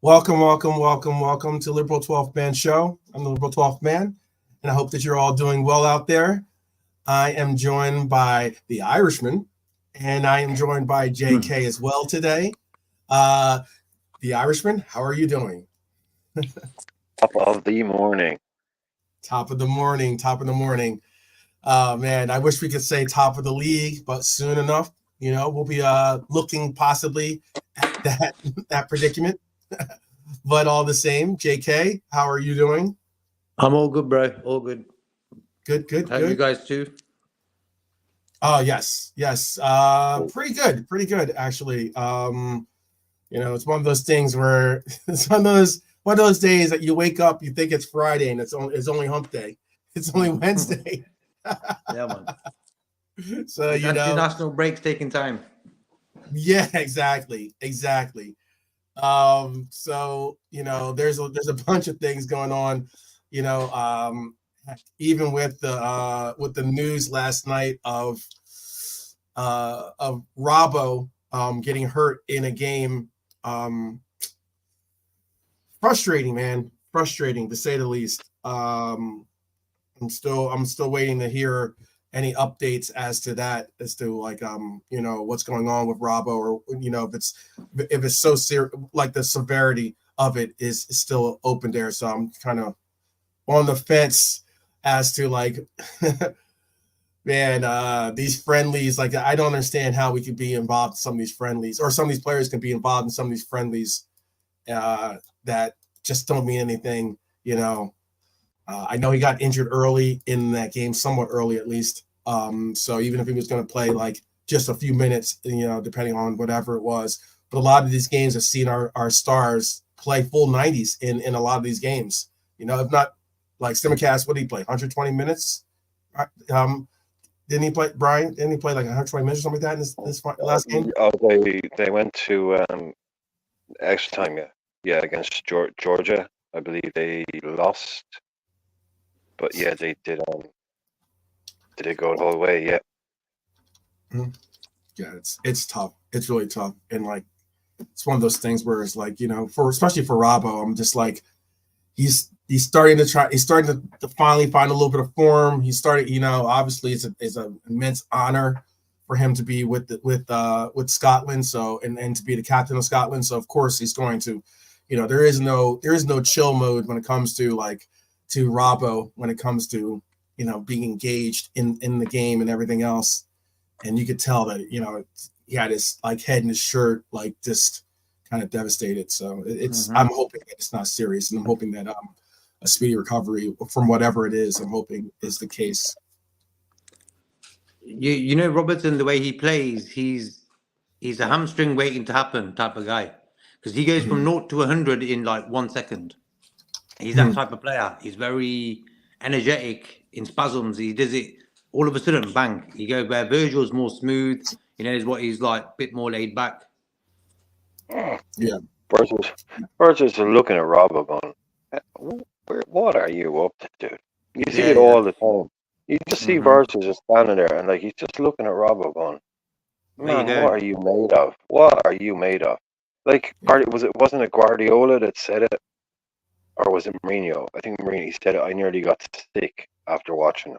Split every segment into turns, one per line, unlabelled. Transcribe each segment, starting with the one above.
Welcome to Liberal 12th Man Show. I'm the Liberal 12th Man, and I hope that you're all doing well out there. I am joined by the Irishman, and I am joined by JK as well today. The Irishman, how are you doing?
Top of the morning.
Top of the morning. Man, I wish we could say top of the league, but soon enough, we'll be looking possibly at that predicament. But all the same, JK, how are you doing?
I'm all good, bro. All good.
Good.
How you guys too?
Oh, yes. Pretty good, actually. It's one of those things where it's one of those days that you wake up, you think it's Friday, and it's only hump day. It's only Wednesday.
Yeah, man.
So
the national break's taking time.
Yeah, exactly. So there's a bunch of things going on, even with the news last night of Robbo getting hurt in a game. Frustrating, man. Frustrating to say the least. I'm still waiting to hear any updates as to that, as to what's going on with Robbo, or if it's so serious, like the severity of it is still open there. So I'm kind of on the fence as to man, these friendlies, I don't understand how we could be involved in some of these friendlies, or some of these players can be involved in some of these friendlies that just don't mean anything. I know he got injured early in that game, somewhat early at least. So even if he was going to play just a few minutes, depending on whatever it was, but a lot of these games have seen our stars play full 90s in a lot of these games. If not, like Simicast, what did he play? 120 minutes? Didn't he play, Brian? Didn't he play 120 minutes or something like that in this last game?
Oh, they went to extra time, yeah, against Georgia. I believe they lost, but yeah, they did. Did it go the whole way? Yeah.
Mm-hmm. Yeah, it's tough. It's really tough, and it's one of those things where it's especially for Robbo, I'm just he's starting to finally find a little bit of form. He started, obviously it's an immense honor for him to be with Scotland. So and to be the captain of Scotland. So of course he's going to, there is no chill mode when it comes to to Robbo, when it comes to being engaged in the game and everything else. And you could tell that he had his head in his shirt just kind of devastated. So it's I'm hoping it's not serious, and I'm hoping that a speedy recovery from whatever it is, I'm hoping is the case.
Robertson, the way he plays, he's a hamstring waiting to happen type of guy, because he goes from 0 to 100 in 1 second. He's that type of player. He's very energetic in spasms. He does it all of a sudden, bang. He goes where Virgil's more smooth. Is what he's a bit more laid back.
Yeah.
Virgil's looking at Robbo going, what are you up to, dude? You see it all the time. You just see Virgil just standing there, and he's just looking at Robbo going, man, what are you made of? What are you made of? Wasn't it Guardiola that said it? Or was it Mourinho? I think Mourinho said it. I nearly got sick after watching him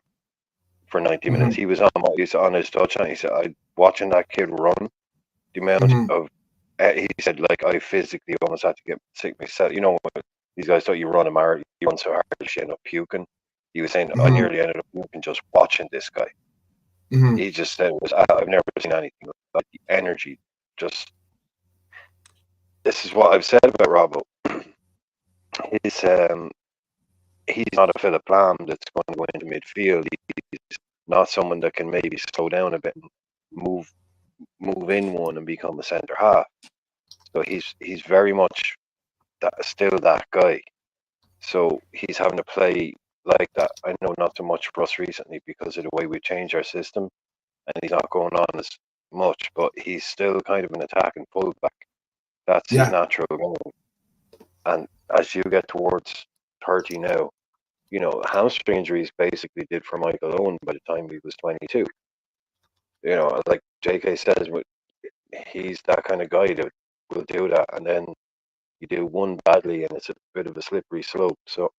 for 90 minutes. He was on his touchline. He said, watching that kid run, the amount of, he said, I physically almost had to get sick myself. These guys thought you run a marathon, you run so hard you end up puking. He was saying, I nearly ended up puking just watching this guy. He just said, I've never seen anything like the energy. Just, this is what I've said about Robbo. He's not a Philip Lam that's going to go into midfield. He's not someone that can maybe slow down a bit and move in one and become a centre half. So he's very much still that guy. So he's having to play like that. I know not so much for us recently because of the way we changed our system, and he's not going on as much, but he's still kind of an attacking fullback. That's his natural game. And as you get towards 30 now, hamstring injuries basically did for Michael Owen by the time he was 22. Like JK says, he's that kind of guy that will do that. And then you do one badly and it's a bit of a slippery slope. So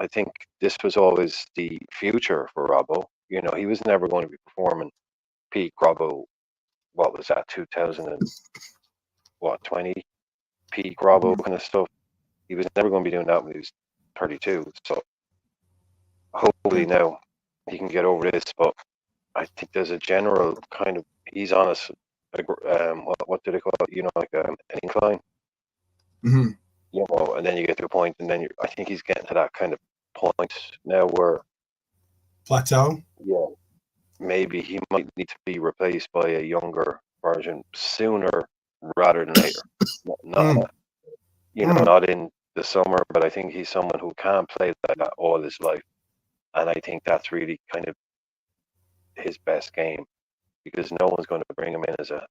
I think this was always the future for Robbo. You know, he was never going to be performing peak Robbo. What was that, 2020 peak Robbo kind of stuff? He was never going to be doing that when he was 32. So hopefully now he can get over this. But I think there's a general kind of he's on us. What do they call it? You know, like an incline.
Mm-hmm.
You know, and then you get to a point, and then I think he's getting to that kind of point now where
Plateau.
Yeah, maybe he might need to be replaced by a younger version sooner rather than later. Not you know, not in the summer, but I think he's someone who can't play like that all his life, and I think that's really kind of his best game, because no one's going to bring him in as a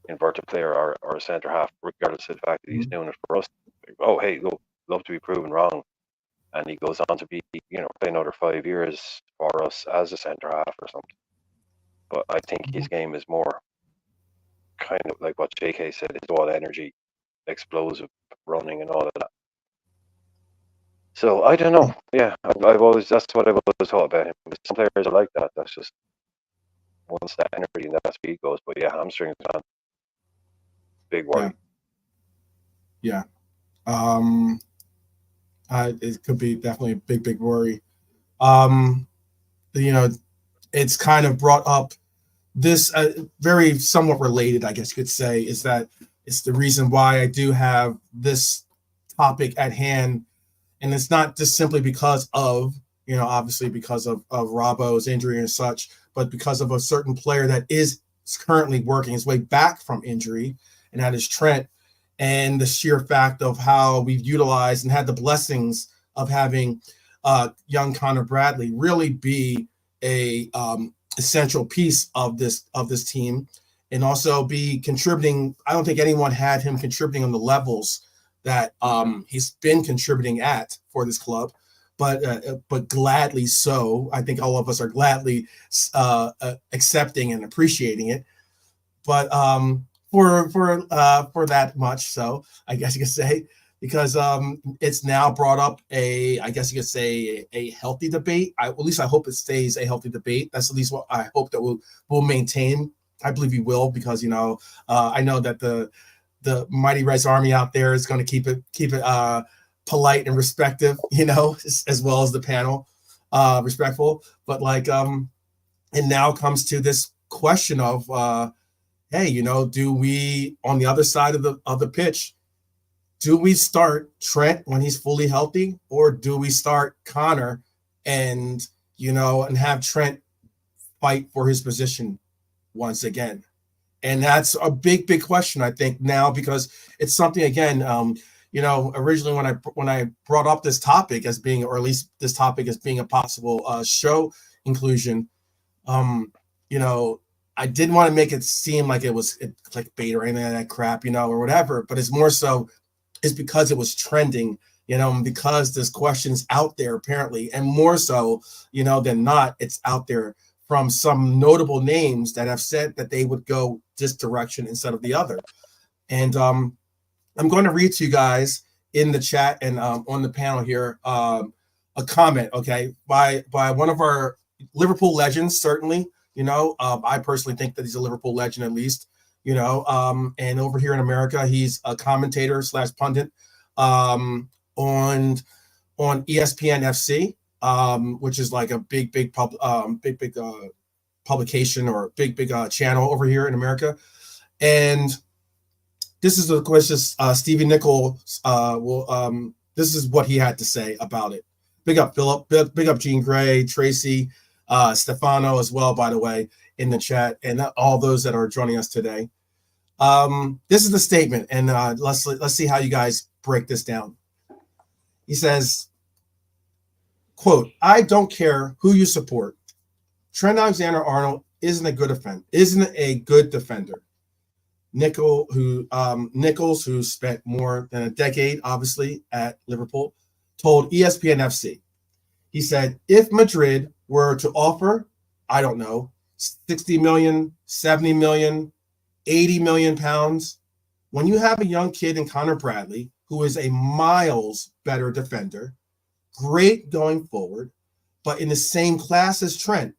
inverted player or a centre half, regardless of the fact that he's doing it for us. Oh, hey, love to be proven wrong, and he goes on to be, you know, play another 5 years for us as a centre half or something. But I think his game is more kind of like what JK said, it's all energy, explosive running and all of that. So I don't know. Yeah, I've always, that's what I've always thought about him. Some players are like that. That's just once that energy and that speed goes. But yeah, hamstrings on. Big worry.
Yeah. It could be definitely a big worry. You know, it's kind of brought up this very somewhat related, I guess you could say, is that it's the reason why I do have this topic at hand. And it's not just simply because of, you know, obviously because of Robbo's injury and such, but because of a certain player that is currently working his way back from injury, and that is Trent. And the sheer fact of how we've utilized and had the blessings of having young Conor Bradley really be a essential piece of this team, and also be contributing. I don't think anyone had him contributing on the levels that he's been contributing at for this club, but gladly so. I think all of us are gladly accepting and appreciating it. But for that much, so I guess you could say, because it's now brought up I guess you could say a healthy debate. At least I hope it stays a healthy debate. That's at least what I hope that we'll maintain. I believe we will, because, you know, I know that the Mighty Rice Army out there is going to keep it polite and respectful, you know, as well as the panel respectful. But like, it now comes to this question of, hey, you know, do we, on the other side of the pitch, do we start Trent when he's fully healthy, or do we start Conor and, you know, and have Trent fight for his position once again? And that's a big question, I think, now, because it's something, again, you know, originally when I brought up this topic as being, or at least this topic as being a possible show inclusion, you know, I didn't want to make it seem like it was clickbait or anything like that crap, you know, or whatever, but it's more so is because it was trending, you know, because this question's out there apparently, and more so, you know, than not, it's out there from some notable names that have said that they would go this direction instead of the other. And I'm going to read to you guys in the chat and on the panel here a comment, okay, by one of our Liverpool legends, certainly. You know, I personally think that he's a Liverpool legend, at least, you know, and over here in America, he's a commentator / pundit on ESPN FC, which is like a big publication or big channel over here in America. And this is the question. Stevie Nichols this is what he had to say about it. Big up Philip, big up Jean Gray, Tracy, Stefano as well, by the way, in the chat, and all those that are joining us today. This is the statement, and let's see how you guys break this down. He says, quote, "I don't care who you support. Trent Alexander-Arnold isn't a good defender. Nichols, who spent more than a decade, obviously, at Liverpool, told ESPN FC. He said, if Madrid were to offer, I don't know, 60 million, 70 million, 80 million pounds, when you have a young kid in Conor Bradley, who is a miles better defender, great going forward, but in the same class as Trent.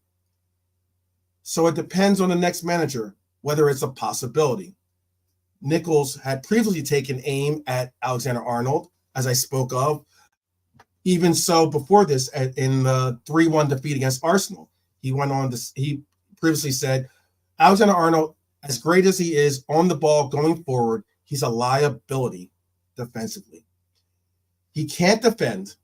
So it depends on the next manager whether it's a possibility. Nichols had previously taken aim at Alexander-Arnold, as I spoke of. Even so, before this, in the 3-1 defeat against Arsenal, he went on to, he previously said, Alexander-Arnold, as great as he is on the ball going forward, he's a liability defensively. He can't defend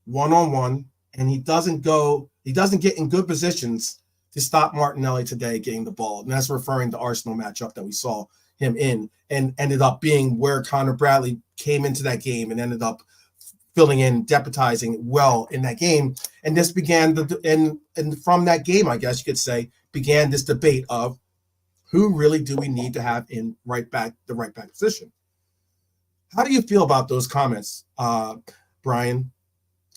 one-on-one, and he doesn't get in good positions to stop Martinelli today getting the ball. And that's referring to Arsenal matchup that we saw him in, and ended up being where Conor Bradley came into that game and ended up filling in, deputizing well in that game. And this began and from that game, I guess you could say, began this debate of who really do we need to have in the right back position. How do you feel about those comments, Brian?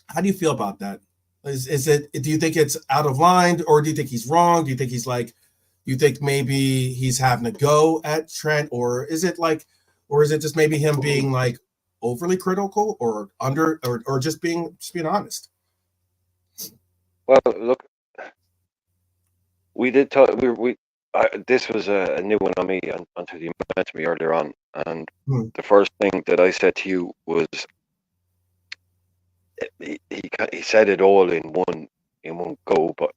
How do you feel about that? Is it? Do you think it's out of line, or do you think he's wrong? Do you think he's like? Do you think maybe he's having a go at Trent, or is it just maybe him being like overly critical, or just being honest?
Well, look, we did talk. This was a new one on me until you mentioned me earlier on, and the first thing that I said to you was he said it all in one go, but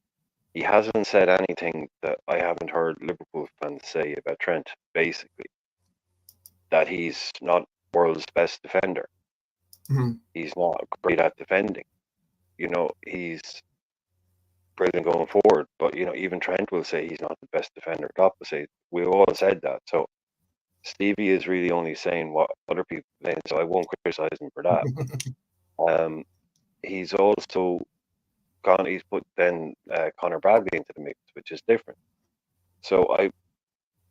he hasn't said anything that I haven't heard Liverpool fans say about Trent. Basically, that he's not world's best defender.
Mm-hmm.
He's not great at defending. He's brilliant going forward, but even Trent will say he's not the best defender. Klopp will say, we all said that. So Stevie is really only saying what other people are saying, so I won't criticize him for that. He's also he's put then Conor Bradley into the mix, which is different. So I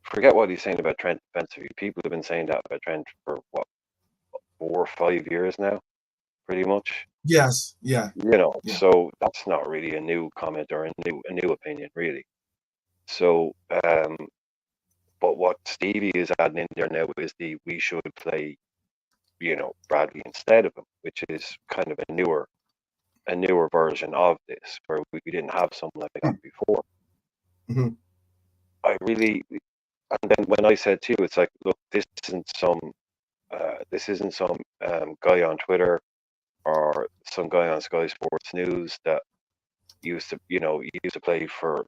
forget what he's saying about Trent defensively. People have been saying that about Trent for 4 or 5 years now, pretty much.
Yes, yeah.
So that's not really a new comment or a new opinion, really. So, but what Stevie is adding in there now is we should play, Bradley instead of him, which is kind of a newer version of this, where we didn't have something like that before.
Mm-hmm.
And then when I said to you, it's like, look, this isn't some guy on Twitter or some guy on Sky Sports News that used to play for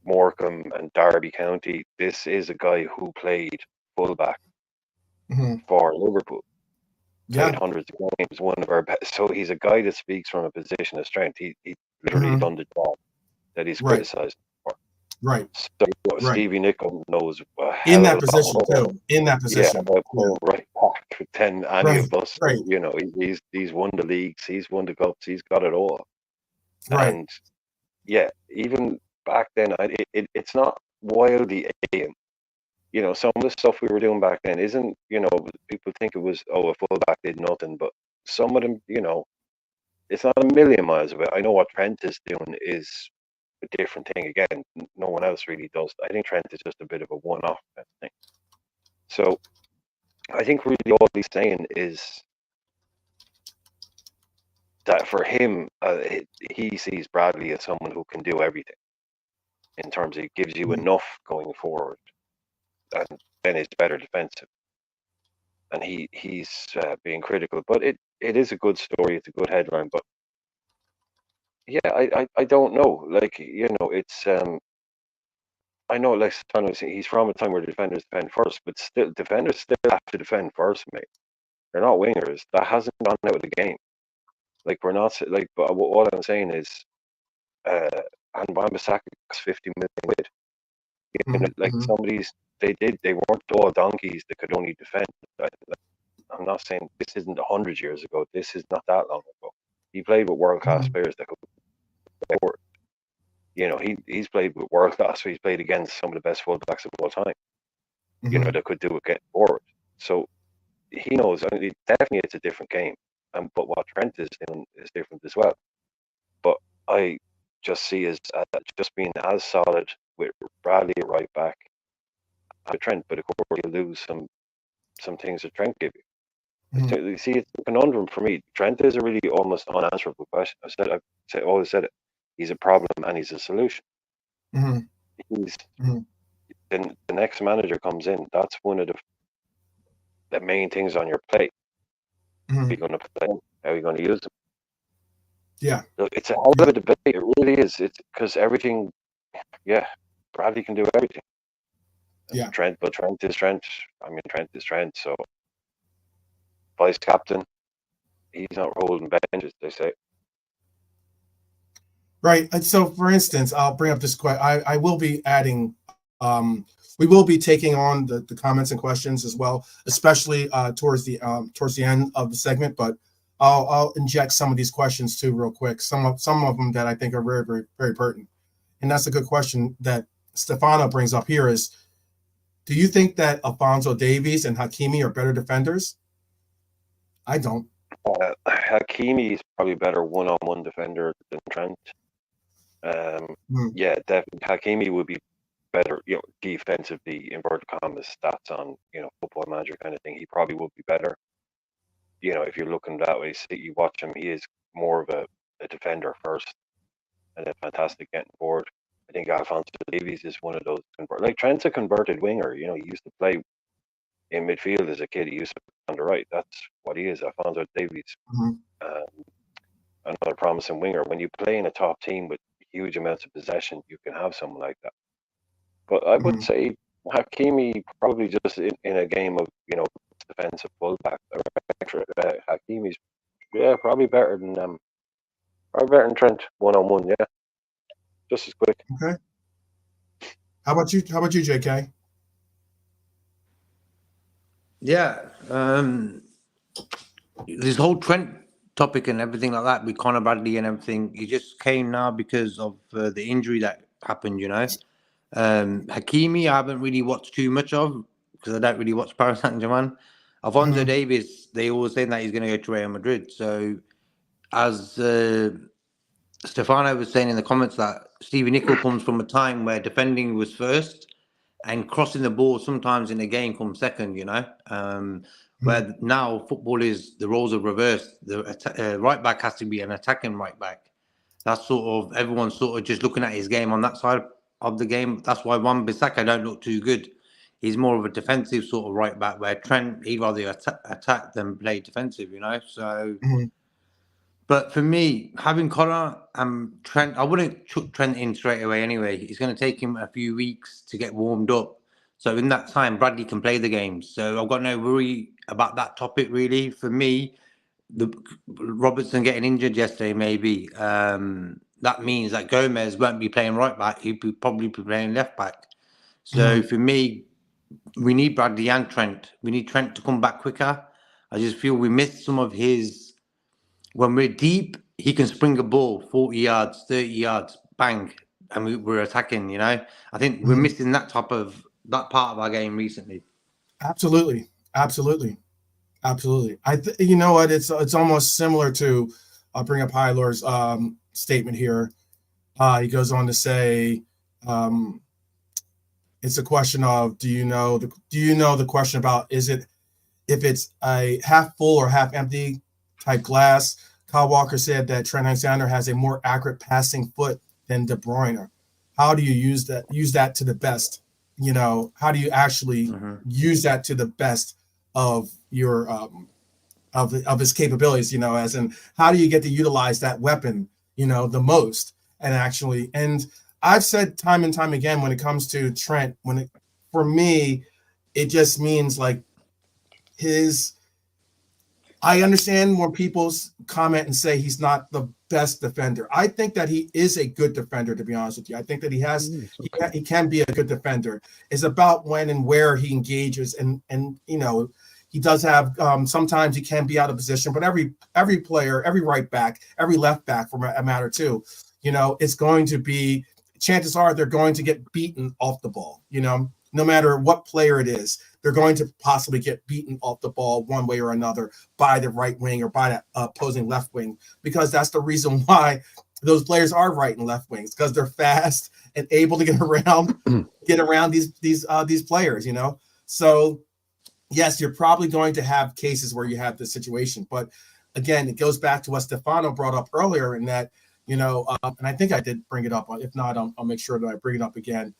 Morecambe and Derby County. This is a guy who played fullback for Liverpool. Played hundreds of games, one of our best. So he's a guy that speaks from a position of strength. He literally done the job that he's criticized for.
Right.
So Stevie Nicol knows
in that position too. In that position,
right back than any of us. Right. He's won the leagues, he's won the cups, he's got it all.
Right.
And even back then, it's not wildly alien. Some of the stuff we were doing back then isn't, people think it was, a fullback did nothing, but some of them, it's not a million miles away. I know what Trent is doing is a different thing again. No one else really does. I think Trent is just a bit of a one-off kind of thing. So I think really all he's saying is that for him, he sees Bradley as someone who can do everything. In terms of, it gives you enough going forward, and then it's better defensive. And he's being critical, but it is a good story. It's a good headline, but I don't know. Like, it's I know, like he's from a time where the defenders defend first, but still, defenders still have to defend first, mate. They're not wingers. That hasn't gone out of the game. Like, we're not like. But what I'm saying is, and Wan-Bissaka costs 50 million quid. They weren't all donkeys that could only defend. I'm not saying this isn't 100 years ago. This is not that long ago. He played with world class players that could play forward. He's played with world class. So he's played against some of the best fullbacks of all time. That could do it getting forward. So he knows. I mean, definitely, it's a different game. But what Trent is doing is different as well. But I just see as just being as solid with Bradley at right back, Trent, but of course you'll lose some things that Trent give you.
Mhm.
So, you see, it's a conundrum for me. Trent is a really almost unanswerable question. Always said it. He's a problem and he's a solution.
Mhm.
He's
Mhm.
the next manager comes in. That's one of the main things on your plate. How are you
Mhm.
going to play him? How are you going to use him?
Yeah.
So it's a hell of a debate. It really is. It's because everything. Yeah, Bradley can do everything.
Yeah.
Trent is Trent. I mean, Trent is Trent. So vice captain, he's not holding benches. They say.
Right. And so, for instance, I'll bring up this question. I will be adding, we will be taking on the comments and questions as well, especially towards the end of the segment. But I'll inject some of these questions too, real quick. Some of them that I think are very, very, very pertinent. And that's a good question that Stefano brings up here is, do you think that Alphonso Davies and Hakimi are better defenders? I don't.
Hakimi is probably better one-on-one defender than Trent.
Hmm.
Yeah, definitely. Hakimi would be better, defensively, inverted commas, stats on, football manager kind of thing. He probably would be better. If you're looking that way, see, you watch him, he is more of a defender first and then fantastic getting forward. I think Alphonso Davies is one of those. Like Trent's a converted winger. He used to play in midfield as a kid. He used to play on the right. That's what he is, Alphonso Davies.
Hmm.
Another promising winger. When you play in a top team with huge amounts of possession, you can have someone like that. But I would say Hakimi probably just in a game of defensive fullback. Hakimi's probably better than Trent one-on-one. Yeah, just as quick.
Okay. How about you? How about you, JK?
Yeah, this whole Trent topic and everything like that with Conor Bradley and everything, it just came now because of the injury that happened. Hakimi, I haven't really watched too much of because I don't really watch Paris Saint-Germain. Alphonso Davies, they always saying that he's going to go to Real Madrid. So, as Stefano was saying in the comments, that Stevie Nicol comes from a time where defending was first and crossing the ball sometimes in a game comes second, where now football is the roles are reversed. The right back has to be an attacking right back. That's sort of everyone's sort of just looking at his game on that side of the game. That's why Wan-Bissaka don't look too good. He's more of a defensive sort of right back, where Trent he'd rather attack than play defensive, So, but for me, having Conor and Trent, I wouldn't chuck Trent in straight away anyway. It's going to take him a few weeks to get warmed up. So in that time, Bradley can play the game. So I've got no worry about that topic really. For me, the Robertson getting injured yesterday, maybe that means that Gomez won't be playing right back. He'll probably be playing left back. So for me, we need Bradley and Trent. We need Trent to come back quicker. I just feel we missed some of his. When we're deep, he can spring a ball 40 yards, 30 yards, bang, and we're attacking. I think we're missing that part of our game recently.
Absolutely. You know what? It's almost similar to. I'll bring up Hylor's statement here. He goes on to say, it's a question of do you know the question about is it if it's a half full or half empty type glass. Kyle Walker said that Trent Alexander has a more accurate passing foot than De Bruyne. How do you use that to the best? How do you actually use that to the best of your of his capabilities? As in how do you get to utilize that weapon? The most and I've said time and time again when it comes to Trent, for me, it just means like I understand when people comment and say he's not the best defender. I think that he is a good defender, to be honest with you. I think that he can be a good defender. It's about when and where he engages, and he does have sometimes he can be out of position, but every player, every right back, every left back for a matter too, it's going to be chances are they're going to get beaten off the ball, no matter what player it is, they're going to possibly get beaten off the ball one way or another by the right wing or by the opposing left wing, because that's the reason why those players are right and left wings, because they're fast and able to get around these players, you know. So yes, you're probably going to have cases where you have this situation, but again, it goes back to what Stefano brought up earlier, in that, you know, and I think I did bring it up. If not, I'll make sure that I bring it up again.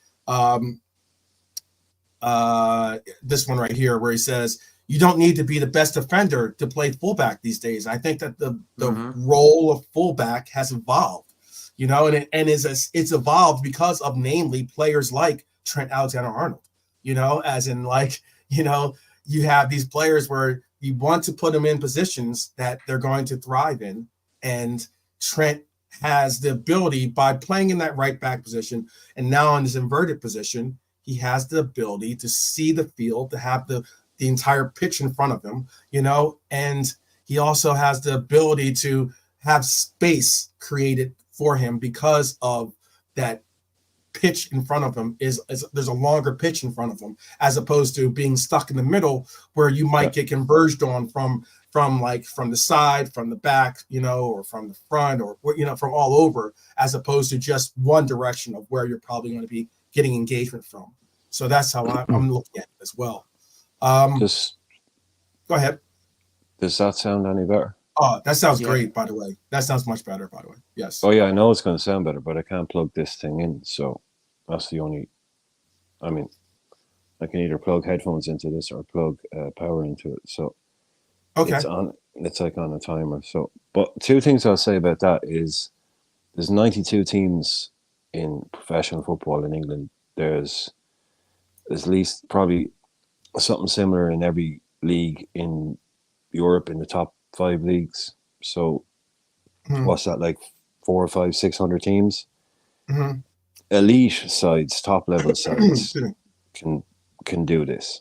This one right here, where he says you don't need to be the best defender to play fullback these days. I think that the role of fullback has evolved, you know, and it's evolved because of namely players like Trent Alexander-Arnold, you know, as in, like, you know, you have these players where you want to put them in positions that they're going to thrive in, and Trent has the ability, by playing in that right back position and now in this inverted position, he has the ability to see the field, to have the entire pitch in front of him, you know, and he also has the ability to have space created for him because of that pitch in front of him. Is there's a longer pitch in front of him, as opposed to being stuck in the middle, where you might get converged on from the side, from the back, you know, or from the front, or, you know, from all over, as opposed to just one direction of where you're probably going to be getting engagement from. So that's how I'm looking at it as well. Go ahead.
Does that sound any better?
Oh, that sounds great, by the way. That sounds much better, by the way. Yes.
Oh, yeah, I know it's going to sound better, but I can't plug this thing in. So that's the only, I mean, I can either plug headphones into this or plug power into it. So
okay,
it's like on a timer. So, but two things I'll say about that is there's 92 teams in professional football in England. There's at least probably something similar in every league in Europe, in the top 5 leagues. So what's that, like 400 or 500, 600 teams? Elite sides, top level sides can do this.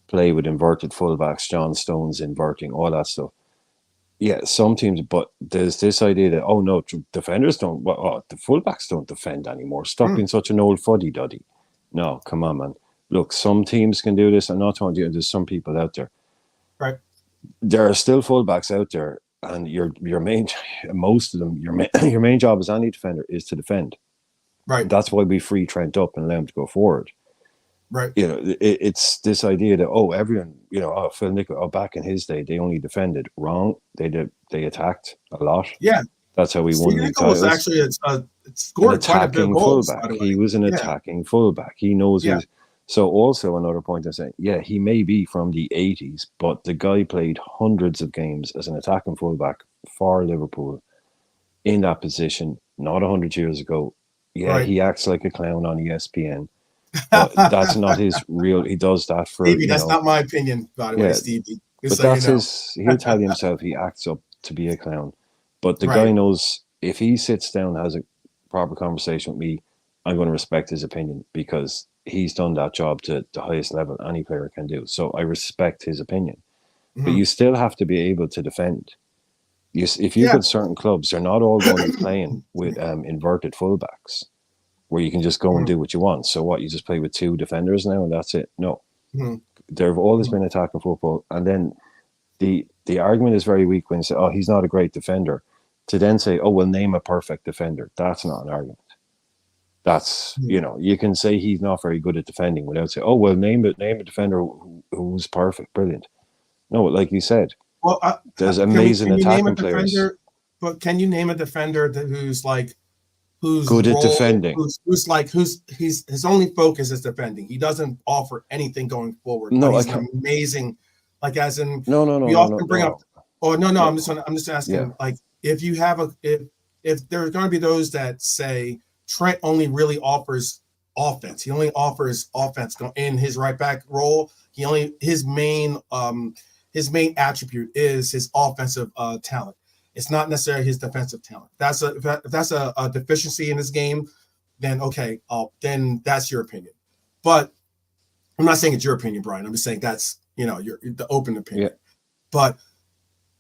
Play with inverted fullbacks, John Stones inverting, all that stuff. Yeah, some teams, but there's this idea that, oh no, defenders don't, the fullbacks don't defend anymore. Stop being such an old fuddy-duddy. No, come on, man. Look, some teams can do this. I'm not talking to you. There's some people out there.
Right.
There are still fullbacks out there, and most of them, your main job as any defender is to defend.
Right.
That's why we free Trent up and allow him to go forward.
Right.
You know, it's this idea that, everyone, you know, Phil Nichol, back in his day, they only defended. Wrong. They attacked a lot.
Yeah.
That's how we won the
Nichol was actually scored quite a bit of goals,
fullback. He was an attacking fullback. He knows his. So also another point I'm saying, he may be from the 80s, but the guy played hundreds of games as an attacking fullback for Liverpool in that position, not 100 years ago. Yeah, He acts like a clown on ESPN, but that's not his real. He does that for.
Stevie, that's not my opinion, by the way, Stevie.
But that's his. He'll tell himself he acts up to be a clown, but the guy knows if he sits down and has a proper conversation with me, I'm going to respect his opinion, because he's done that job to the highest level any player can do. So I respect his opinion. But you still have to be able to defend. If you've got certain clubs, they're not all going to be playing with inverted fullbacks, where you can just go and do what you want. So what, you just play with 2 defenders now and that's it? No. There have always been attacking football. And then the argument is very weak when you say, oh, he's not a great defender. To then say, oh, well, name a perfect defender. That's not an argument. That's, you know, you can say he's not very good at defending without saying, oh, well, name a defender who's perfect, brilliant. No, like you said, there's amazing attacking players.
But can you name a defender who's
good at defending?
His only focus is defending. He doesn't offer anything going forward.
No,
he's amazing. Like, as in,
no.
We often bring up. Oh no. I'm just asking.
Yeah.
Like, if you have if there's going to be those that say Trent only really offers offense. He only offers offense in his right back role. His main attribute is his offensive talent. It's not necessarily his defensive talent. If that's a deficiency in his game, then okay, then that's your opinion. But I'm not saying it's your opinion, Brian. I'm just saying that's the open opinion.
Yeah.
But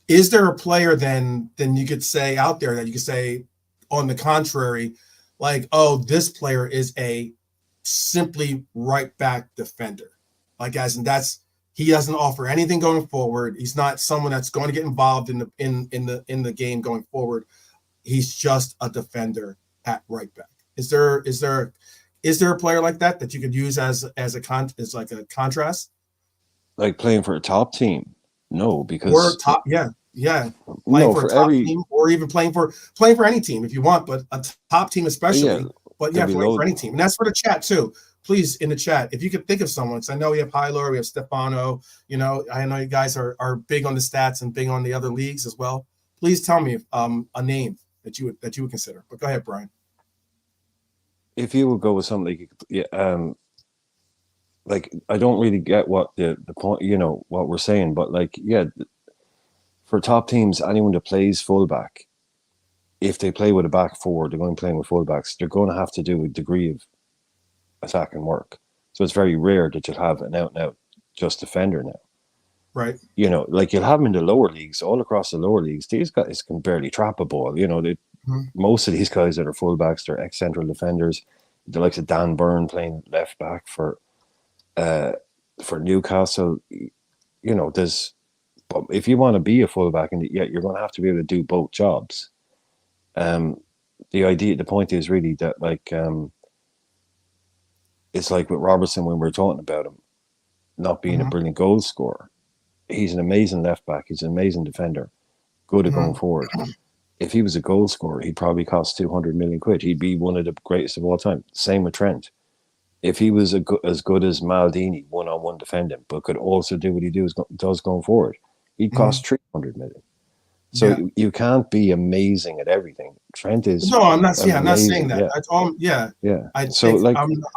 is there a player then you could say out there that you could say on the contrary, like, oh, this player is a simply right back defender. Like as in he doesn't offer anything going forward. He's not someone that's going to get involved in the game going forward. He's just a defender at right back. Is there a player like that you could use as a contrast?
Like playing for a top team? No, because
or top, yeah. Playing for a top team, or even playing for any team if you want, but a top team especially.
Yeah,
but yeah, playing for any team, and that's for the chat too. Please, in the chat, if you could think of someone, because I know we have Hylor, we have Stefano. You know, I know you guys are big on the stats and big on the other leagues as well. Please tell me a name that you would consider. But go ahead, Brian.
If you would go with something like I don't really get what the point, what we're saying, but like, yeah, for top teams, anyone that plays fullback, if they play with a back four, they're going to play with fullbacks, they're going to have to do a degree of attacking work. So it's very rare that you'll have an out and out just defender now.
Right.
Like you'll have them in the lower leagues, all across the lower leagues. These guys can barely trap a ball. Most of these guys that are fullbacks, they're ex-central defenders. The likes of Dan Byrne playing left back for Newcastle. But if you want to be a fullback, and you're going to have to be able to do both jobs. The point is really that it's like with Robertson when we're talking about him not being a brilliant goal scorer. He's an amazing left back. He's an amazing defender, good at going forward. If he was a goal scorer, he'd probably cost 200 million quid. He'd be one of the greatest of all time. Same with Trent. If he was as good as Maldini, one-on-one defending, but could also do what he does going forward, he'd cost 300 million. So you can't be amazing at everything. Trent is.
No, I'm not. I'm not saying that.
Yeah.
I'm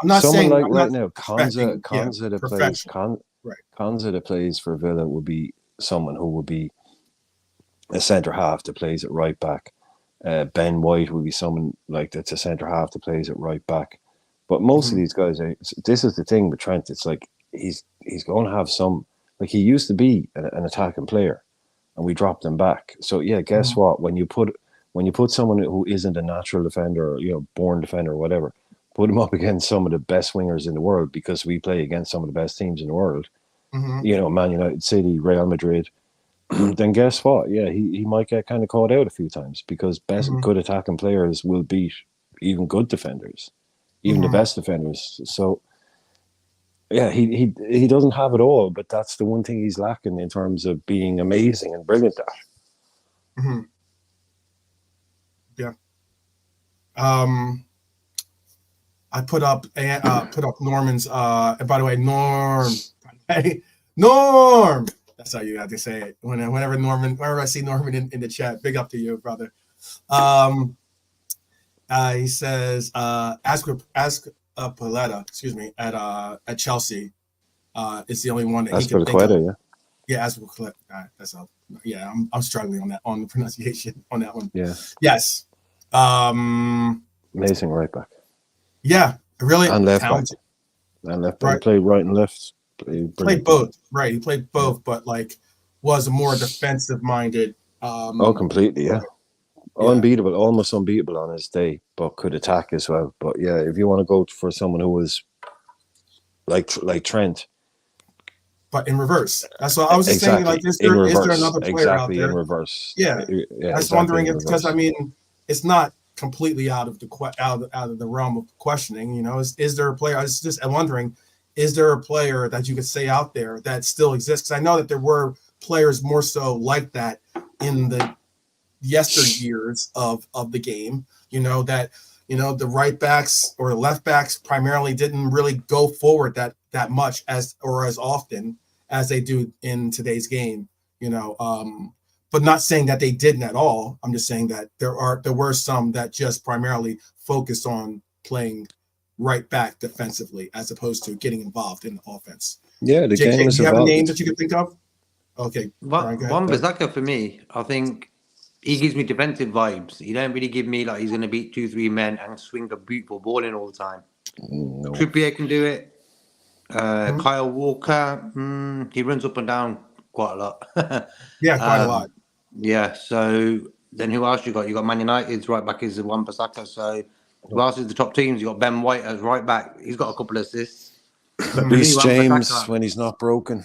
not
saying
like right now, Konza that plays for Villa would be someone who would be a centre half that plays at right back. Ben White would be someone like that's a centre half that plays at right back. But most of these guys, this is the thing with Trent. It's like he's going to have some. Like he used to be an attacking player, and we dropped him back. So yeah, guess what? When you put someone who isn't a natural defender, or born defender or whatever, put him up against some of the best wingers in the world, because we play against some of the best teams in the world. Man United, City, Real Madrid. Then guess what? Yeah, he might get kind of caught out a few times, because good attacking players will beat even good defenders, even the best defenders. So yeah, he doesn't have it all, but that's the one thing he's lacking in terms of being amazing and brilliant at.
Yeah. I put up Norman's. And by the way, Norm. That's how you have to say it. Whenever I see Norman in the chat, big up to you, brother. He says, ask Paletta, excuse me, at Chelsea, is the only one that he can think of. Yeah, Azpilicueta. That's all. Yeah, I'm struggling on the pronunciation on that one.
Yeah.
Yes.
Amazing right back.
Yeah, really
and left
talented.
Back. And left back. Right. He played right and left.
Played both. Right. He played both, but was a more defensive minded.
Completely. Yeah. Unbeatable, almost unbeatable on his day, but could attack as well. But yeah, if you want to go for someone who was like Trent,
but in reverse. That's what I was just saying. Is there another player out there?
In reverse.
Yeah. I was wondering if, because it's not completely out of the realm of questioning. Is there a player? I was just wondering, is there a player that you could say out there that still exists? Because I know that there were players more so like that in the yesteryears of the game. The right backs or the left backs primarily didn't really go forward that much as often as they do in today's game. But not saying that they didn't at all. I'm just saying that there were some that just primarily focused on playing right back defensively as opposed to getting involved in the offense.
Yeah, the game is.
Do you have a name that you can think of? Okay,
Wan-Bissaka for me, I think he gives me defensive vibes. He don't really give me like he's going to beat 2-3 men and swing a beautiful ball in all the time.
No.
Trippier can do it. Kyle Walker, he runs up and down quite a lot.
Yeah, quite a lot.
Yeah, so then who else you got? You got Man United's right back is Wan-Bissaka. So Who else is the top teams? You got Ben White as right back. He's got a couple of assists.
Reece James when he's not broken.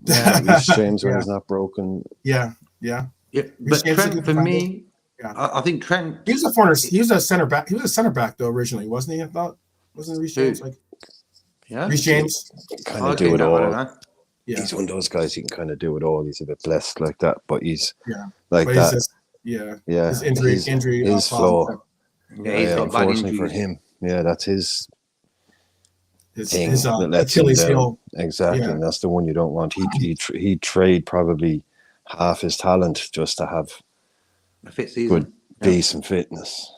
Yeah,
Reece James when he's not broken.
Yeah.
But Trent, for me, I think Trent.
He was a corner. He was a center back. He was a center back though originally, wasn't he? I thought wasn't Reece James like?
Yeah,
Reece James
kind of do it all.
Yeah.
He's one of those guys. He can kind of do it all. He's a bit blessed like that, but he's
but
that.
His injury,
his flaw.
Yeah,
unfortunately for him. Yeah, that's his thing
his
that lets
Achilles
him down.
heel.
Exactly, and that's the one you don't want. He'd trade probably half his talent just to have
a fit season,
good, decent fitness.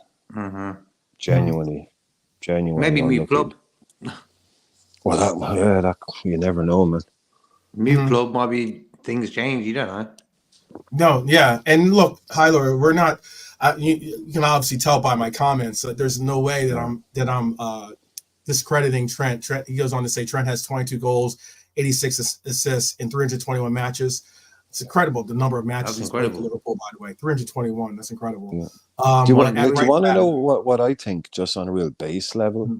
Genuinely.
Maybe new club.
Well, that you never know, man.
New club, maybe things change. You don't know.
No, yeah, and look, Hyler, we're not. You can obviously tell by my comments that there's no way that I'm discrediting Trent. Trent. He goes on to say Trent has 22 goals, 86 assists in 321 matches. It's incredible the number of matches he's played for Liverpool. By the way, 321. That's incredible.
Yeah. Do you want to know what I think? Just on a real base level,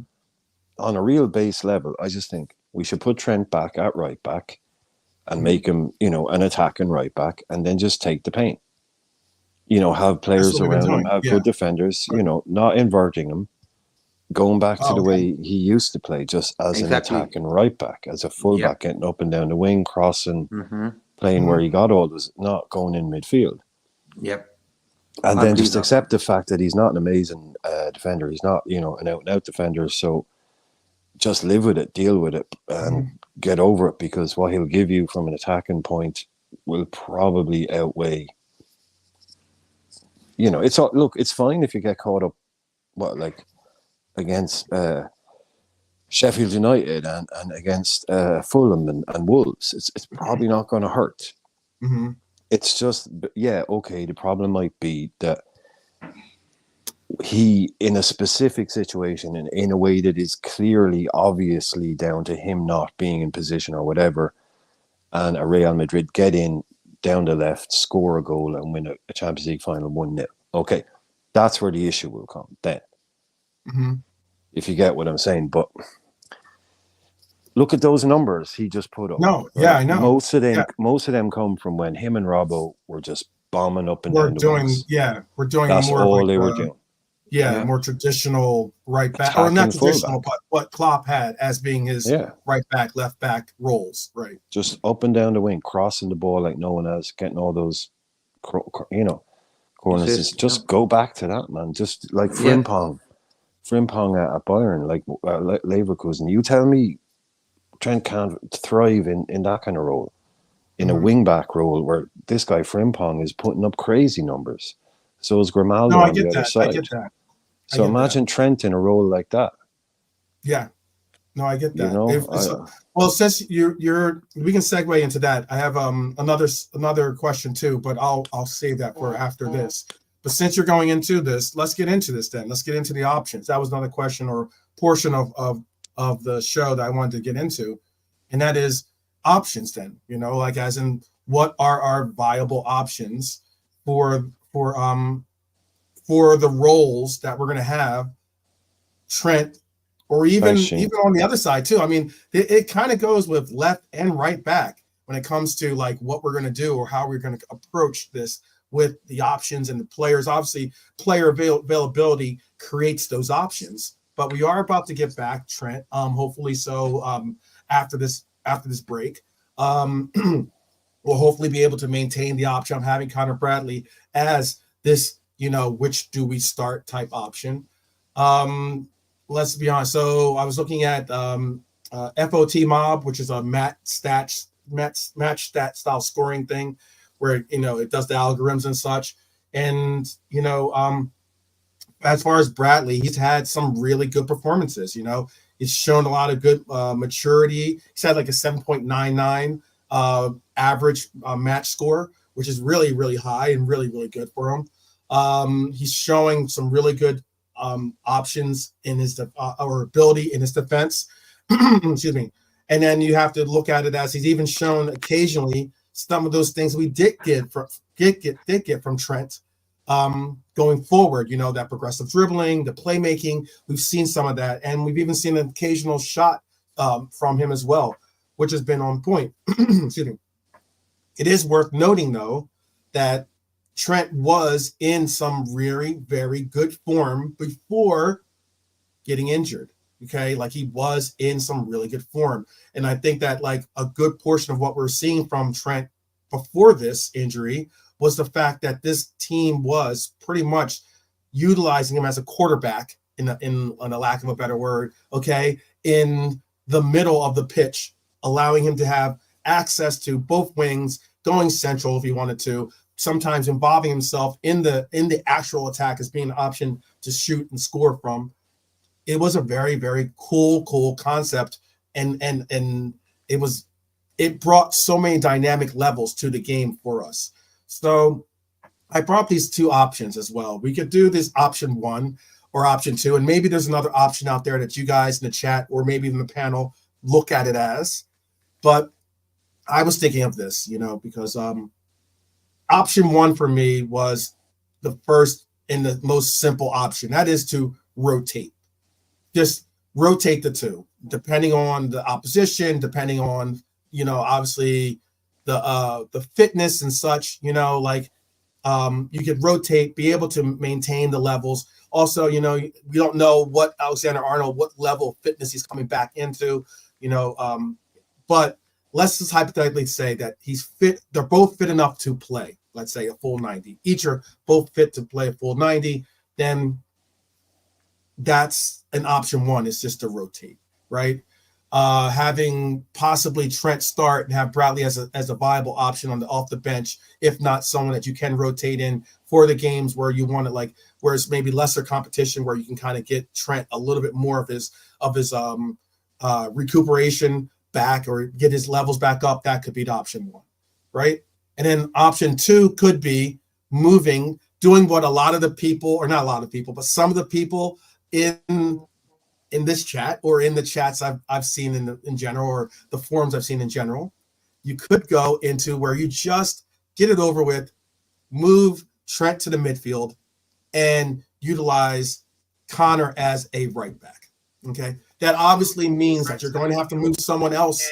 on a real base level, I just think we should put Trent back at right back and make him, an attacking right back, and then just take the pain. Have players around him, have good defenders, not inverting him, going back to the way he used to play, just as an attacking right back, as a full back, getting up and down the wing, crossing, playing where he got all this, not going in midfield.
Yep.
And then just accept the fact that he's not an amazing defender. He's not, an out-and-out defender. So just live with it, deal with it, and get over it, because what he'll give you from an attacking point will probably outweigh. It's fine if you get caught up, against Sheffield United and against Fulham and Wolves. It's probably not going to hurt. It's just, the problem might be that he, in a specific situation and in a way that is clearly, obviously down to him not being in position or whatever, and a Real Madrid get in down the left, score a goal and win a Champions League final 1-0. Okay, that's where the issue will come then. If you get what I'm saying. But look at those numbers he just put up.
I know.
Most of them come from when him and Robbo were just bombing up and down the wings.
We're doing
that's
more
all they were doing.
More traditional right back, or not traditional, but what Klopp had as being his right back, left back roles, right?
Just up and down the wing, crossing the ball like no one else, getting all those, corners. Just go back to that, man. Just like Frimpong at Bayern, like Leverkusen. You tell me Trent can't thrive in that kind of role, in a wing back role where this guy Frimpong is putting up crazy numbers. So is Grimaldo on the other side.
I get that.
So imagine Trent in a role like that.
Yeah. No, I get that. Well, since we can segue into that. I have another question too, but I'll save that for after this. But since you're going into this, let's get into this then. Let's get into the options. That was another question or portion of the show that I wanted to get into, and that is options. Then as in what are our viable options for the roles that we're going to have Trent, or even on the other side too. I mean, it kind of goes with left and right back when it comes to like what we're going to do or how we're going to approach this with the options and the players. Obviously, player availability creates those options, but we are about to get back Trent. Hopefully so. After this break, we'll hopefully be able to maintain the option of having Conor Bradley as this, which do we start type option. Let's be honest. So I was looking at FOT Mob, which is a match stat style scoring thing where, it does the algorithms and such. And, as far as Bradley, he's had some really good performances. He's shown a lot of good maturity. He's had like a 7.99 average match score, which is really, really high and really, really good for him. He's showing some really good options in his or ability in his defense. Excuse me. And then you have to look at it as he's even shown occasionally some of those things we did get from Trent going forward. That progressive dribbling, the playmaking. We've seen some of that, and we've even seen an occasional shot from him as well, which has been on point. Excuse me. It is worth noting, though, that Trent was in some really very good form before getting injured. Okay, like he was in some really good form, and I think that like a good portion of what we're seeing from Trent before this injury was the fact that this team was pretty much utilizing him as a quarterback, in a lack of a better word, okay, in the middle of the pitch, allowing him to have access to both wings, going central if he wanted to, sometimes involving himself in the actual attack as being an option to shoot and score from. It was a very, very cool concept, and it brought so many dynamic levels to the game for us. So I brought these two options as well. We could do this option 1 or option 2, and maybe there's another option out there that you guys in the chat or maybe in the panel look at it as. But I was thinking of this, because option 1 for me was the first and the most simple option. That is to rotate. Just rotate the two, depending on the opposition, depending on, obviously the fitness and such, you could rotate, be able to maintain the levels. Also, we don't know what Alexander-Arnold, what level of fitness he's coming back into, but let's just hypothetically say that he's fit. They're both fit enough to play, let's say a full 90. Each are both fit to play a full 90. Then that's an option 1, is just to rotate, right? Having possibly Trent start and have Bradley as a viable option off the bench, if not someone that you can rotate in for the games where you want to, where it's maybe lesser competition, where you can kind of get Trent a little bit more of his recuperation back or get his levels back up. That could be the option 1, right? And then option 2 could be doing what a lot of the people, or not a lot of people, but some of the people in this chat or in the chats I've seen in general, or the forums I've seen in general, you could go into where you just get it over with, move Trent to the midfield, and utilize Conor as a right back. Okay, that obviously means that you're going to have to move someone else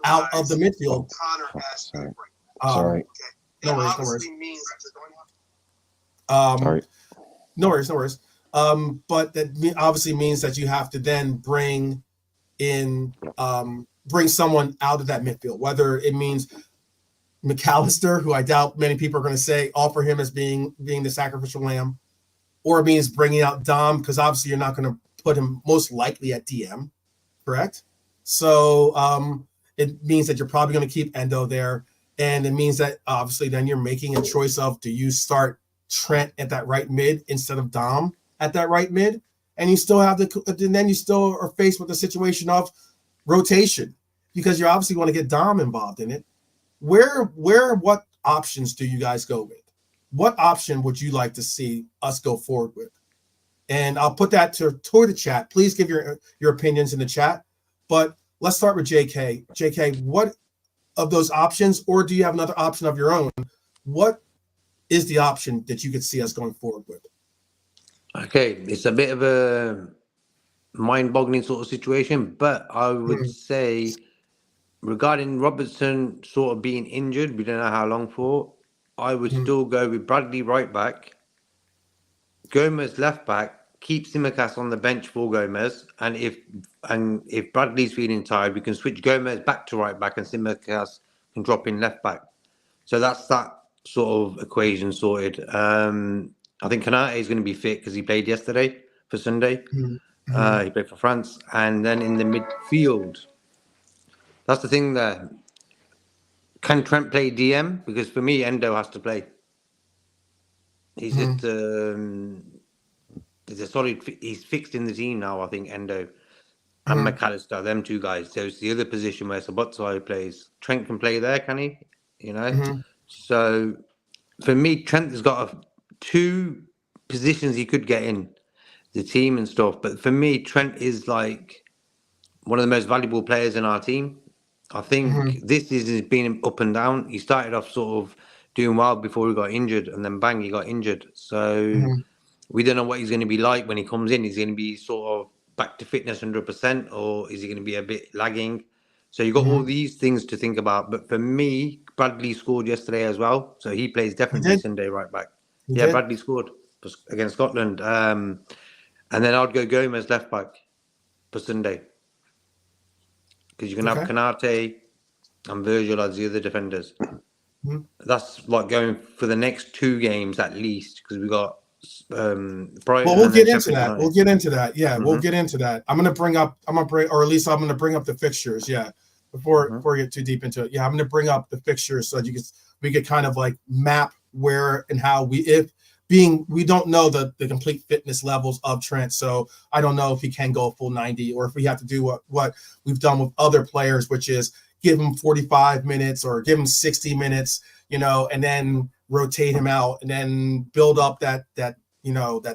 out of the midfield.
Sorry.
No worries. No worries. But that obviously means that you have to then bring someone out of that midfield, whether it means McAllister, who I doubt many people are going to say offer him as being the sacrificial lamb, or it means bringing out Dom, because obviously you're not going to put him most likely at DM, correct? So it means that you're probably going to keep Endo there, and it means that obviously then you're making a choice of, do you start Trent at that right mid instead of Dom at that right mid, and you still have and then you still are faced with the situation of rotation, because you obviously want to get Dom involved in it. What options do you guys go with? What option would you like to see us go forward with? And I'll put that toward the chat. Please give your opinions in the chat. But let's start with JK. JK, what of those options, or do you have another option of your own? What is the option that you could see us going forward with?
Okay, it's a bit of a mind-boggling sort of situation, but I would say regarding Robertson sort of being injured, we don't know how long for, I would still go with Bradley right back, Gomez left back, keep Simicast on the bench for Gomez, and if Bradley's feeling tired, we can switch Gomez back to right back and Simicast can drop in left back. So that's that sort of equation sorted. I think Kanate is going to be fit because he played yesterday for Sunday. He played for France. And then in the midfield, that's the thing there. Can Trent play DM? Because for me, Endo has to play. He's just there's a solid. He's fixed in the team now. I think Endo and McAllister, them two guys. So it's the other position where Sabotsai plays. Trent can play there, can he? So for me, Trent has got two positions he could get in the team and stuff. But for me, Trent is like one of the most valuable players in our team. I think this is been up and down. He started off sort of doing well before he got injured, and then bang, he got injured. So we don't know what he's going to be like when he comes in. Is he going to be sort of back to fitness 100%, or is he going to be a bit lagging? So you got all these things to think about. But for me, Bradley scored yesterday as well, so he plays definitely Sunday right back. Bradley scored against Scotland, and then I'd go Gomez left back for Sunday, because you can have Kanate and Virgil as the other defenders. That's like going for the next 2 games at least, because we got Brighton.
Well, we'll get into that. We'll get into that. Yeah, we'll get into that. I'm gonna bring up the fixtures. Yeah, before we get too deep into it. Yeah, I'm gonna bring up the fixtures so that we could kind of like map where and how we don't know the complete fitness levels of Trent, so I don't know if he can go full 90 or if we have to do what we've done with other players, which is give him 45 minutes or give him 60 minutes, and then rotate him out and then build up that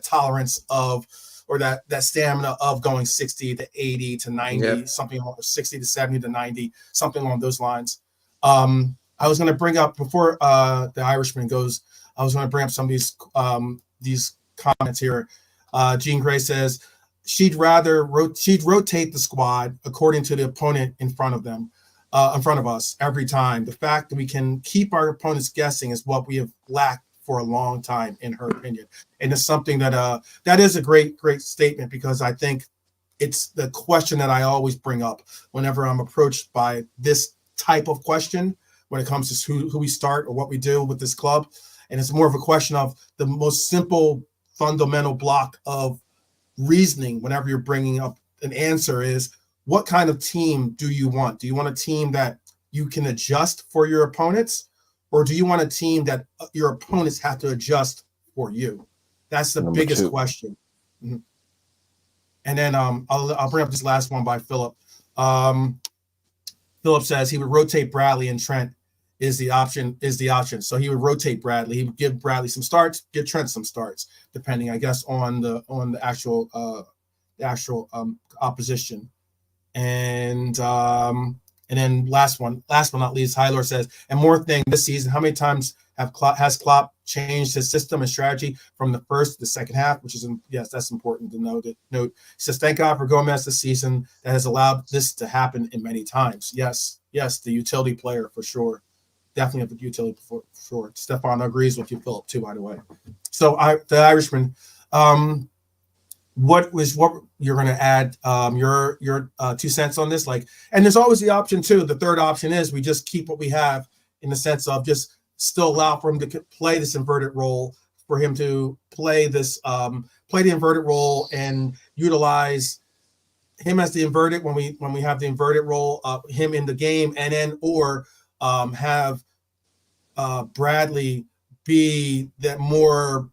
tolerance of, or that stamina of going 60 to 80 to 90, something along 60 to 70 to 90, something along those lines. I was going to bring up before the Irishman goes, I was going to bring up some of these comments here. Jean Gray says she'd rotate the squad according to the opponent in front of us every time. The fact that we can keep our opponents guessing is what we have lacked for a long time, in her opinion. And it's something that is a great statement, because I think it's the question that I always bring up whenever I'm approached by this type of question when it comes to who we start or what we do with this club. And it's more of a question of the most simple fundamental block of reasoning whenever you're bringing up an answer is, what kind of team do you want? Do you want a team that you can adjust for your opponents, or do you want a team that your opponents have to adjust for you? That's the biggest question. And then I'll bring up this last one by Philip. Philip says he would rotate Bradley and Trent is the option. So he would rotate Bradley. He would give Bradley some starts, give Trent some starts, depending, I guess, on the actual opposition. And then last but not least, Hylor says, and more thing this season, how many times has Klopp changed his system and strategy from the first to the second half, which is, yes, that's important to note. He says, thank God for Gomez this season that has allowed this to happen in many times. Yes, the utility player for sure. Definitely have the utility for sure. Stefano agrees with you, Philip, too, by the way. So the Irishman, what you're going to add your 2 cents on this? Like, and there's always the option too. The third option is we just keep what we have, in the sense of just still allow for him to play this inverted role, for him to play the inverted role and utilize him as the inverted when we have the inverted role, him in the game, and then have Bradley be that more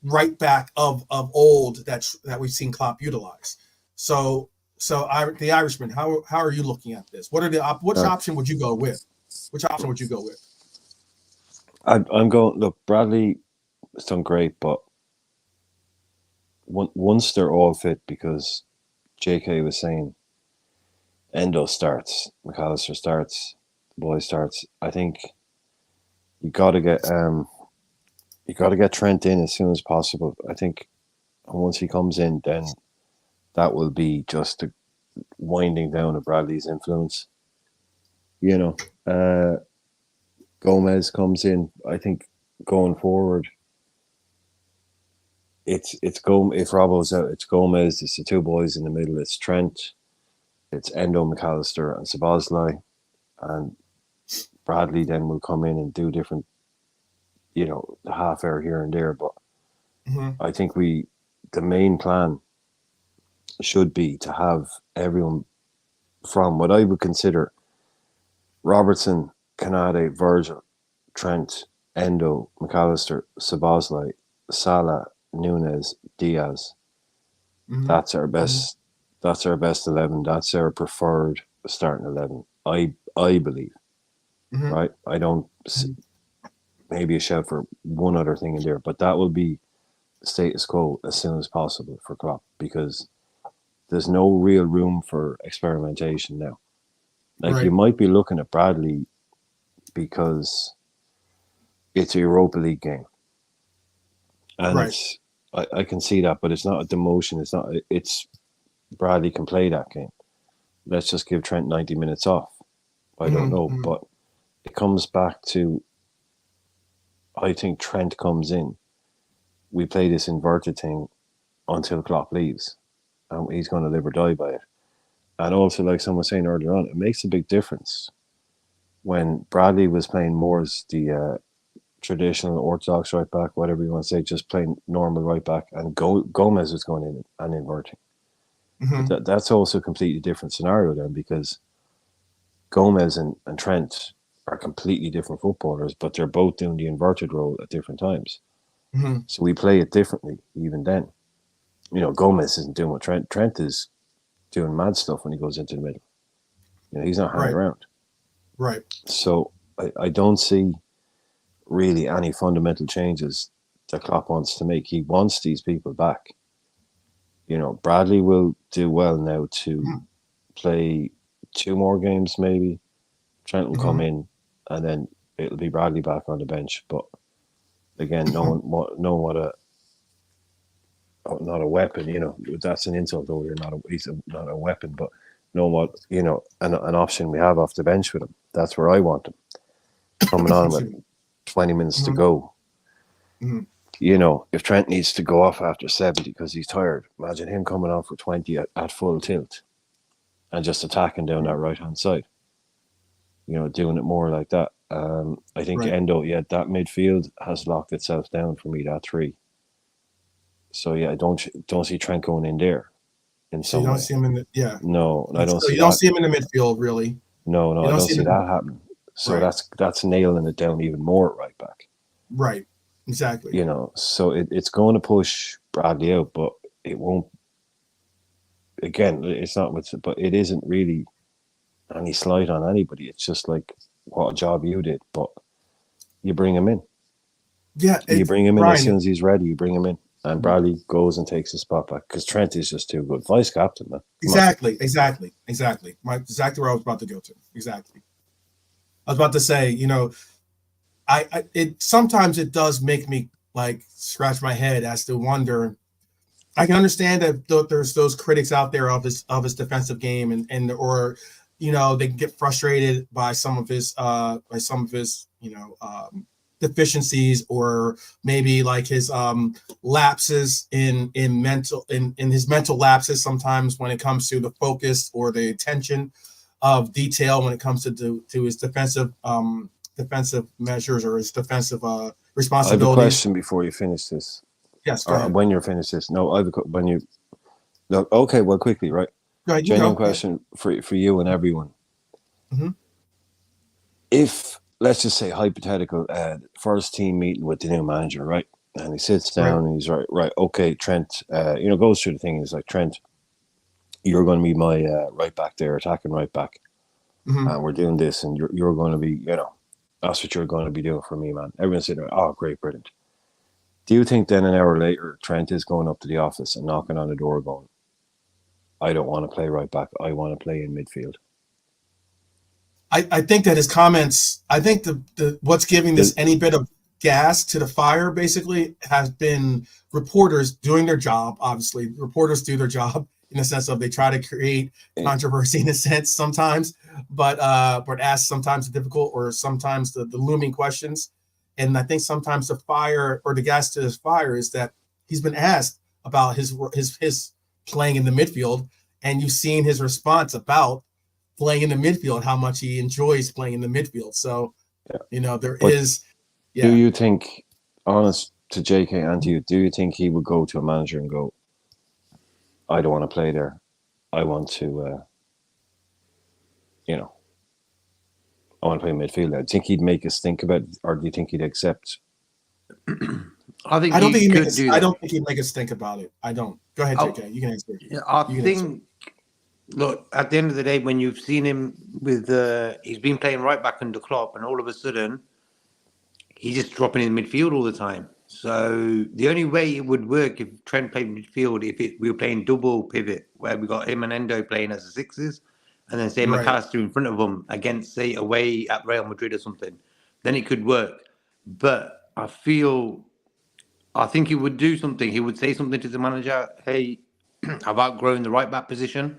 right back of old that we've seen Klopp utilize. So the Irishman, how are you looking at this? Which option would you go with? Which option would you go with?
I'm going. Look, Bradley has done great, but once they're all fit, because JK was saying Endo starts, McAllister starts, the boy starts. I think you got to get Trent in as soon as possible. I think once he comes in, then that will be just the winding down of Bradley's influence. Gomez comes in. I think going forward, it's if Robbo's out, it's Gomez. It's the 2 boys in the middle. It's Trent. It's Endo, McAllister, and Szoboszlai, and Bradley then will come in and do different, half hour here and there. But I think the main plan should be to have everyone from what I would consider Robertson, Canade, Virgil, Trent, Endo, McAllister, Szoboszlai, Salah, Nunes, Diaz. That's our best. That's our best 11. That's our preferred starting 11. I believe. Right. I don't. Maybe a shout for one other thing in there, but that will be status quo as soon as possible for Klopp, because there's no real room for experimentation now. Like, you might be looking at Bradley because it's a Europa League game, and
Right.
it's I can see that, but it's not a demotion. It's not. It's Bradley can play that game. Let's just give Trent 90 minutes off. I don't know, but it comes back to, I think Trent comes in. We play this inverted thing until Klopp leaves, and he's going to live or die by it. And also, like someone was saying earlier on, it makes a big difference when Bradley was playing more as the traditional orthodox right back, whatever you want to say, just playing normal right back, and Gomez was going in and inverting. But that's also a completely different scenario then, because Gomez and Trent are completely different footballers, but they're both doing the inverted role at different times. So we play it differently even then. You know, Gomez isn't doing what Trent is doing mad stuff when he goes into the middle. You know, he's not hanging around.
Right.
So I don't see really any fundamental changes that Klopp wants to make. He wants these people back. You know, Bradley will do well now to play 2 more games maybe. Trent will come in, and then it'll be Bradley back on the bench. But again, knowing what not a weapon, you know, that's an insult though. He's not a weapon, but know what, you know, an option we have off the bench with him. That's where I want him. Coming on with 20 minutes to go. You know, if Trent needs to go off after 70 because he's tired, imagine him coming on for 20 at full tilt and just attacking down that right-hand side. You know, doing it more like that. I think Endo, that midfield has locked itself down for me, that 3. So I don't see Trent going in there in some way.
You don't see him in the
No, I don't see.
You don't see him in the midfield really.
No, I don't see that happening. So that's nailing it down even more at right back.
Right. Exactly.
You know, so it's going to push Bradley out, but it won't. Again, it's not but it isn't really any slight on anybody. It's just like, what a job you did, but you bring him in.
Yeah,
you bring him in as soon as he's ready. You bring him in, and Bradley goes and takes his spot back because Trent is just too good. Vice captain, man.
Exactly. Exactly where I was about to go to. Exactly. I was about to say, you know, it sometimes it does make me like scratch my head as to wonder. I can understand that there's those critics out there of his defensive game and or, you know, they can get frustrated by some of his deficiencies, or maybe like his lapses in his mental lapses sometimes when it comes to the focus or the attention of detail when it comes to his defensive measures or his defensive responsibilities.
I have a question before you finish this.
Yes, go ahead.
When you're finished this. No, okay, well, quickly, right?
Go ahead,
Genuine question for you and everyone. If, let's just say, hypothetical, first team meeting with the new manager, right? And he sits down and he's right, okay, Trent, goes through the thing. He's like, Trent, you're going to be my right back there, attacking right back. And we're doing this, and you're going to be, you know, that's what you're going to be doing for me, man. Everyone's sitting there, oh, great, brilliant. Do you think then an hour later, Trent is going up to the office and knocking on the door going, I don't want to play right back, I want to play in midfield?
I think that his comments, I think the what's giving this any bit of gas to the fire basically has been reporters doing their job. Obviously, reporters do their job in the sense of they try to create controversy in a sense sometimes, but ask sometimes the difficult or sometimes the looming questions. And I think sometimes the fire or the gas to his fire is that he's been asked about his playing in the midfield, and you've seen his response about playing in the midfield, how much he enjoys playing in the midfield. So, you know, do
you think, honest to JK and to you, do you think he would go to a manager and go, I don't want to play there, I want to, I want to play midfield? Do you think he'd make us think about it, or do you think he'd accept?
I don't think he'd make us think about it. I don't. Go ahead, JK. You can answer.
I think. Look, at the end of the day, when you've seen him with he's been playing right back under Klopp, and all of a sudden he's just dropping in midfield all the time. So the only way it would work if Trent played midfield, we were playing double pivot, where we got him and Endo playing as the sixes, and then say McAllister in front of them against, say, away at Real Madrid or something, then it could work. but I think he would do something. He would say something to the manager. Hey, I've outgrown the right back position.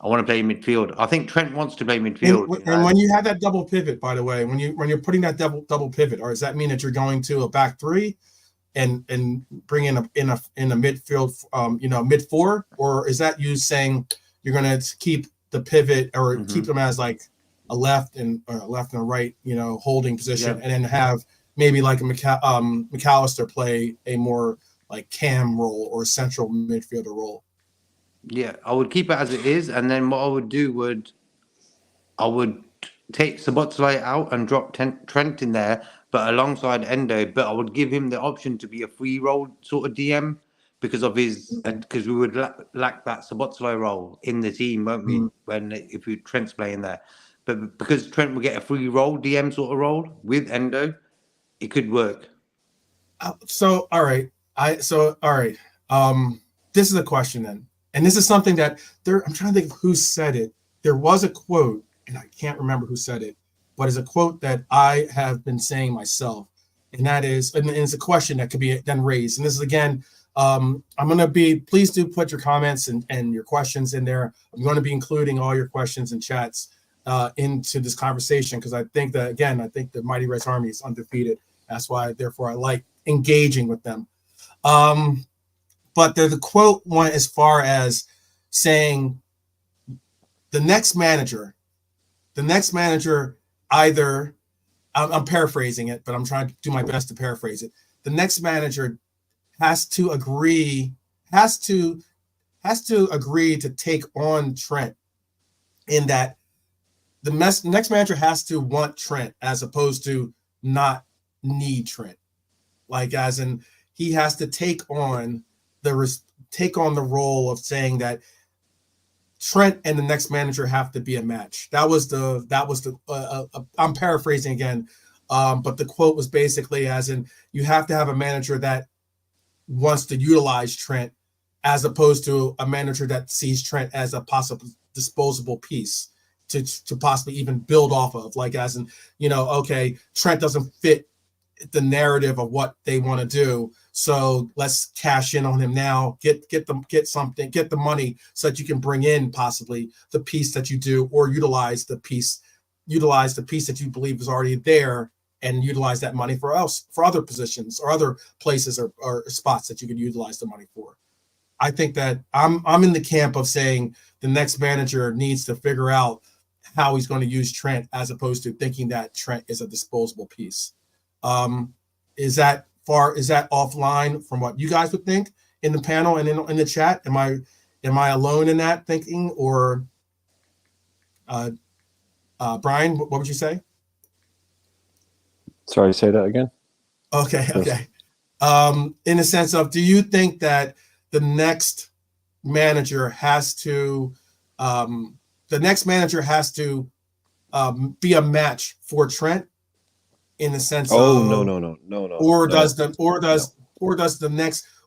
I want to play midfield. I think Trent wants to play midfield.
And when you have that double pivot, by the way, when you're putting that double pivot, or does that mean that you're going to a back three and bring in a midfield, mid four, or is that you saying you're going to keep the pivot or keep them as like a left and a right, holding position, and then have maybe like a McAllister play a more like cam role or central midfielder role?
Yeah, I would keep it as it is, and then what I would do I would take Szoboszlai out and drop Trent in there, but alongside Endo. But I would give him the option to be a free role sort of DM because of because we would lack that Szoboszlai role in the team, won't we? If Trent's playing there, but because Trent will get a free role DM sort of role with Endo, it could work.
All right. This is a question then. And this is something that I'm trying to think of who said it. There was a quote, and I can't remember who said it, but it's a quote that I have been saying myself. And that is, and it's a question that could be then raised. And this is, again, I'm going to please do put your comments and your questions in there. I'm going to be including all your questions and chats into this conversation because I think the Mighty Reds Army is undefeated. That's why, therefore, I like engaging with them. But the quote went as far as saying the next manager either, I'm paraphrasing it, but I'm trying to do my best to paraphrase it. The next manager has to agree to take on Trent, in that the next manager has to want Trent as opposed to not need Trent. Like, as in, he has to take on the role of saying that Trent and the next manager have to be a match. That was the I'm paraphrasing again, but the quote was basically as in, you have to have a manager that wants to utilize Trent as opposed to a manager that sees Trent as a possible disposable piece to possibly even build off of. Like, as in, okay, Trent doesn't fit the narrative of what they want to do, so let's cash in on him now, get the money so that you can bring in possibly the piece that you do, or utilize the piece that you believe is already there, and utilize that money for other positions or other places or spots that you could utilize the money for. I think that I'm in the camp of saying the next manager needs to figure out how he's going to use Trent, as opposed to thinking that Trent is a disposable piece. Is that offline from what you guys would think in the panel and in the chat? Am I alone in that thinking, or Brian, what would you say?
Sorry, say that again.
Okay. In the sense of, do you think that the next manager has to be a match for Trent? In the sense of
no.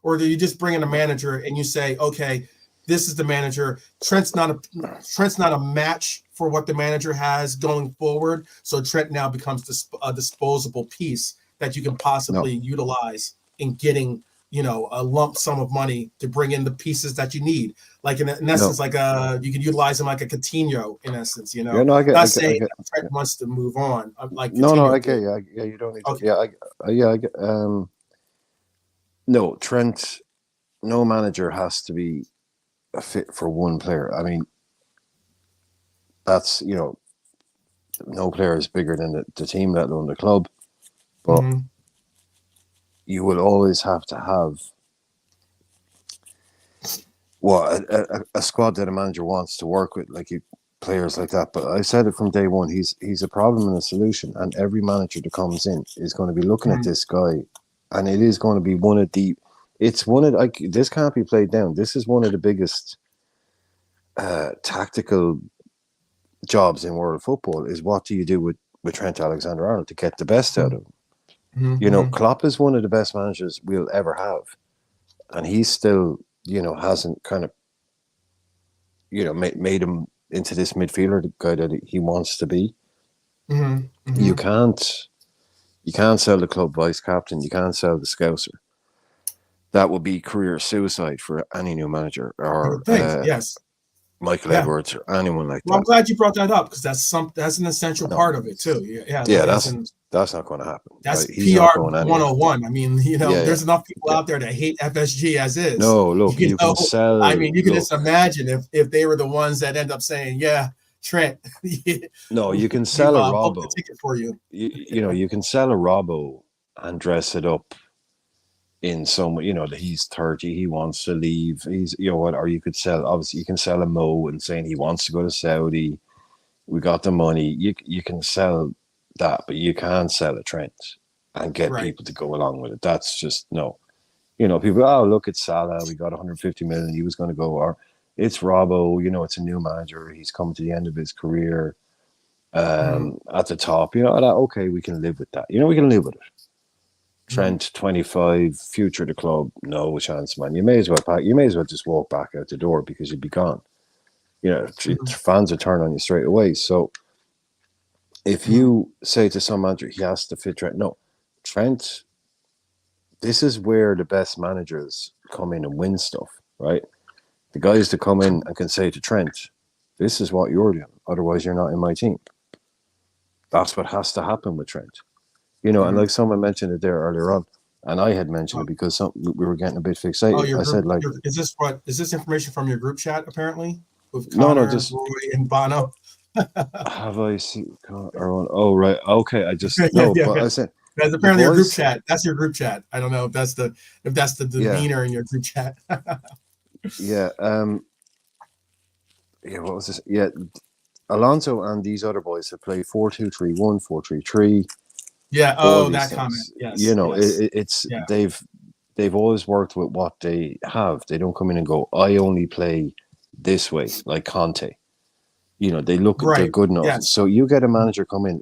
Or do you just bring in a manager and you say, okay, this is the manager. Trent's not a match for what the manager has going forward. So Trent now becomes a disposable piece that you can possibly utilize in getting, a lump sum of money to bring in the pieces that you need. Like in essence, like you can utilize him like a Coutinho in essence,
Yeah, no, I get.
Trent wants to move on. Like
I get. Yeah, you don't need.
Okay.
To, I get. No, Trent. No manager has to be a fit for one player. I mean, that's no player is bigger than the team, let alone the club. But you will always have to have a squad that a manager wants to work with, like players like that. But I said it from day one. He's a problem and a solution, and every manager that comes in is going to be looking at this guy, and it is going to be one of the. It's one of this can't be played down. This is one of the biggest tactical jobs in world football. Is what do you do with Trent Alexander-Arnold to get the best out of him? Klopp is one of the best managers we'll ever have, and he's still, hasn't kind of, made him into this midfielder, the guy that he wants to be. You can't You can't sell the club vice captain. You can't sell the Scouser. That would be career suicide for any new manager or
Yes.
Michael Edwards or anyone like
Well,
that.
I'm glad you brought that up because that's an essential part of it too.
That's not going to happen.
That's
right? He's
PR
not going anywhere.
101. I mean, there's enough people out there that hate FSG as is.
No, look, you can sell.
I mean, you can just imagine if they were the ones that end up saying, "Yeah, Trent."
No, you can sell a Robbo.
The ticket for you.
You can sell a Robbo and dress it up in some, that he's 30, he wants to leave. He's, or you could sell. Obviously, you can sell a Mo and saying he wants to go to Saudi. We got the money. You can sell that, but you can't sell a Trent and get people to go along with it. That's just no. People, look, it's Salah. We got 150 million. He was going to go. Or it's Robbo. It's a new manager. He's come to the end of his career at the top. Okay, we can live with that. We can live with it. Trent, 25, future of the club, no chance, man. You may as well pack. You may as well just walk back out the door because you'd be gone. Fans will turn on you straight away. So if you say to some manager he has to fit Trent, no, Trent. This is where the best managers come in and win stuff, right? The guys that come in and can say to Trent, "This is what you're doing. Otherwise, you're not in my team." That's what has to happen with Trent. And like someone mentioned it there earlier on, and I had mentioned it because we were getting a bit fixated. Said,
is this information from your group chat apparently with
Connor,
just Roy and Bono?
Have I seen? Oh, right. Okay, I just no. But I said
that's apparently your group chat. That's your group chat. I don't know if that's the demeanor in your group chat.
Yeah. What was this? Yeah. Alonso and these other boys have played 4-2-3-1, 4-3-3.
Yeah. Oh, that comment. Yes.
They've always worked with what they have. They don't come in and go, I only play this way, like Conte. They look they're good enough. Yes. So you get a manager come in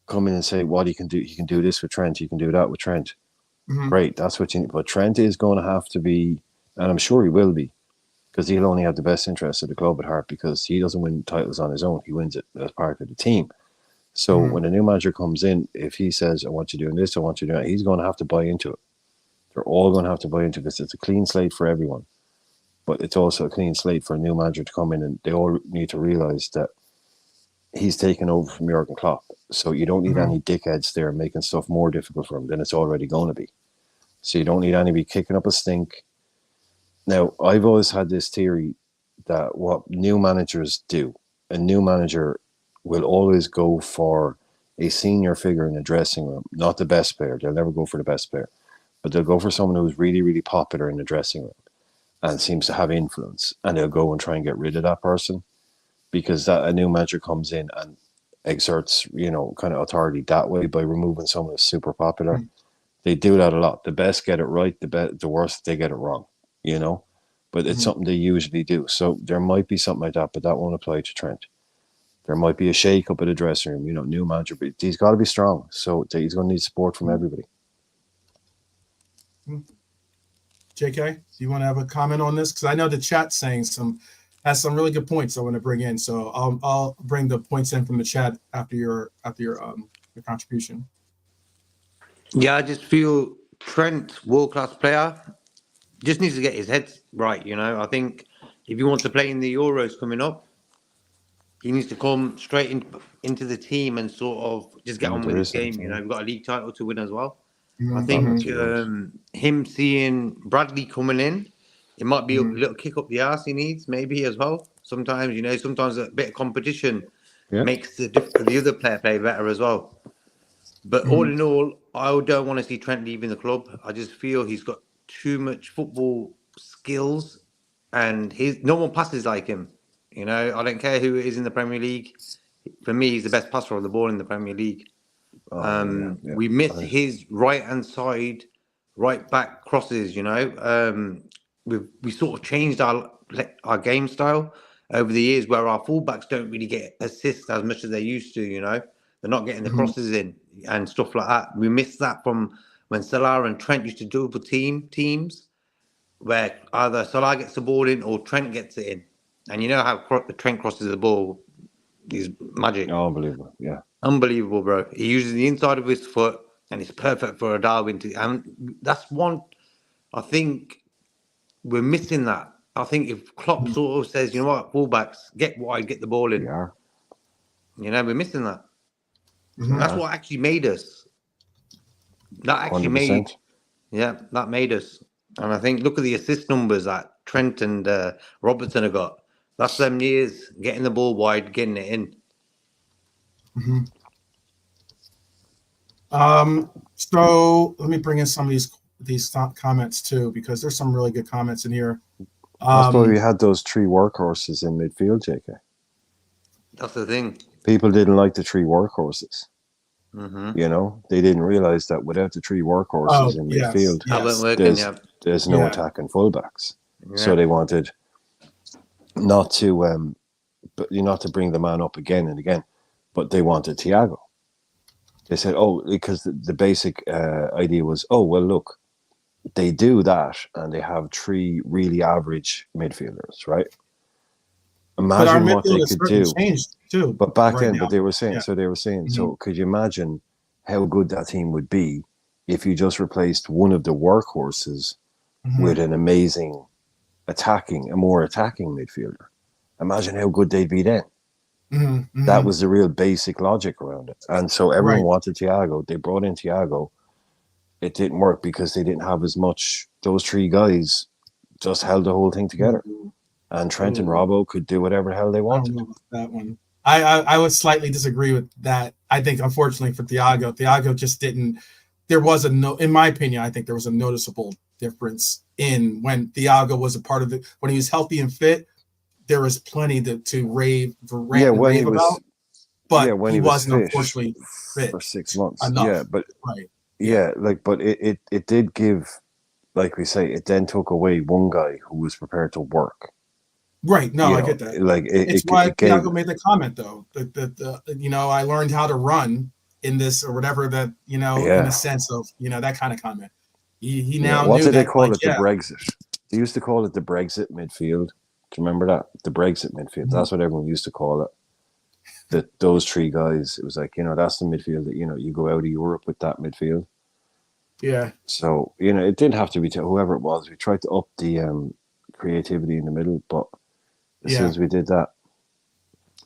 and say what he can do. He can do this with Trent. He can do that with Trent. Mm-hmm. Great. That's what you need. But Trent is going to have to be, and I'm sure he will be, because he'll only have the best interest of the club at heart because he doesn't win titles on his own. He wins it as part of the team. So when a new manager comes in, if he says, I want you doing this, I want you doing that, he's going to have to buy into it. They're all going to have to buy into it because it's a clean slate for everyone. But it's also a clean slate for a new manager to come in, and they all need to realize that he's taken over from Jurgen Klopp. So you don't need any dickheads there making stuff more difficult for him than it's already going to be. So you don't need anybody kicking up a stink. Now, I've always had this theory that what new managers do, a new manager will always go for a senior figure in the dressing room, not the best player. They'll never go for the best player, but they'll go for someone who's really, really popular in the dressing room and seems to have influence, and they'll go and try and get rid of that person because that a new manager comes in and exerts, kind of authority that way by removing someone who's super popular. They do that a lot. The best get it right, the worst they get it wrong, but it's something they usually do. So there might be something like that, but that won't apply to Trent. There might be a shake up at the dressing room, new manager, but he's got to be strong. So he's going to need support from everybody.
JK, do you want to have a comment on this? Because I know the chat's saying has some really good points I want to bring in. So I'll bring the points in from the chat after your contribution.
Yeah, I just feel Trent, world-class player, just needs to get his head right. I think if he wants to play in the Euros coming up, he needs to come straight into the team and sort of just get on with his game. We've got a league title to win as well. I think him seeing Bradley coming in, it might be a little kick up the arse he needs maybe as well. Sometimes, sometimes a bit of competition makes the other player play better as well. But all in all, I don't want to see Trent leaving the club. I just feel he's got too much football skills and no one passes like him. I don't care who it is in the Premier League. For me, he's the best passer of the ball in the Premier League. We miss his right-hand side, right-back crosses, we sort of changed our game style over the years where our fullbacks don't really get assists as much as they used to, They're not getting the crosses in and stuff like that. We missed that from when Salah and Trent used to double teams where either Salah gets the ball in or Trent gets it in. And you know how Trent crosses the ball is magic.
Oh, unbelievable. Yeah.
Unbelievable, bro. He uses the inside of his foot, and it's perfect for a Darwin to. And that's one. I think we're missing that. I think if Klopp sort of says, you know what, fullbacks get wide, get the ball in.
We are.
You know, we're missing that.
Mhm.
That's what actually made us. That actually
100%.
that made us. And I think look at the assist numbers that Trent and Robertson have got. That's them years getting the ball wide, getting it in.
Mhm. So let me bring in some of these comments too, because there's some really good comments in here.
That's why we had those 3 workhorses in midfield, JK.
That's the thing.
People didn't like the 3 workhorses.
Mm-hmm.
You know, they didn't realize that without the 3 workhorses in midfield,
That wasn't working,
there's no
Yeah.
attacking fullbacks.
Yeah.
So they wanted not to bring the man up again and again, but they wanted Thiago. They said, because the basic idea was, well, look, they do that and they have 3 really average midfielders, right? Imagine what they could do.
Changed too.
But back
right
then,
now.
but they were saying,
Mhm.
so could you imagine how good that team would be if you just replaced one of the workhorses
Mhm.
with an amazing a more attacking midfielder? Imagine how good they'd be then.
Mhm. Mhm.
That was the real basic logic around it. And so everyone
Right.
wanted Thiago. They brought in Thiago. It didn't work because they didn't have as much. Those 3 guys just held the whole thing together. And Trent and Robbo could do whatever the hell they
I
wanted.
don't know about that one. I would slightly disagree with that. I think, unfortunately for Thiago just didn't. There was in my opinion, I think there was a noticeable difference in when Thiago was a part of it. When he was healthy and fit, there was plenty to rave about. But
when
he
was
wasn't,
fit
unfortunately, fit
for 6 months.
enough.
Yeah, but
right.
but it did give, like we say, it then took away one guy who was prepared to work.
Right. No, I get that.
Like
it's why Thiago made the comment though that I learned how to run in this or whatever that in the sense of that kind of comment. He now
what
knew
did they
that,
call it? The Brexit. They used to call it the Brexit midfield. Do you remember that? The Brexit midfield.
Mhm.
That's what everyone used to call it. That those 3 guys. It was like that's the midfield that you go out of Europe with that midfield.
Yeah.
So it didn't have to be whoever it was. We tried to up the creativity in the middle, but as soon as we did that,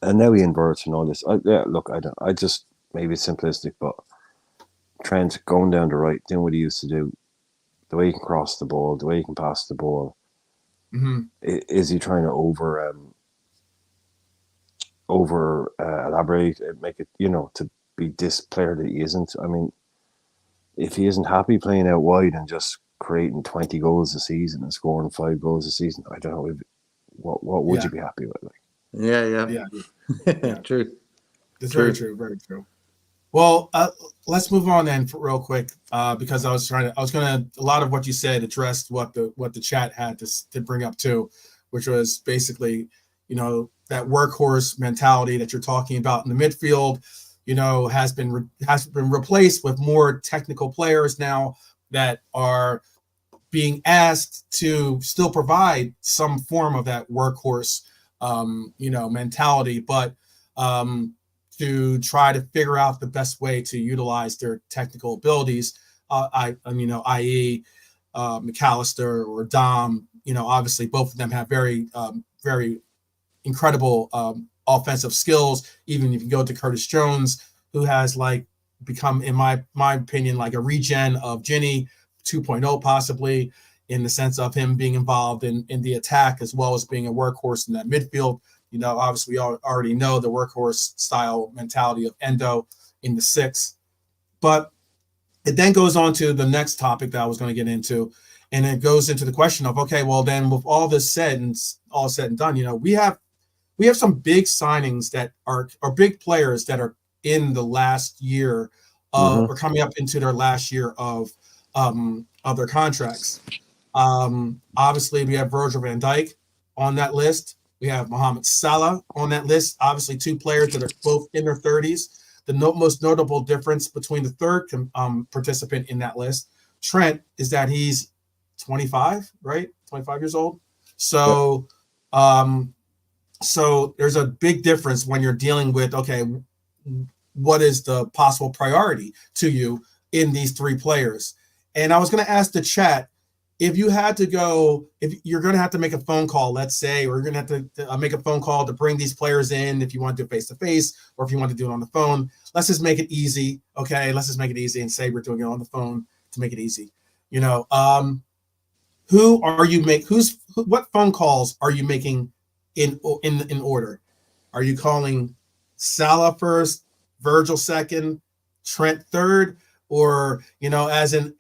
and now he inverts and all this. I just maybe it's simplistic, but Trent going down the right, doing what he used to do, the way he can cross the ball, the way he can pass the ball.
Mm-hmm.
Is he trying to over elaborate, make it to be this player that he isn't? I mean, if he isn't happy playing out wide and just creating 20 goals a season and scoring 5 goals a season, I don't know what would you be happy with? Like,
yeah. True.
It's very true. Very true. Well, let's move on then real quick because I was gonna a lot of what you said addressed what the chat had to bring up too, which was basically that workhorse mentality that you're talking about in the midfield. Has been replaced with more technical players now that are being asked to still provide some form of that workhorse, mentality, but to try to figure out the best way to utilize their technical abilities. I.e., McAllister or Dom. Obviously, both of them have very, very incredible offensive skills. Even if you go to Curtis Jones, who has become, in my opinion, like a regen of Ginny 2.0 possibly, in the sense of him being involved in the attack as well as being a workhorse in that midfield. Obviously we already know the workhorse style mentality of Endo in the 6. But it then goes on to the next topic that I was going to get into, and it goes into the question of, okay, well then with all said and done, we have some big signings that are big players that are in the last year or coming up into their last year of their contracts. Obviously, we have Virgil van Dijk on that list. We have Mohamed Salah on that list. Obviously, 2 players that are both in their 30s. The most notable difference between the third participant in that list, Trent, is that he's 25, right? 25 years old. So, so there's a big difference when you're dealing with, okay, what is the possible priority to you in these three players. And I was going to ask the chat, if you had to go, if you're going to have to make a phone call, let's say, or you're going to have to make a phone call to bring these players in, if you want to do it face-to-face, or if you want to do it on the phone, let's just make it easy. Okay, let's just make it easy and say we're doing it on the phone to make it easy. You know, who are you what phone calls are you making in order? Are you calling Salah first, Virgil second, Trent third, or, you know, as in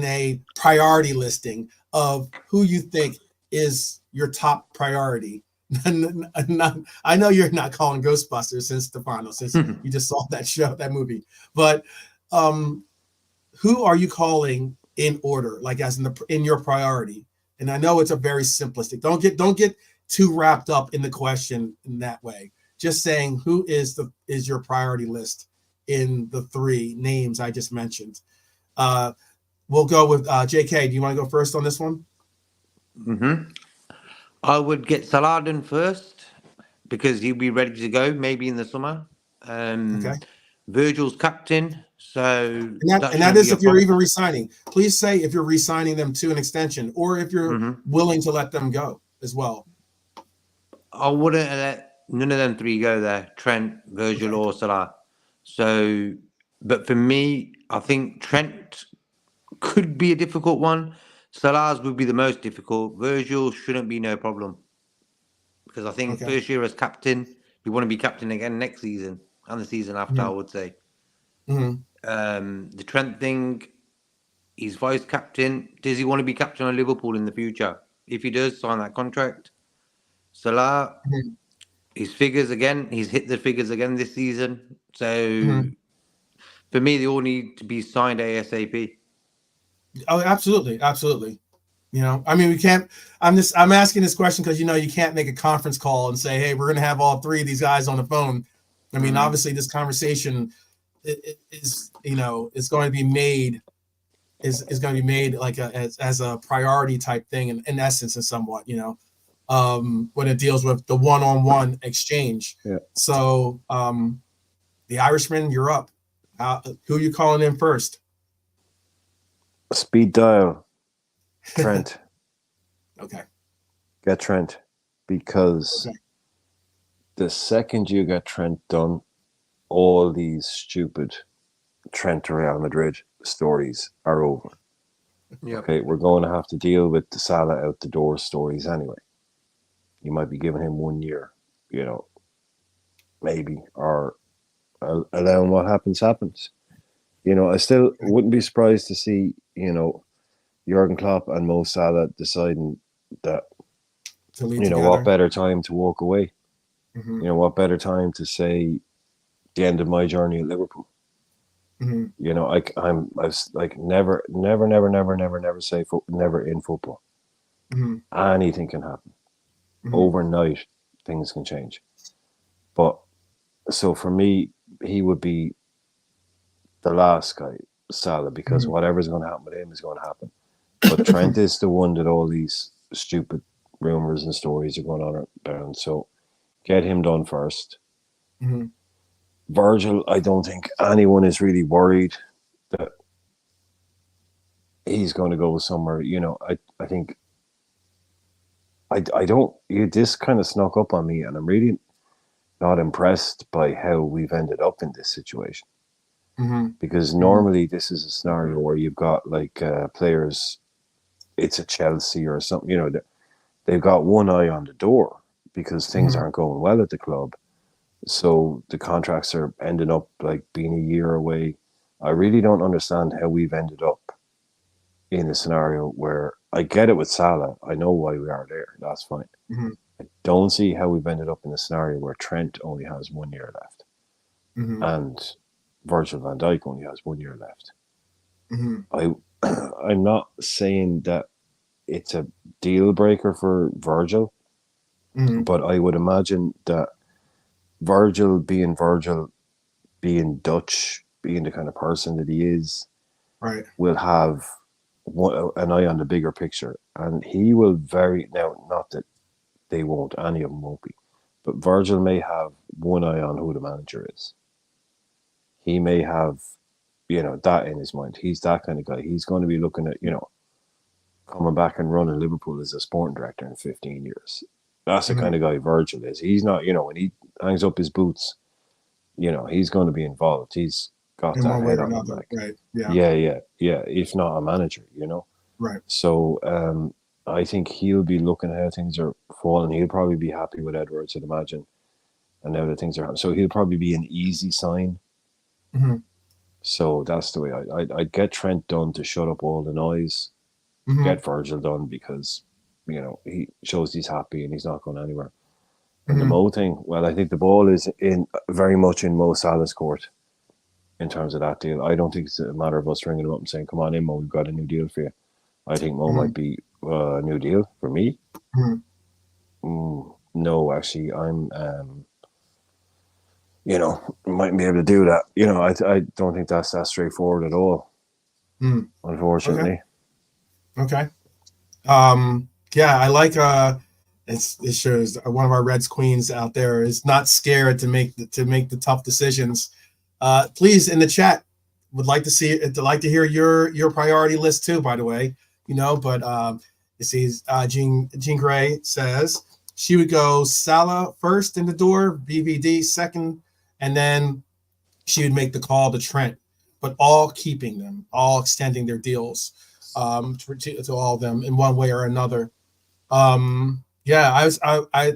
a priority listing of who you think is your top priority? I know you're not calling Ghostbusters, since Stefano, since you just saw that movie, but who are you calling in order, like as in your priority? And I know it's a very simplistic. Don't get too wrapped up in the question in that way. Just saying who is your priority list in the three names I just mentioned. We'll go with JK. Do you want to go first on this one?
Mm-hmm. I would get Salah done first because he'll be ready to go maybe in the summer.
Okay.
Virgil's captain, so
and that is if you're even re-signing. Please say if you're re-signing them to an extension, or if you're willing to let them go as well.
I wouldn't let none of them three go there, Trent, Virgil, or Salah. So, but for me, I think Trent could be a difficult one. Salah's would be the most difficult. Virgil shouldn't be no problem, because I think first year as captain, you want to be captain again next season and the season after, I would say. The Trent thing, he's vice captain. Does he want to be captain of Liverpool in the future? If he does, sign that contract. Salah, his figures again, he's hit the figures again this season. So for me, they all need to be signed ASAP.
Oh, absolutely. Absolutely. You know, I mean, we can't, I'm asking this question because, you know, you can't make a conference call and say, hey, we're going to have all three of these guys on the phone. I mean, obviously this conversation is, you know, it's going to be made, is going to be made like as a priority type thing in essence and somewhat, you know, when it deals with the one-on-one exchange.
Yeah.
So the Irishman, you're up. Who are you calling in first?
Speed dial. Trent.
Okay.
Get Trent, because the second you get Trent done, all these stupid Trent to Real Madrid stories are over.
Yep.
Okay, we're going to have to deal with the Salah out the door stories anyway. You might be giving him 1 year, you know, maybe, or allowing what happens. You know, I still wouldn't be surprised to see, you know, Jurgen Klopp and Mo Salah deciding that, you know, what better time to walk away? You know, what better time to say the end of my journey at Liverpool? You know, I was like, never say never in football. Anything can happen. Overnight, things can change. But so for me, he would be the last guy, Salah, because whatever's going to happen with him is going to happen. But Trent is the one that all these stupid rumors and stories are going on about. So get him done first. Virgil, I don't think anyone is really worried that he's going to go somewhere. You know, I think I don't. This kind of snuck up on me, and I'm really not impressed by how we've ended up in this situation. Because normally this is a scenario where you've got like players, it's a Chelsea or something, you know, they've got one eye on the door because things aren't going well at the club. So the contracts are ending up like being a year away. I really don't understand how we've ended up in a scenario where, I get it with Salah, I know why we are there, that's fine. I don't see how we've ended up in a scenario where Trent only has 1 year left and Virgil van Dijk only has 1 year left. I'm not saying that it's a deal breaker for Virgil, but I would imagine that Virgil, being Dutch, being the kind of person that he is, will have an eye on the bigger picture, and he will not that they won't, any of them won't be, but Virgil may have one eye on who the manager is. he may have, that in his mind. He's that kind of guy. He's going to be looking at, coming back and running Liverpool as a sporting director in 15 years. That's the kind of guy Virgil is. He's not, when he hangs up his boots, he's going to be involved. He's got
in
that
one way
head
or
on him.
another,
Like,
right? Yeah,
yeah. If not a manager,
right.
So I think he'll be looking at how things are falling. He'll probably be happy with Edwards, I'd imagine. And now that things are happening. So he'll probably be an easy sign.
Mm-hmm.
So that's the way I'd get Trent done to shut up all the noise.
Mm-hmm.
Get Virgil done because, he shows he's happy and he's not going anywhere. And the Mo thing, well, I think the ball is very much in Mo Salah's court in terms of that deal. I don't think it's a matter of us ringing him up and saying, come on in, Mo, we've got a new deal for you. I think Mo might be a new deal for me. No, actually, I'm, might be able to do that. I don't think that's that straightforward at all, unfortunately.
Okay. Yeah, I like it shows one of our Reds queens out there is not scared to make the tough decisions. Please in the chat would like to hear your priority list too, by the way. But it says Jean Grey says she would go Salah first in the door, BVD second, and then she would make the call to Trent, but all keeping them, all extending their deals to all of them in one way or another. I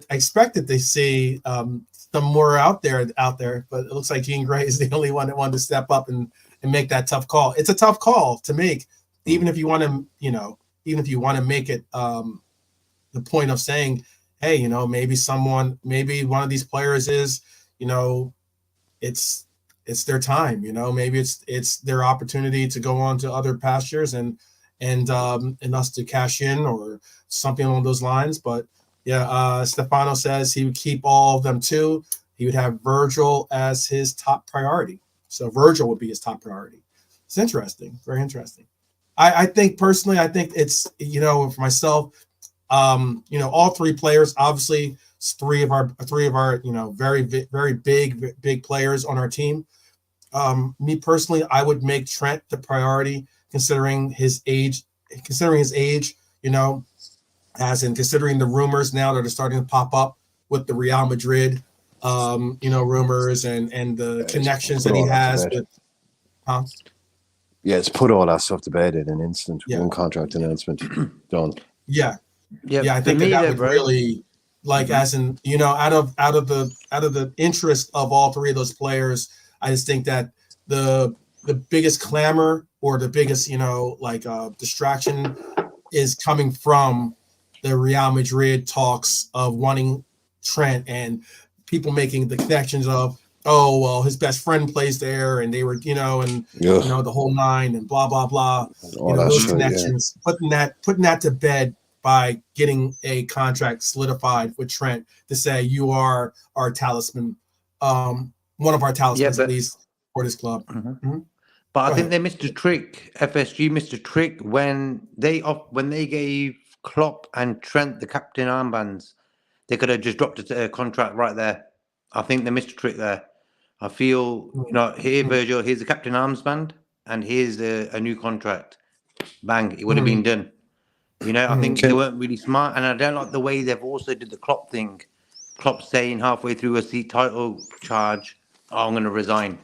expected to see some more out there, but it looks like Jean Grey is the only one that wanted to step up and make that tough call. It's a tough call to make, even if you want to make it the point of saying, hey, maybe one of these players is, it's their time, maybe it's their opportunity to go on to other pastures and us to cash in or something along those lines. But Stefano says he would keep all of them too. He would have Virgil as his top priority. So Virgil would be his top priority. It's interesting, very interesting. I think personally, it's, for myself, all three players, obviously three of our, very, very big players on our team. Me personally, I would make Trent the priority considering his age, as in considering the rumors now that are starting to pop up with the Real Madrid, rumors and the connections that he has with,
Yeah, it's put all that stuff to bed in an instant. One contract announcement, done.
Yeah. I think that would really, as in, out of the interest of all three of those players, I just think that the biggest clamor or the biggest, distraction is coming from the Real Madrid talks of wanting Trent and people making the connections of, oh, well, his best friend plays there and they were, the whole nine and blah, blah, blah. Those connections, putting that to bed by getting a contract solidified with Trent to say you are our talisman, one of our talismans at least for this club.
But I think they missed a trick. FSG missed a trick when they gave Klopp and Trent the captain armbands. They could have just dropped a contract right there. I think they missed a trick there. I feel, here, Virgil, here's the captain armband, and here's a new contract. Bang, it would have been done. I think they weren't really smart, and I don't like the way they've also did the Klopp thing. Klopp saying halfway through a title charge, I'm going to resign.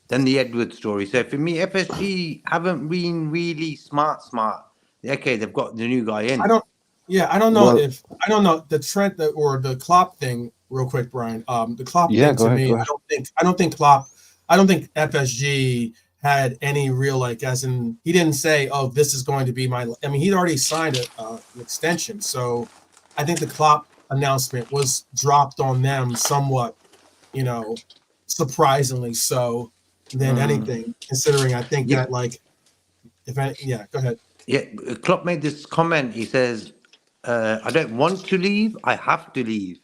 Then the Edwards story. So for me, FSG haven't been really smart. Okay, they've got the new guy in.
I don't know the Trent or the Klopp thing. Real quick, Brian. The Klopp thing to me, I don't think FSG had any real as in he didn't say, oh, this is going to be my. I mean, he'd already signed an extension, so I think the Klopp announcement was dropped on them somewhat, surprisingly so than anything. Considering I think that go ahead.
Yeah, Klopp made this comment. He says, "I don't want to leave. I have to leave."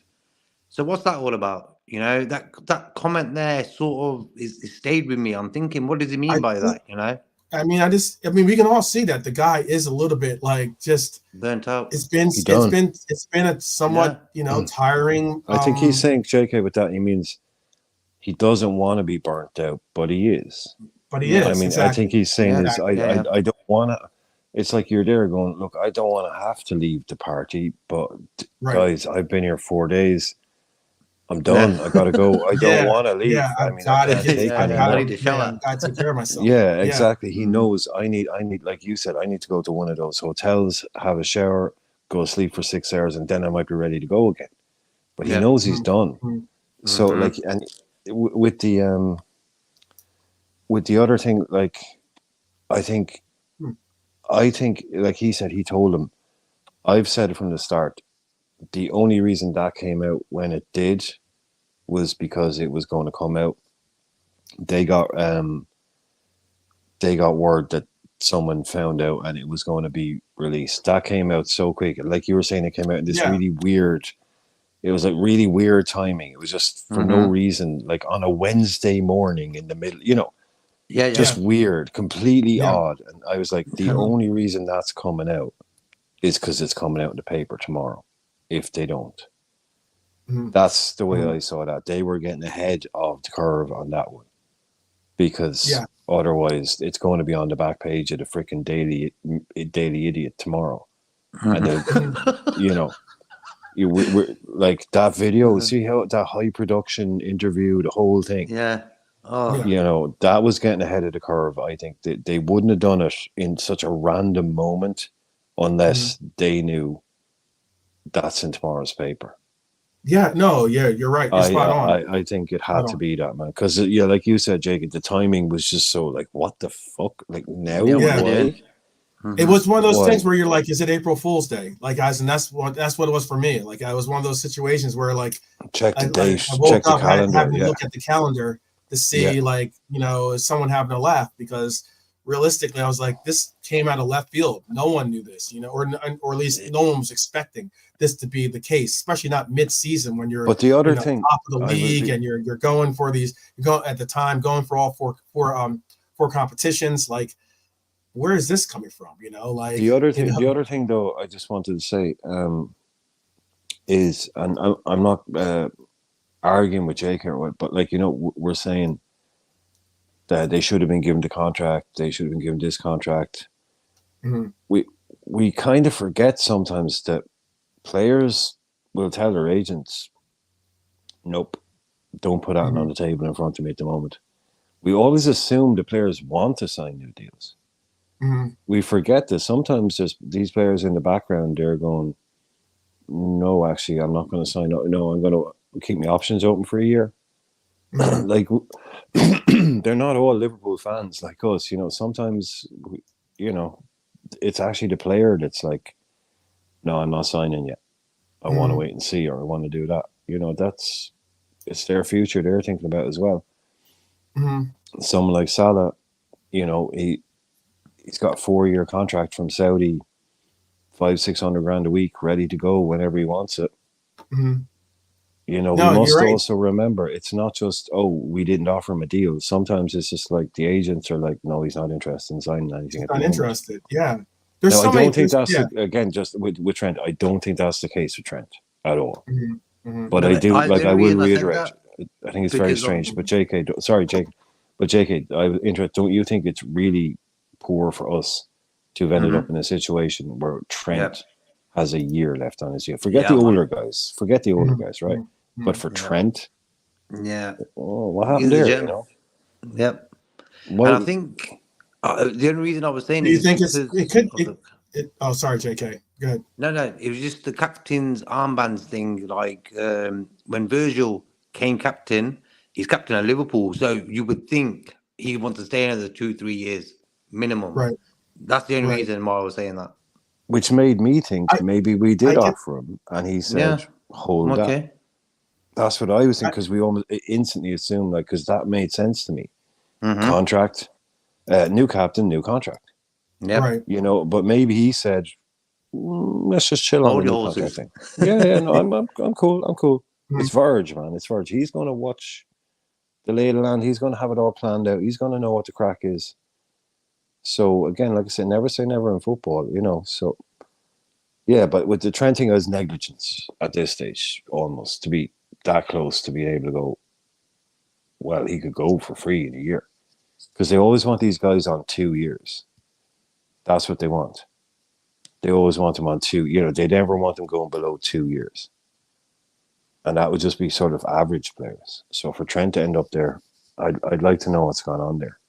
So what's that all about? That comment there sort of is stayed with me. I'm thinking, what does he mean by that?
I mean, we can all see that the guy is a little bit just
burnt out.
It's been a somewhat tiring.
I think he's saying, JK, with that he means he doesn't want to be burnt out, but he is.
But he is.
I mean,
exactly.
I think he's saying is,
Yeah.
I don't want to. It's like you're there going, look, I don't want to have to leave the party, but guys, I've been here 4 days. I'm done. I gotta go. I don't want to leave.
Yeah,
I mean, I can't take any
I
more.
need to shower.
I take care of myself.
Yeah, exactly. He knows I need, like you said, I need to go to one of those hotels, have a shower, go to sleep for 6 hours, and then I might be ready to go again. But he knows he's done.
Mm-hmm.
So like, and with the other thing, like, I think, like he said, he told him, I've said it from the start. The only reason that came out when it did was because it was going to come out. They got word that someone found out and it was going to be released. That came out so quick. Like you were saying, it came out in this really weird. It was like really weird timing. It was just for no reason, like on a Wednesday morning in the middle, just weird, completely odd. And I was like, the only reason that's coming out is because it's coming out in the paper tomorrow. If they don't, that's the way I saw that. They were getting ahead of the curve on that one, because otherwise it's going to be on the back page of the freaking Daily Idiot tomorrow. And we're like that video. See how that high production interview, the whole thing. That was getting ahead of the curve. I think they wouldn't have done it in such a random moment unless they knew that's in tomorrow's paper.
You're right. You're spot on.
I think it had to be that, man, because like you said, Jacob, the timing was just so like, what the fuck, like now.
It was one of those things where you're like, is it April Fool's Day? Like, guys, and that's what it was for me. Like, I was one of those situations where, like,
check the date,
I woke
check the
up
calendar,
having to look at the calendar to see, like, is someone having a laugh? Because realistically, I was like, this came out of left field. No one knew this, or at least no one was expecting this to be the case, especially not mid-season when you're
the other thing,
top of the league and you're going for these. Going for all four competitions. Like, where is this coming from? Like
the other thing though, I just wanted to say is, and I'm not arguing with Jake here, but like we're saying that they should have been given the contract. They should have been given this contract. We kind of forget sometimes that players will tell their agents, nope, don't put that on the table in front of me at the moment. We always assume the players want to sign new deals. We forget that sometimes there's these players in the background, they're going, no, actually, I'm not going to sign up. No, I'm going to keep my options open for a year. Like, they're not all Liverpool fans like us. Sometimes, it's actually the player that's like, no, I'm not signing yet. I want to wait and see, or I want to do that. It's their future they're thinking about as well. Someone like Salah, he's got a 4-year contract from Saudi, 500-600 grand a week, ready to go whenever he wants it. We must also remember, it's not just, we didn't offer him a deal. Sometimes it's just like the agents are like, no, he's not interested in signing anything. He's
not interested. Yeah.
I don't think that's again, just with Trent. I don't think that's the case with Trent at all. But I do, I will reiterate. I think it's very strange. But JK, sorry, Jake, but JK, I'm interested. Don't you think it's really poor for us to have ended up in a situation where Trent has a year left on his deal? Forget the older guys. Right? But for Trent, what happened there?
Yep. Well, and I think the only reason I was saying
do you think it could? Oh, sorry, JK. Go ahead.
No, it was just the captain's armbands thing. Like when Virgil came captain, he's captain at Liverpool, so you would think he wants to stay another 2-3 years minimum.
Right.
That's the only reason why I was saying that.
Which made me think maybe we did offer him, and he said, "Hold that." That's what I was thinking, because we almost instantly assumed, like, because that made sense to me. Contract, new captain, new contract.
Yeah,
right.
But maybe he said, "Let's just chill on the new contract thing." No, I'm cool. It's Verge, man. It's Verge. He's going to watch the lay of the land. He's going to have it all planned out. He's going to know what the crack is. So again, like I said, never say never in football, So but with the Trent thing, it was negligence at this stage, almost, to be that close to be able to go, well, he could go for free in a year. Because they always want these guys on 2 years. That's what they want. They always want them on 2. They never want them going below 2 years. And that would just be sort of average players. So for Trent to end up there, I'd like to know what's gone on there.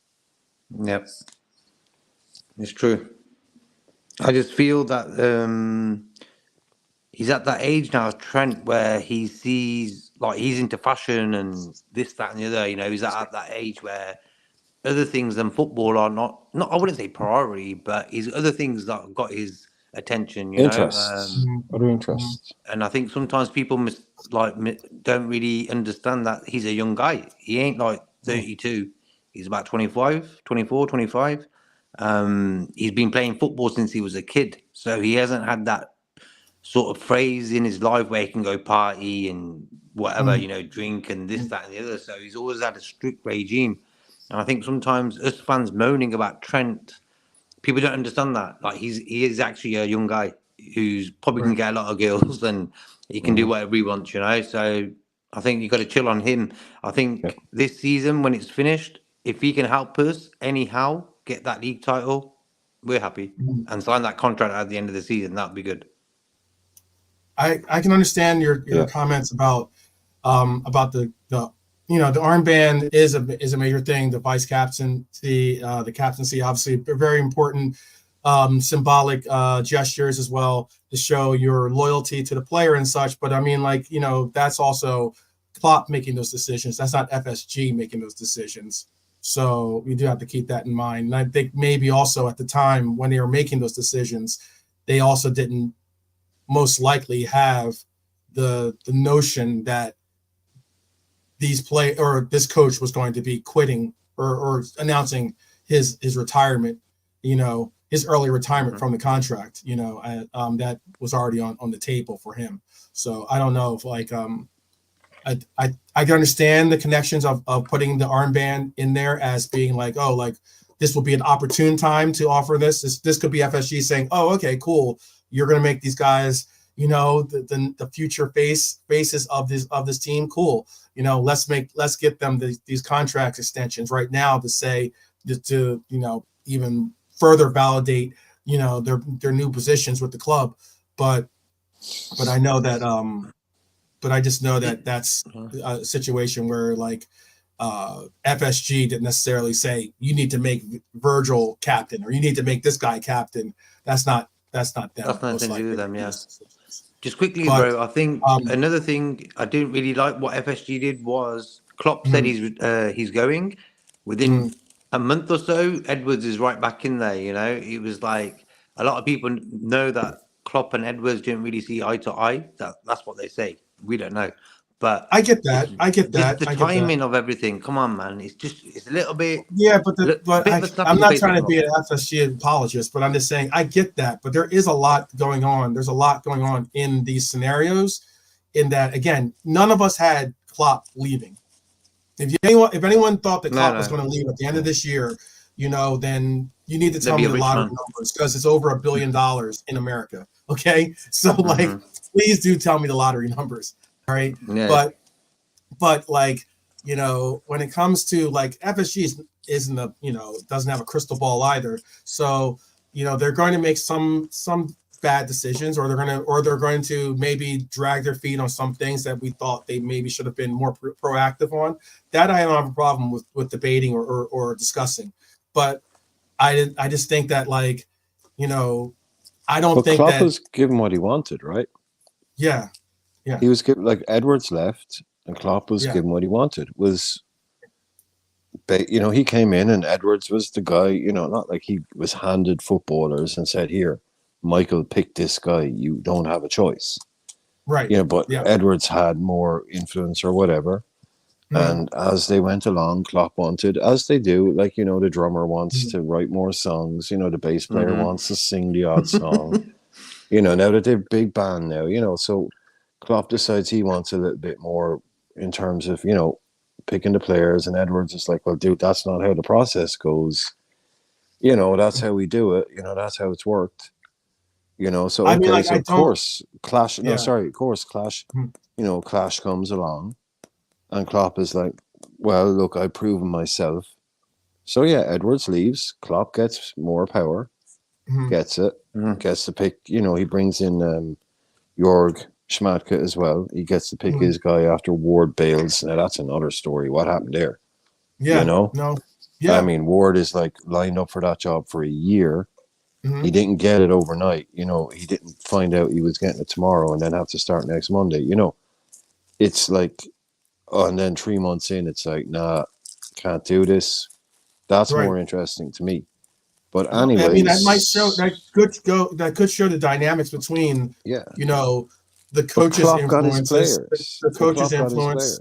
Yep. It's true. I just feel that he's at that age now, Trent, where he sees, like, he's into fashion and this, that, and the other. He's at that age where other things than football are not I wouldn't say priority, but he's other things that have got his attention.
Interests. Other interests.
And I think sometimes people don't really understand that he's a young guy. He ain't like 32. He's about 25, 24, 25. He's been playing football since he was a kid. So he hasn't had that sort of phase in his life where he can go party and whatever, drink and this, that, and the other. So he's always had a strict regime. And I think sometimes us fans moaning about Trent, people don't understand that. Like, he is actually a young guy who's probably can get a lot of girls and he can do whatever he wants, So I think you got to chill on him. I think this season, when it's finished, if he can help us anyhow get that league title, we're happy. And sign that contract at the end of the season, that'd be good.
I can understand your comments about the armband is a major thing. The vice captaincy, the captaincy, obviously very important symbolic gestures as well to show your loyalty to the player and such. But I mean, that's also Klopp making those decisions. That's not FSG making those decisions. So we do have to keep that in mind. And I think maybe also at the time when they were making those decisions, they also didn't most likely have the notion that this coach was going to be quitting or announcing his retirement, his early retirement from the contract, that was already on the table for him. So I don't know if I can understand the connections of putting the armband in there as being this will be an opportune time to offer this. This could be FSG saying, oh, okay, cool. You're going to make these guys, the future faces of this team. Cool. Let's get them these contract extensions right now to say to even further validate their new positions with the club. But I know that but I just know that that's a situation where FSG didn't necessarily say you need to make Virgil captain or you need to make this guy captain. That's not them.
That's nothing to do with them. Yeah. Just quickly, bro. I think another thing I didn't really like what FSG did was Klopp said he's going. Within a month or so, Edwards is right back in there. It was like a lot of people know that Klopp and Edwards didn't really see eye to eye. That's what they say. We don't know, but
I get that.
The timing of everything. Come on, man. It's a little bit.
Yeah, but I'm not trying to be an FSG apologist, but I'm just saying I get that. But there is a lot going on. There's a lot going on in these scenarios. In that, again, none of us had Klopp leaving. If anyone thought that Klopp was going to leave at the end of this year, then you need to tell me the lottery numbers because it's over $1 billion in America. Okay, so please do tell me the lottery numbers. All right, but when it comes to FSG isn't doesn't have a crystal ball either. So they're going to make some bad decisions, or they're going to maybe drag their feet on some things that we thought they maybe should have been more proactive on. That I don't have a problem with debating or discussing, but I just think that I don't think
Klopp
that
was given what he wanted, right?
Yeah.
He was given Edwards left, and Klopp was given what he wanted. He came in, and Edwards was the guy. Not like he was handed footballers and said, "Here, Michael, pick this guy. You don't have a choice."
Right.
Edwards had more influence or whatever. And as they went along, Klopp wanted, as they do, the drummer wants to write more songs, the bass player wants to sing the odd song. Now that they're a big band now, so Klopp decides he wants a little bit more in terms of, picking the players, and Edwards is like, well, dude, that's not how the process goes. That's how we do it. That's how it's worked. So of course, Clash. No, sorry, of course, Clash. Clash comes along. And Klopp is like, well, look, I've proven myself. So yeah, Edwards leaves. Klopp gets more power. Gets it. Gets to pick. You know, he brings in Jorg Schmadtke as well. He gets to pick his guy after Ward bails. Now that's another story. What happened there?
Yeah.
You know?
No. Yeah.
I mean, Ward is like lined up for that job for a year. He didn't get it overnight. You know, he didn't find out he was getting it tomorrow and then have to start next Monday. You know, it's like, and then 3 months in, it's like, nah, can't do this. That's more interesting to me. But anyways,
I mean, that might show that could show the dynamics between you know, the coach's influence, the coach's influence,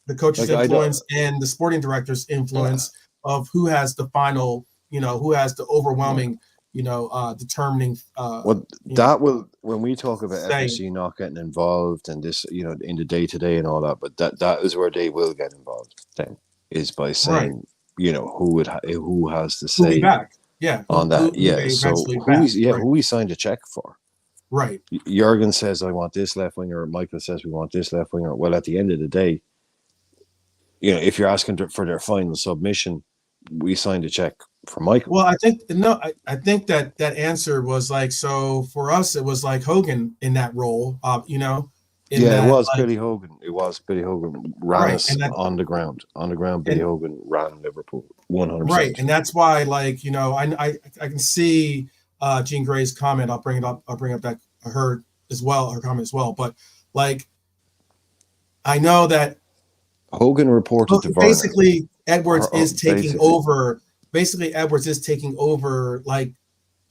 the coach's influence and the sporting director's influence of who has the final, you know, who has the overwhelming, you know, determining.
Well, that will, when we talk about FSG not getting involved and this, you know, in the day to day and all that, but that is where they will get involved. Then is by saying, you know, who has to say on that. So who we signed a check for.
Right.
Jurgen says, I want this left winger. Michael says, we want this left winger. Well, at the end of the day, you know, if you're asking for their final submission, we signed a check for Michael.
Well, I think that answer was like, so for us, it was like Hogan in that role, you know.
It was like, Billy Hogan. It was Billy Hogan ran us on the ground. On the ground, Billy Hogan ran Liverpool 100%.
Right, and that's why, like, you know, I can see Jean Grey's comment. I'll bring up that her comment as well. But like, I know that
Hogan reported to
basically Edwards is taking over. Basically, Edwards is taking over like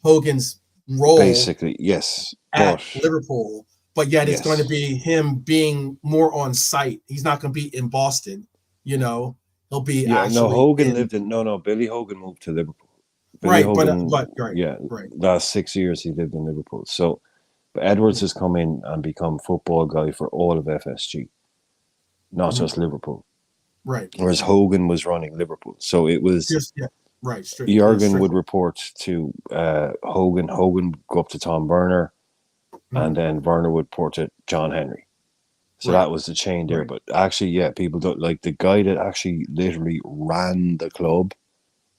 Hogan's role.
Basically, yes,
at Liverpool. But yet it's going to be him being more on site. He's not going to be in Boston, you know. He'll be
Hogan lived in Billy Hogan moved to Liverpool. Hogan, last 6 years he lived in Liverpool. So, but Edwards has come in and become football guy for all of FSG, not just Liverpool.
Right.
Whereas Hogan was running Liverpool, so it was Jurgen would report to Hogan. Hogan would go up to Tom Werner. And then Werner would report to John Henry. So that was the chain there. But actually, people don't like the guy that actually literally ran the club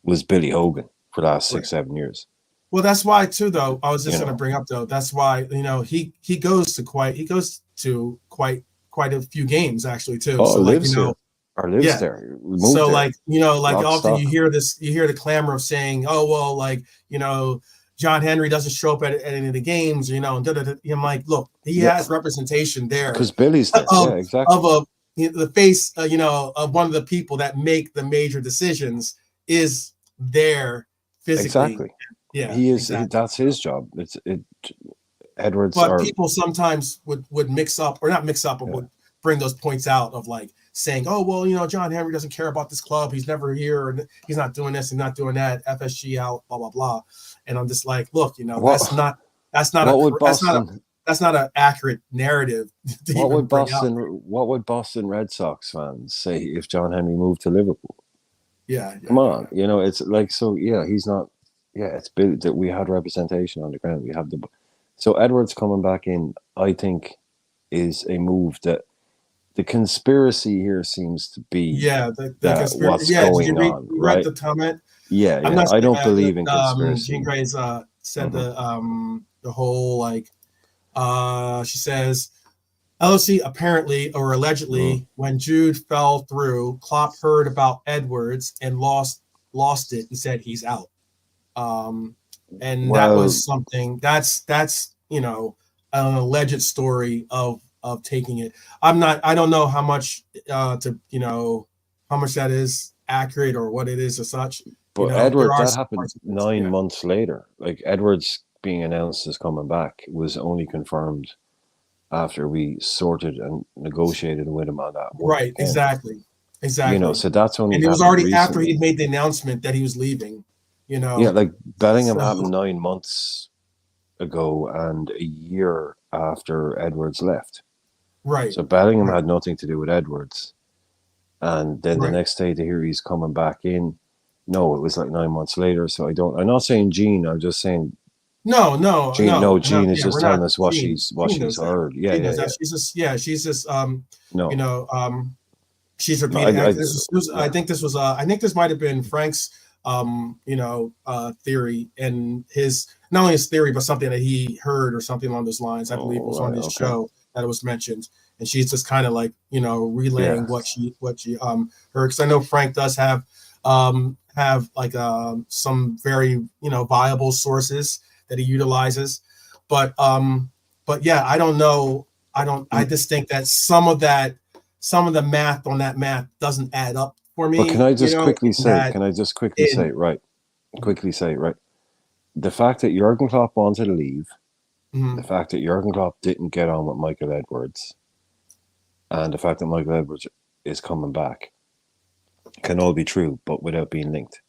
was Billy Hogan for the last 6-7 years.
Well, that's why too, though. I was just going to bring up though. That's why, you know, he goes to quite a few games actually too.
Oh,
so
lives
like, you know,
here. Or lives there.
So
there.
like, you know, like
Lock,
often
stock.
you hear the clamor of saying, oh well, like, you know, John Henry doesn't show up at any of the games, you know, and I'm like, look, he has representation there
because Billy's there, exactly.
Of the face, you know, of one of the people that make the major decisions is there physically.
Exactly.
Yeah,
he is. Exactly. That's his job. Edwards.
But people sometimes would mix up, or not mix up, but would bring those points out of like saying, oh well, you know, John Henry doesn't care about this club. He's never here, and he's not doing this and not doing that. FSG out, blah blah blah. And I'm just like, look, you know, that's not an accurate narrative.
What would Boston Red Sox fans say if John Henry moved to Liverpool? Come on, you know, it's like, so he's not. It's big that we had representation on the ground. We have so Edwards coming back in, I think, is a move that the conspiracy here seems to be
the conspiracy.
What's going on, right?
Read the comment.
I don't believe in conspiracy.
Jean Grey's said the whole like she says LOC apparently or allegedly when Jude fell through, Klopp heard about Edwards and lost it and said he's out. And that was something that's you know, an alleged story of taking it. I don't know how much to, you know, how much that is accurate or what it is or such.
But
you know,
Edwards, that happened 9 months later. Like Edwards being announced as coming back was only confirmed after we sorted and negotiated with him on that.
Right, exactly.
You know, so that's only.
And it was already after he'd made the announcement that he was leaving. You know.
Yeah, like Bellingham happened 9 months ago and a year after Edwards left.
Right.
So Bellingham had nothing to do with Edwards, and then the next day to hear he's coming back in. No, it was like 9 months later. So I'm not saying Jean. I'm just saying.
No.
Jean is just telling us what she's heard.
She's just you know She's repeating.
I
I think this was. I think this might have been Frank's, theory, and his not only his theory, but something that he heard or something along those lines. I believe it was on his show that it was mentioned, and she's just kind of like relaying what she heard. Because I know Frank does have like some very viable sources that he utilizes, but yeah, I don't know. I just think that some of the math on that math doesn't add up for me.
But can I just quickly say, right? The fact that Jurgen Klopp wanted to leave, the fact that Jurgen Klopp didn't get on with Michael Edwards, and the fact that Michael Edwards is coming back can all be true, but without being linked.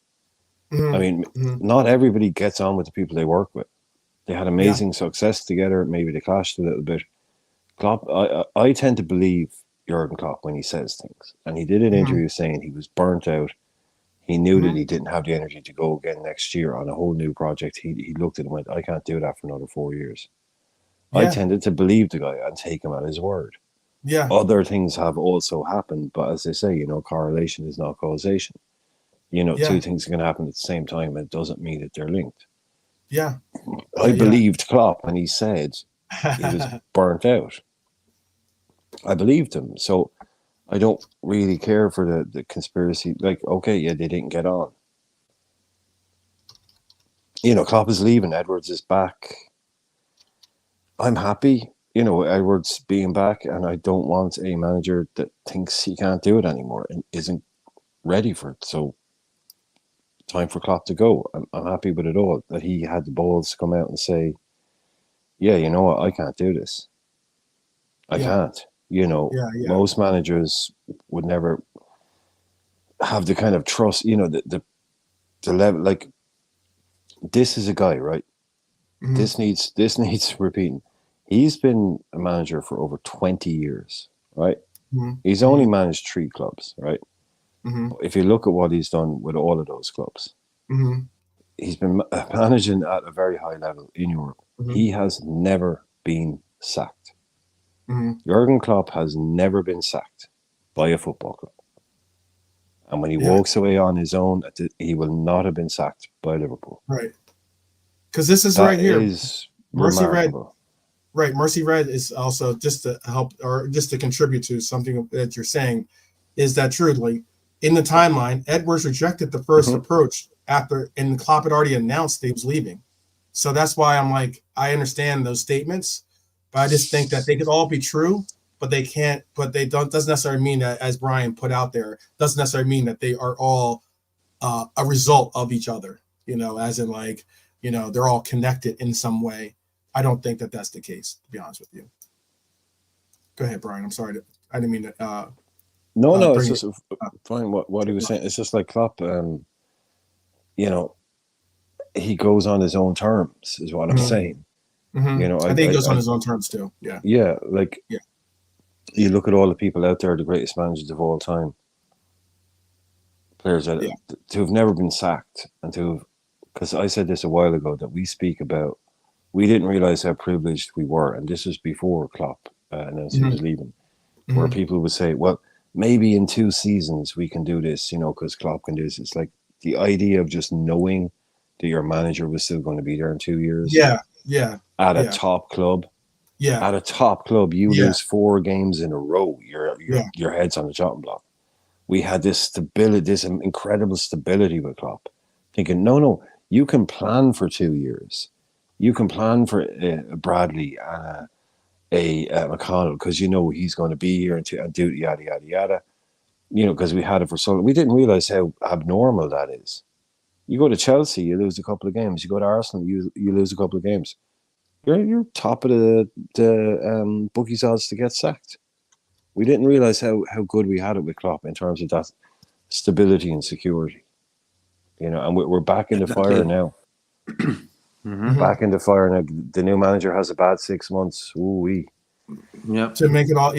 I mean, not everybody gets on with the people they work with. They had amazing success together. Maybe they clashed a little bit. Klopp, I tend to believe Jurgen Klopp when he says things. And he did an interview saying he was burnt out. He knew that he didn't have the energy to go again next year on a whole new project. He looked at it and went, I can't do that for another 4 years. Yeah. I tended to believe the guy and take him at his word. Yeah. Other things have also happened, but as they say, correlation is not causation. Two things can happen at the same time, and it doesn't mean that they're linked.
Yeah.
I believed Klopp when he said he was burnt out. I believed him. So I don't really care for the conspiracy. Like, okay, yeah, they didn't get on. Klopp is leaving. Edwards is back. I'm happy, Edwards being back, and I don't want a manager that thinks he can't do it anymore and isn't ready for it. So time for Klopp to go. I'm happy with it all, that he had the balls to come out and say, yeah, you know what, I can't do this. I can't. Most managers would never have the kind of trust, the level. Like, this is a guy, right? This needs repeating. He's been a manager for over 20 years, right? He's only managed 3 clubs, right? If you look at what he's done with all of those clubs, he's been managing at a very high level in Europe. He has never been sacked. Jurgen Klopp has never been sacked by a football club. And when he walks away on his own, he will not have been sacked by Liverpool.
Right. Because this is right here. Mercy Red. Right. Mercy Red is also, just to help or just to contribute to something that you're saying, is that truly in the timeline, Edwards rejected the first approach and Klopp had already announced he was leaving. So that's why I'm like, I understand those statements, but I just think that they could all be true, but they can't, but they don't, doesn't necessarily mean that, as Brian put out there, doesn't necessarily mean that they are all a result of each other, as in like, they're all connected in some way. I don't think that that's the case, to be honest with you. Go ahead, Brian. I'm sorry. I didn't mean to.
No, it's just fine. What he was saying, it's just like Klopp, he goes on his own terms, is what I'm saying.
I think he goes on his own terms too. Yeah.
Yeah. Like, you look at all the people out there, the greatest managers of all time, players that to have never been sacked and because I said this a while ago, that we speak about, we didn't realize how privileged we were. And this was before Klopp announced he was leaving, where people would say, well, maybe in 2 seasons we can do this, because Klopp can do this. It's like the idea of just knowing that your manager was still going to be there in 2 years.
Yeah.
At a top club. Yeah. At a top club, you lose 4 games in a row. Your head's on the chopping block. We had this stability, this incredible stability with Klopp. Thinking, no, you can plan for 2 years. You can plan for Bradley and a McConnell, because he's going to be here and do yada yada yada. Because we had it for so long. We didn't realize how abnormal that is. You go to Chelsea, you lose a couple of games. You go to Arsenal, you lose a couple of games. You're top of the bookies odds to get sacked. We didn't realize how good we had it with Klopp in terms of that stability and security. And we're back in the fire now. Back in the fire now. The new manager has a bad 6 months. Ooh-wee.
Yeah. To make it all,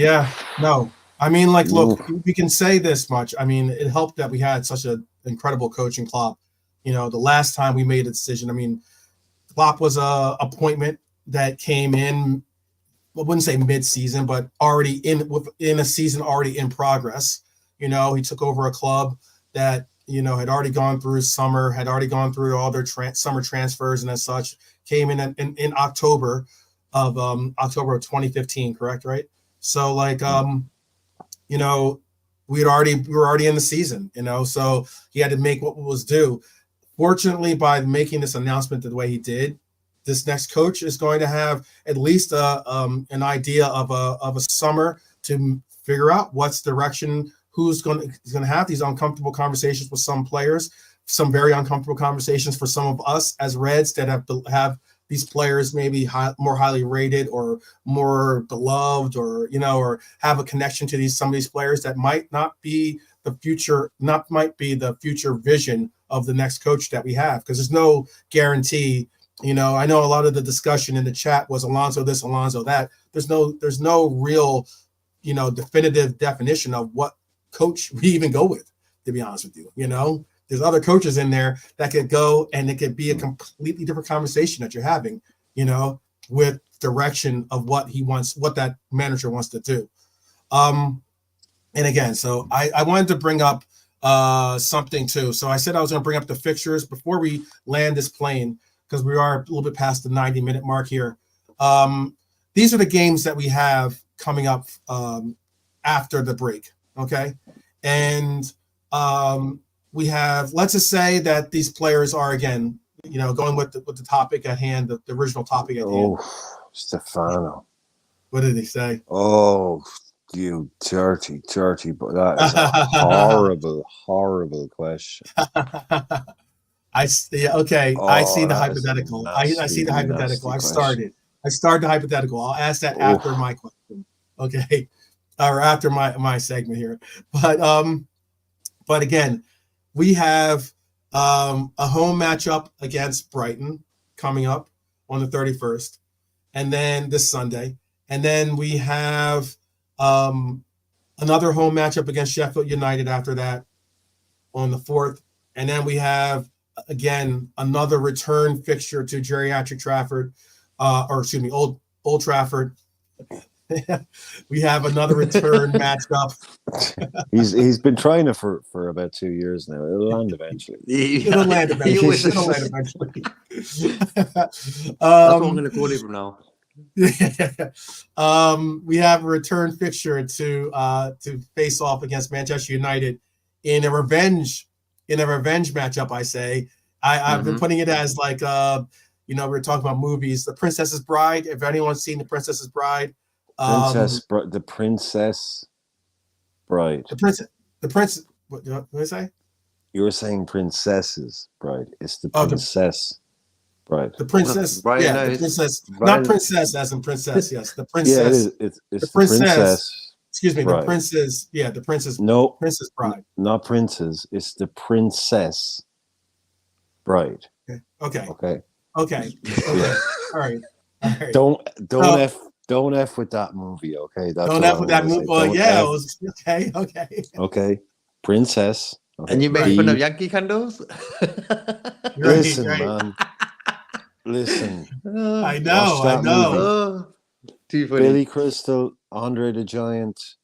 no. I mean, like, look, we can say this much. I mean, it helped that we had such an incredible coach in Klopp. The last time we made a decision, I mean, Klopp was a appointment that came in, I wouldn't say mid-season, but already in a season already in progress. You know, he took over a club that, you know, had already gone through summer, had already gone through all their summer transfers and as such. Came in October of 2015, correct? Right. So like you know, we were already in the season, you know, so he had to make what was due. Fortunately, by making this announcement the way he did, this next coach is going to have at least an idea of a summer to figure out what's direction, who's going to have these uncomfortable conversations with some players, some very uncomfortable conversations for some of us as Reds that have these players maybe more highly rated or more beloved, or you know, or have a connection to some of these players that might not be the future vision of the next coach that we have, because there's no guarantee. You know, I know a lot of the discussion in the chat was Alonso this, Alonso that. There's no real, you know, definitive definition of what coach we even go with, to be honest with you. You know, there's other coaches in there that could go and it could be a completely different conversation that you're having, you know, with direction of what he wants, what that manager wants to do. And again, so I wanted to bring up something too. So I said I was going to bring up the fixtures before we land this plane, because we are a little bit past the 90-minute mark here. These are the games that we have coming up after the break, okay? And we have, let's just say that these players are, again, you know, going with the topic at hand, the original topic at hand.
Oh, Stefano.
What did he say?
Oh, you dirty, but that is a horrible question.
I see the hypothetical. I see the hypothetical. I started the hypothetical. I'll ask that after my question. Okay. Or after my segment here. But again, we have a home matchup against Brighton coming up on the 31st, and then this Sunday. And then we have another home matchup against Sheffield United after that on the 4th. And then we have, again, another return fixture to geriatric Trafford, Old Trafford. We have another return matchup.
He's been trying it for about 2 years now. It'll land eventually.
It'll land eventually.
That's what I'm going to call it from now.
We have a return fixture to face off against Manchester United in a revenge matchup. I say I've been putting it as like you know, we're talking about movies, The Princess's Bride. If anyone's seen The Princess's Bride,
the Princess Bride.
The Prince. What did I say?
You were saying Princess's Bride. It's the Princess Bride.
The Princess.
Bride,
yeah,
no,
the Princess.
Bride.
Not Princess as in princess. Yes, the Princess.
Yeah, it is. It's the Princess.
Excuse me,
Bride.
the Princess. Yeah, the Princess.
No,
Princess Bride.
Not Princess. It's the Princess Bride.
Okay.
Okay.
Yeah. All right.
Don't F with that movie, okay? That's
don't F with that movie. Well, yeah, it was, okay.
Okay. Princess. Okay.
And you made fun of Yankee candles?
Listen, man. Listen.
I know.
Too funny.
Billy Crystal, Andre the Giant,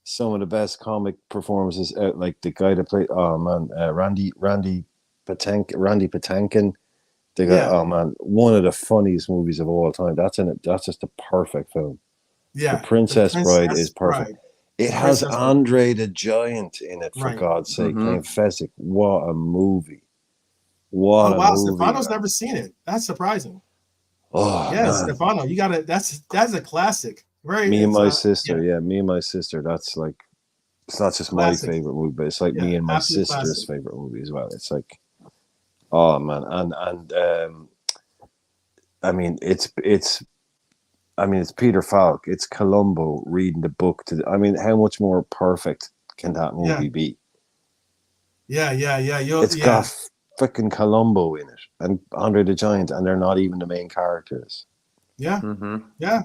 some of the best comic performances out. Like the guy that played, Randy Patinkin. They got, oh man, one of the funniest movies of all time. That's just a perfect film.
Yeah,
The Princess Bride is perfect.
Bride.
It has Andre the Giant in it, for God's sake. Playing Fezzik. What a movie! What a movie!
Stefano's never seen it. That's surprising.
Oh
yes,
man.
Stefano, you got it. That's a classic.
Me and my sister. That's like, it's not just classic. My favorite movie, but it's like me and my sister's favorite movie as well. It's like, oh man, and I mean it's Peter Falk, it's Columbo reading the book I mean, how much more perfect can that movie be? Yeah. It's got freaking Columbo in it and Andre the Giant, and they're not even the main characters.
Yeah. Yeah.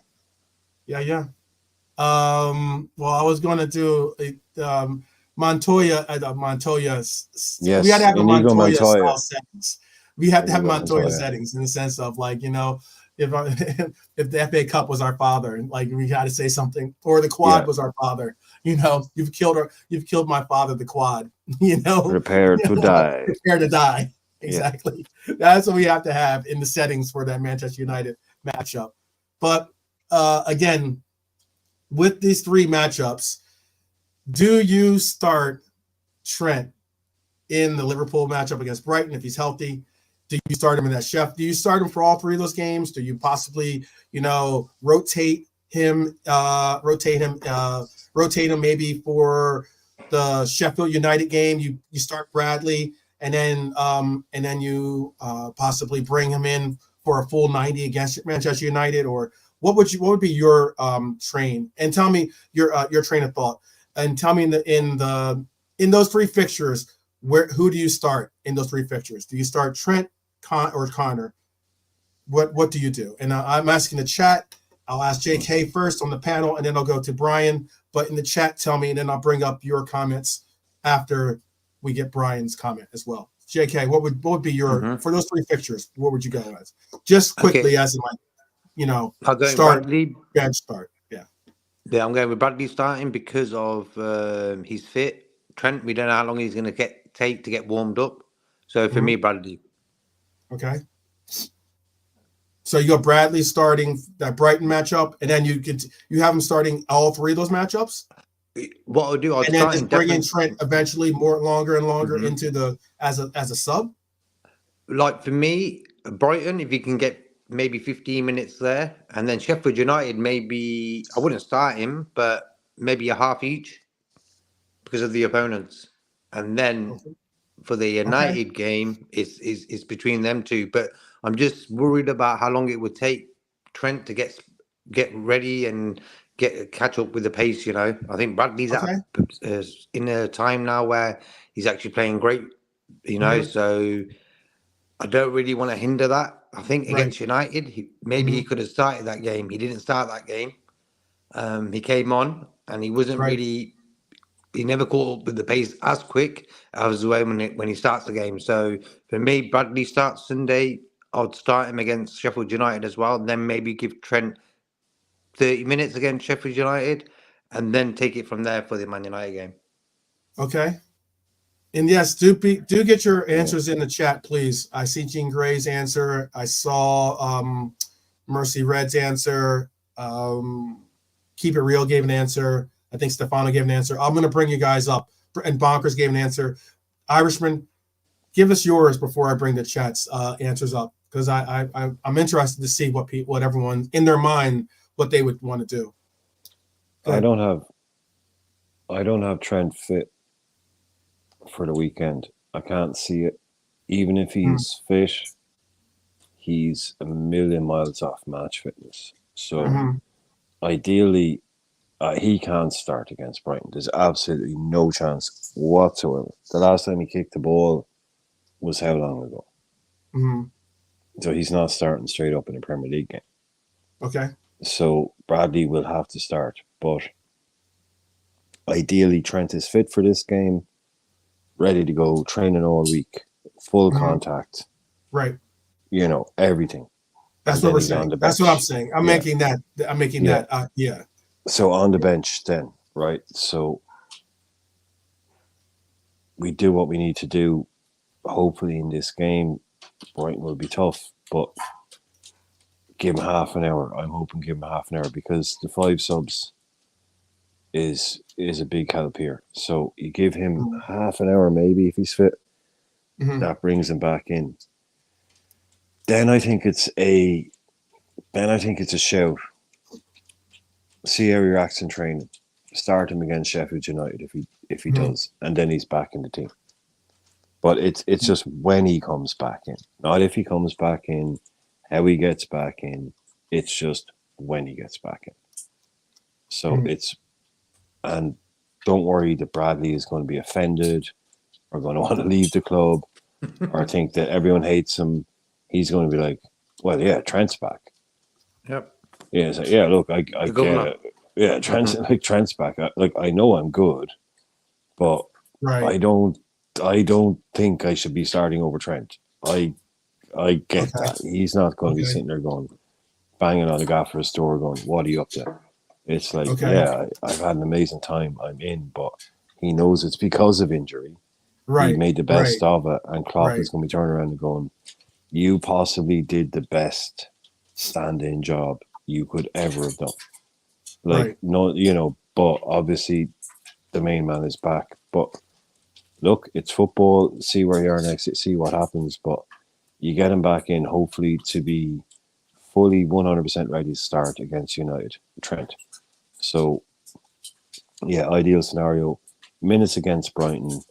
Well, I was going to do Montoya. Yes, we had to have a Montoya style settings. We have to have Montoya settings in the sense of, like, you know, if if the FA Cup was our father, and like we had to say something, or the quad was our father. You've killed my father, the quad.
Prepare to die.
Prepare to die. Exactly. Yeah. That's what we have to have in the settings for that Manchester United matchup. But again, with these three matchups, do you start Trent in the Liverpool matchup against Brighton if he's healthy? Do you start him in that chef? Do you start him for all three of those games? Do you possibly, rotate him maybe for the Sheffield United game? You start Bradley, and then you possibly bring him in for a full 90 against Manchester United, or what would be your train? And tell me your train of thought, and tell me in those three fixtures, who do you start in those three fixtures? Do you start Trent, or Conor? What do you do? And I'm asking the chat. I'll ask JK first on the panel, and then I'll go to Brian. But in the chat, tell me, and then I'll bring up your comments after we get Brian's comment as well. JK, what would be your for those three fixtures? What would you go as? Just quickly, as in
I'll go
start.
Bradley.
Bench start. Yeah.
Yeah, I'm going with Bradley starting because of he's fit. Trent, we don't know how long he's going to take to get warmed up. So for me, Bradley.
Okay. So you got Bradley starting that Brighton matchup, and then you have him starting all three of those matchups.
What I'll do,
and then just bring in Trent eventually longer and longer into as a sub.
Like for me, Brighton, if you can get maybe 15 minutes there, and then Sheffield United, maybe I wouldn't start him, but maybe a half each because of the opponents, and then for the United game, it's between them two. But I'm just worried about how long it would take Trent to get ready and catch up with the pace. I think Bradley's in a time now where he's actually playing great. So I don't really want to hinder that. I think against United, he could have started that game. He didn't start that game. He came on and he wasn't really. He never caught up with the pace as quick as when he starts the game. So for me, Bradley starts Sunday. I'd start him against Sheffield United as well. Then maybe give Trent 30 minutes against Sheffield United, and then take it from there for the Man United game.
Okay. And yes, do get your answers in the chat, please. I see Jean Gray's answer. I saw Mercy Red's answer. Keep It Real gave an answer. I think Stefano gave an answer. I'm going to bring you guys up. And Bonkers gave an answer. Irishman, give us yours before I bring the chat's answers up, because I'm interested to see what everyone in their mind, what they would want to do.
I don't have Trent fit for the weekend. I can't see it. Even if he's fit, he's a million miles off match fitness. So ideally, he can't start against Brighton. There's absolutely no chance whatsoever. The last time he kicked the ball was how long ago? So he's not starting straight up in a Premier League game.
Okay.
So Bradley will have to start. But ideally, Trent is fit for this game, ready to go, training all week, full contact.
Right.
Everything.
That's what we're saying. That's what I'm saying. I'm making that. Yeah.
So on the bench then, right? So we do what we need to do. Hopefully in this game, Brighton will be tough, but give him half an hour. I'm hoping give him half an hour, because the 5 subs is a big help here. So you give him half an hour maybe if he's fit. That brings him back in. Then I think it's a shout. See how he reacts in training. Start him against Sheffield United if he does, and then he's back in the team. But it's just when he comes back in, not if he comes back in, how he gets back in. It's just when he gets back in. So and don't worry that Bradley is going to be offended or going to want to leave the club or think that everyone hates him. He's going to be like, well, yeah, Trent's back.
Yep.
Yeah, so, yeah, look, I get it. Yeah, Trent's back. I know I'm good, but I don't think I should be starting over Trent. I get that. He's not going to be sitting there going, banging on the gaffer's door going, what are you up to? It's like, I've had an amazing time. I'm in, but he knows it's because of injury.
Right.
He made the best of it, and Klopp
Right.
is going to be turning around and going, you possibly did the best stand-in job you could ever have done. Like, no, you know, but obviously the main man is back. But look, it's football. See where you are next. See what happens. But you get him back in, hopefully, to be fully 100% ready to start against United, Trent. So, yeah, ideal scenario. Minutes against Brighton,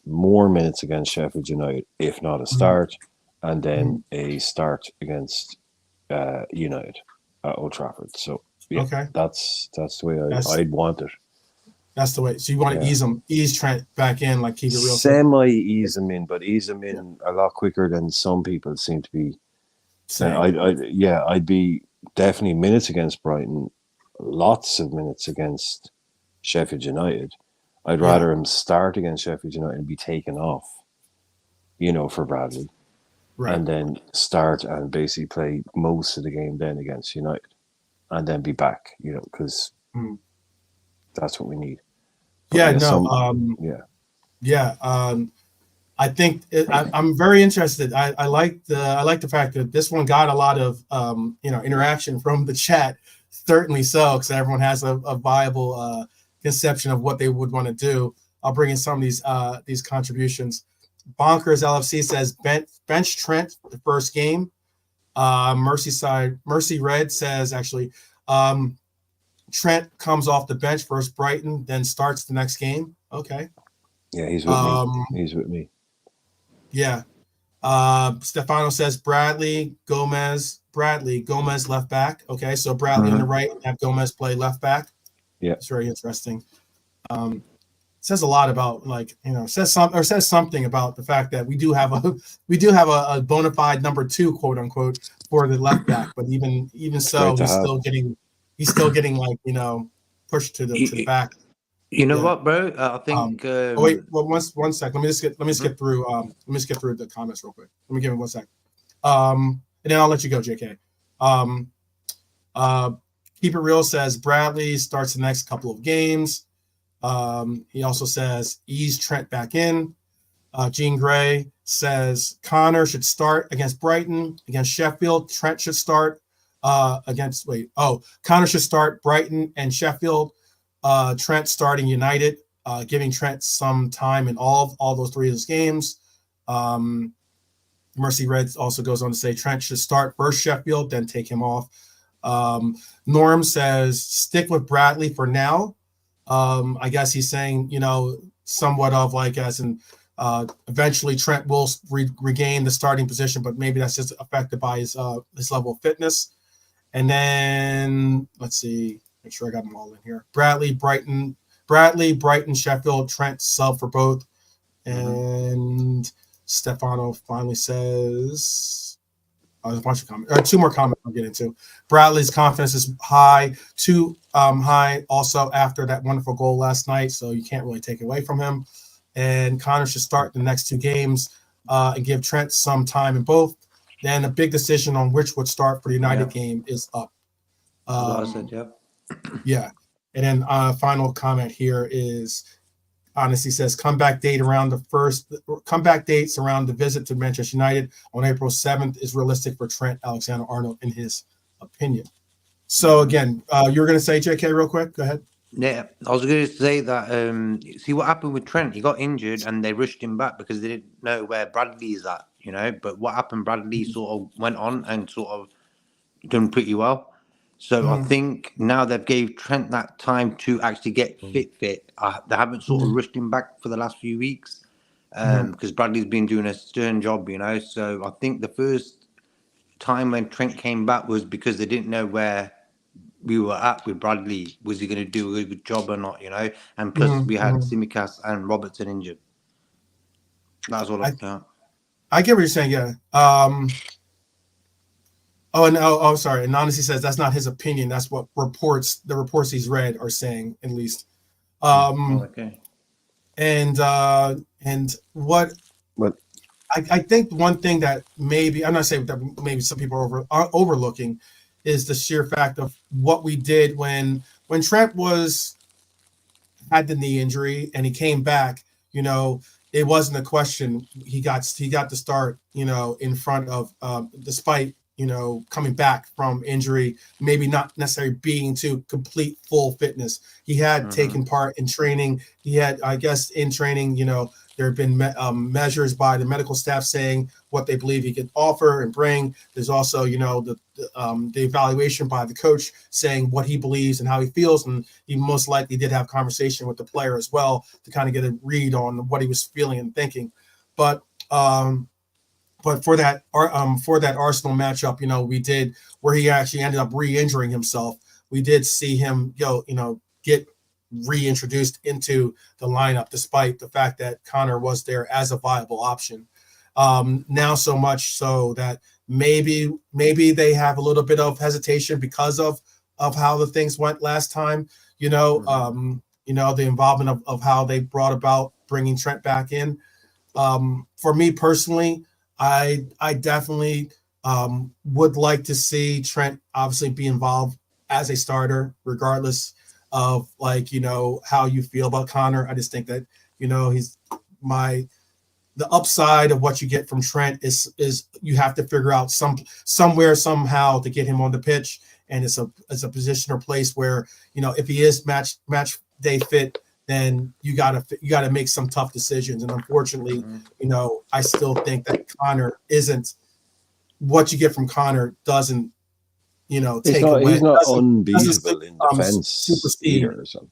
more minutes against Sheffield United, if not a start, and then a start against United at Old Trafford. So, yeah, that's the way I'd want it.
That's the way. So you want to ease Trent back in, like keep it real.
Semi-ease him in, but ease him in a lot quicker than some people seem to be saying. I'd be definitely minutes against Brighton, lots of minutes against Sheffield United. I'd rather him start against Sheffield United and be taken off, you know, for Bradley, and then start and basically play most of the game then against United, and then be back, you know, because that's what we need. But
I think I'm very interested. I like the fact that this one got a lot of interaction from the chat. Certainly so, because everyone has a viable conception of what they would want to do. I'll bring in some of these contributions. Bonkers LFC says bench Trent the first game. Mercy Red says actually Trent comes off the bench versus Brighton, then starts the next game. Okay.
Yeah, he's with me. He's with me.
Yeah. Stefano says Bradley, Gomez left back. Okay, so Bradley in the right and have Gomez play left back.
Yeah,
it's very interesting. Says a lot about says something about the fact that we do have a bona fide number 2, quote unquote, for the left back. But even so, he's still getting pushed to the back.
You know what, bro? I think.
Wait, well, one sec. Let me skip through. Let me skip through the comments real quick. Let me give it 1 sec. And then I'll let you go, JK. Keep It Real says Bradley starts the next couple of games. He also says ease Trent back in. Gene Gray says Connor should start against Brighton, against Sheffield. Trent should start Connor should start Brighton and Sheffield. Trent starting United, giving Trent some time in all those 3 of those games. Mercy Red also goes on to say Trent should start first Sheffield, then take him off. Norm says stick with Bradley for now. I guess he's saying, somewhat of like as in eventually Trent will regain the starting position, but maybe that's just affected by his level of fitness. And then let's see, make sure I got them all in here. Bradley, Brighton, Sheffield, Trent sub for both. And Stefano finally says there's a bunch of comments, 2 more comments I'll get into. Bradley's confidence is high, too high also after that wonderful goal last night, so you can't really take it away from him. And Connor should start the next 2 games and give Trent some time in both. Then a big decision on which would start for the United game is up. Yeah. And then final comment here is honestly says comeback dates around the visit to Manchester United on April 7th is realistic for Trent Alexander-Arnold in his opinion. So again, you were going to say, JK, real quick. Go ahead.
Yeah, I was going to say that. See what happened with Trent? He got injured and they rushed him back because they didn't know where Bradley is at. But what happened? Bradley sort of went on and sort of done pretty well. So I think now they've gave Trent that time to actually get fit. They haven't sort of rushed him back for the last few weeks because Bradley's been doing a stern job, So I think the first time when Trent came back was because they didn't know where we were at with Bradley. Was he going to do a good job or not, And plus we had Tsimikas and Robertson injured. That's all I thought.
I get what you're saying, yeah. Sorry. And honestly says that's not his opinion. That's what the reports he's read are saying, at least.
Okay.
And what I think one thing that maybe I'm not saying that maybe some people are overlooking is the sheer fact of what we did when Trent had the knee injury and he came back. It wasn't a question. He got to start, in front of, despite, coming back from injury, maybe not necessarily being to complete full fitness. He had taken part in training. He had, I guess, in training, there have been measures by the medical staff saying what they believe he could offer and bring. There's also, the evaluation by the coach saying what he believes and how he feels, and he most likely did have conversation with the player as well to kind of get a read on what he was feeling and thinking. But for that Arsenal matchup, we did where he actually ended up re-injuring himself. We did see him get reintroduced into the lineup, despite the fact that Conor was there as a viable option. Now so much so that maybe they have a little bit of hesitation because of how the things went last time. The involvement of how they brought about bringing Trent back in. For me personally, I definitely would like to see Trent obviously be involved as a starter, regardless of how you feel about Conor. I just think that he's the upside of what you get from Trent is you have to figure out somewhere somehow to get him on the pitch, and it's a position or place where if he is match day fit, then you gotta make some tough decisions. And unfortunately, I still think that Conor isn't what you get from Conor doesn't take away.
He's not unbeatable in defense either or something.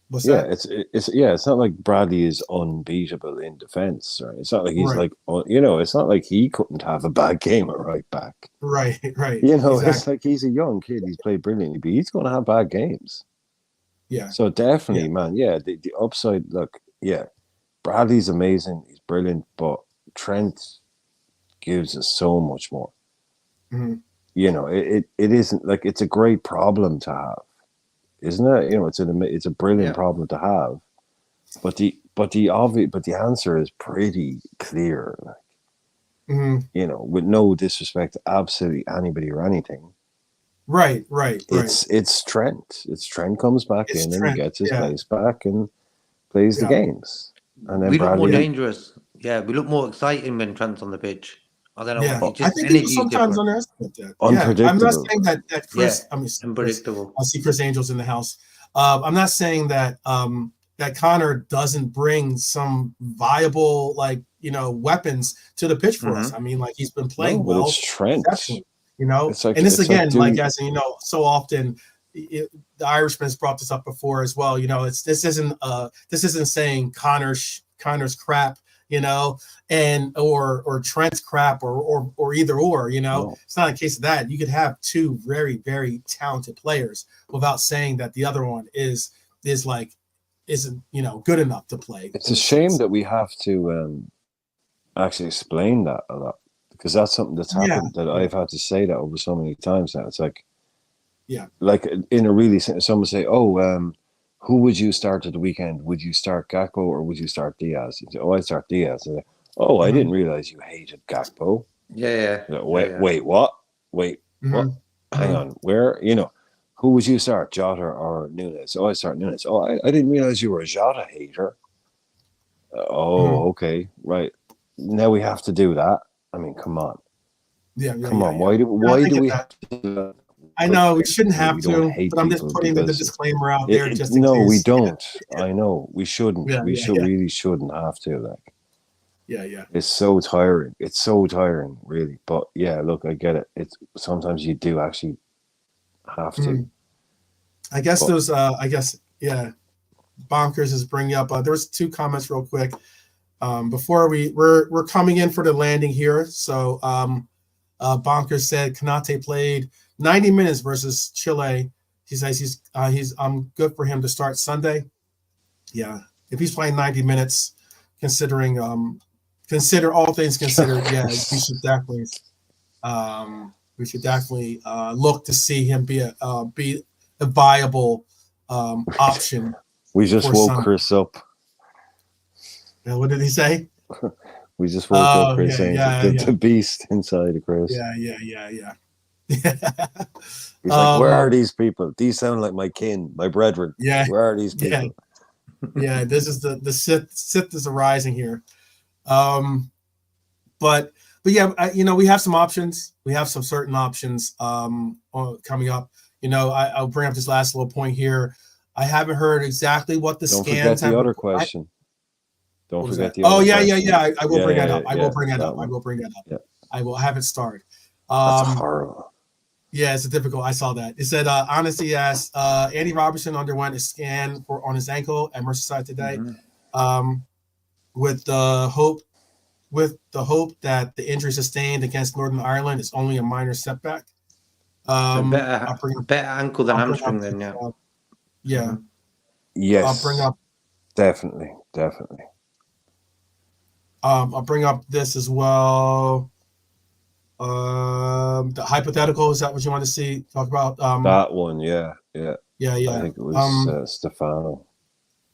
What's that?
It's not like Bradley is unbeatable in defense, right? It's not like he's it's not like he couldn't have a bad game at right back.
Right.
Exactly. It's like he's a young kid, he's played brilliantly, but he's gonna have bad games.
Yeah.
So definitely, man, the upside, look, Bradley's amazing, he's brilliant, but Trent gives us so much more.
Mm-hmm.
It isn't like it's a great problem to have, isn't it? It's a brilliant problem to have, but the answer is pretty clear. With no disrespect to absolutely anybody or anything.
Right.
It's Trent. It's Trent comes back in and gets his place back and plays the games, and then
we
Bradley
look more dangerous. Yeah, we look more exciting when Trent's on the pitch. I don't know.
Yeah,
I
think people sometimes underestimate that.
Unpredictable.
I'm not saying that Chris.
Unpredictable.
I see Chris Angel's in the house. I'm not saying that that Conor doesn't bring some viable weapons to the pitch for us. I mean, he's been playing well.
It's Trent.
And this again, as so often, the Irishman's brought this up before as well. This isn't saying Conor's crap. And or Trent's crap or either or,
No.
It's not a case of that. You could have two very, very talented players without saying that the other one isn't good enough to play.
It's a shame that we have to actually explain that a lot, because that's something that's happened that I've had to say that over so many times now. It's like in a really, someone say, who would you start at the weekend? Would you start Gakpo or would you start Diaz? You say, I'd start Diaz. Say, I didn't realize you hated Gakpo.
Yeah.
Wait, what? Wait, what? Hang on. Where? Who would you start, Jota or Nunes? I start Nunes. I didn't realize you were a Jota hater. Okay, right. Now we have to do that. I mean, come on. Come on. Why do we have to do that?
I know we shouldn't have to, but I'm just putting the disclaimer out there. Just in case.
We don't. I know we shouldn't. Really shouldn't have to. It's so tiring. It's so tiring, really. But look, I get it. It's sometimes you do actually have to.
I guess Bonkers is bringing up. There was two comments real quick before we're coming in for the landing here. So Bonkers said Konate played 90 minutes versus Chile. He says he's good for him to start Sunday. Yeah, if he's playing 90 minutes, consider all things considered. Yeah, we should definitely look to see him be a viable option.
We just woke Chris up.
What did he say?
We just woke up Chris. The beast inside of Chris.
Yeah.
He's like, where are these people? These sound like my kin, my brethren.
Yeah.
Where are these people?
Yeah. This is the Sith is arising here. But yeah, we have some options. We have some certain options coming up. I'll bring up this last little point here. I haven't heard exactly what the
Don't
scans
forget the other question. Don't forget the
other
other
question.
question.
I will bring that up. I will bring that up.
Yeah.
I will have it starred.
That's horrible.
Yeah, it's a difficult. I saw that. It said, honestly, asked, Andy Robertson underwent a scan on his ankle at Merseyside today, with the hope that the injury sustained against Northern Ireland is only a minor setback.
Better ankle than hamstring then, yeah.
Yeah.
Yes.
I'll bring up
definitely.
I'll bring up this as well. The hypothetical, is that what you want to talk about?
That one, yeah.
I
think it was Stefano.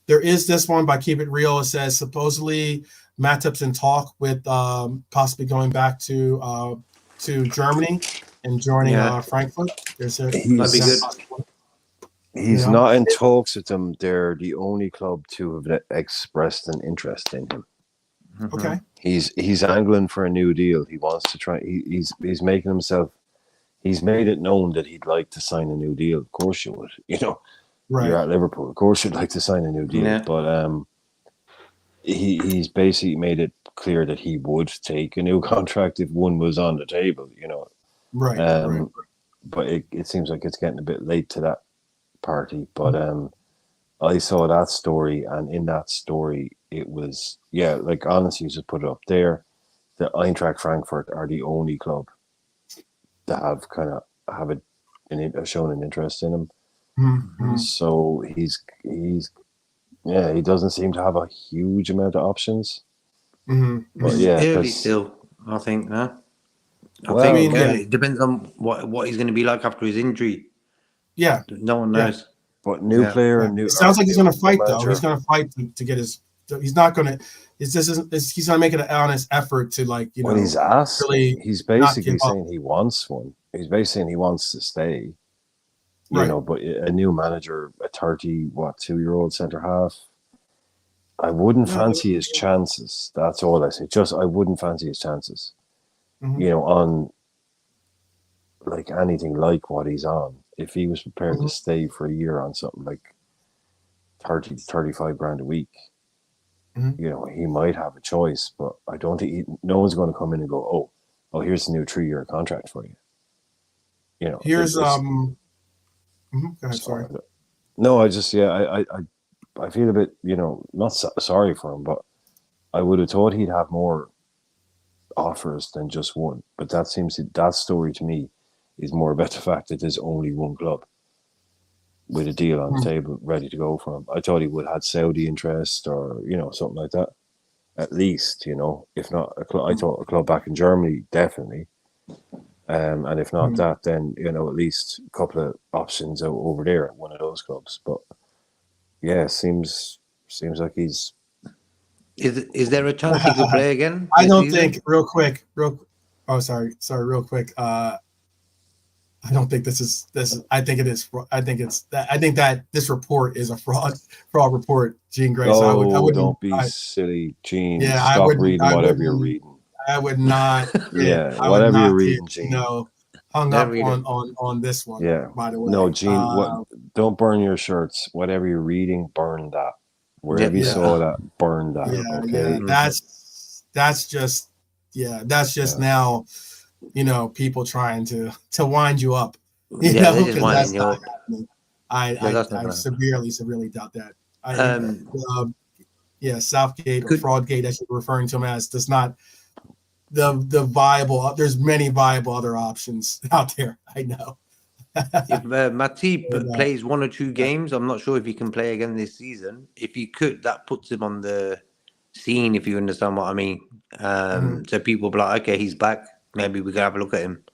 There is this one by Keep It Real. It says supposedly Matip's in talk with possibly going back to Germany and joining Frankfurt.
That'd be good.
He's not in talks with them. They're the only club to have expressed an interest in him.
Okay.
He's angling for a new deal. He wants to try. He's making himself. He's made it known that he'd like to sign a new deal. Of course you would.
Right.
You're at Liverpool. Of course you'd like to sign a new deal. Yeah. But he's basically made it clear that he would take a new contract if one was on the table.
Right.
Right. But it seems like it's getting a bit late to that party. But I saw that story, and in that story, it was like honestly, you just put it up there. The Eintracht Frankfurt are the only club that have shown an interest in him.
Mm-hmm.
So he doesn't seem to have a huge amount of options.
Mm-hmm.
But early still, I think. No, it depends on what he's going to be like after his injury.
Yeah,
no one knows.
But new player and new.
It sounds like he's going to fight though. He's going to fight to get his. He's not going to. He's going to make an honest effort to
When he's asked,
really
he's basically saying he wants one. He's basically saying he wants to stay. But a new manager, a 2-year-old centre half, I wouldn't fancy his chances. That's all I say. I wouldn't fancy his chances.
Mm-hmm.
On like anything like what he's on. If he was prepared to stay for a year on something like 30 to 35 grand a week, he might have a choice. But I don't think no one's going to come in and go, oh, here's a new 3-year contract for you.
Here's Go ahead, sorry.
No, I just I feel a bit not sorry for him, but I would have thought he'd have more offers than just one. But that story to me is more about the fact that there's only one club with a deal on the table ready to go for him. I thought he would have had Saudi interest or something like that, at least. If not a club, I thought a club back in Germany definitely. And if not that, then at least a couple of options over there at one of those clubs. But seems like he's.
Is there a chance he could play again?
I don't think. Real quick. Sorry. Real quick. I don't think this is. I think it is. I think that this report is a fraud report, Gene Gray. So I wouldn't.
Don't be silly, Gene.
Yeah,
Stop reading whatever you're reading.
I would not.
Whatever you're reading, Gene.
Hung up on this one.
Yeah. By the way. No, Gene. Don't burn your shirts. Whatever you're reading, burn that. Wherever you saw that, burn that. Okay.
That's just now. People trying to wind you up. I severely doubt that. Southgate or Fraudgate, as you're referring to him as, does not the viable. There's many viable other options out there. I know.
If Matip plays 1 or 2 games, I'm not sure if he can play again this season. If he could, that puts him on the scene, if you understand what I mean. So people be like, okay, he's back. Maybe we can have a look at him.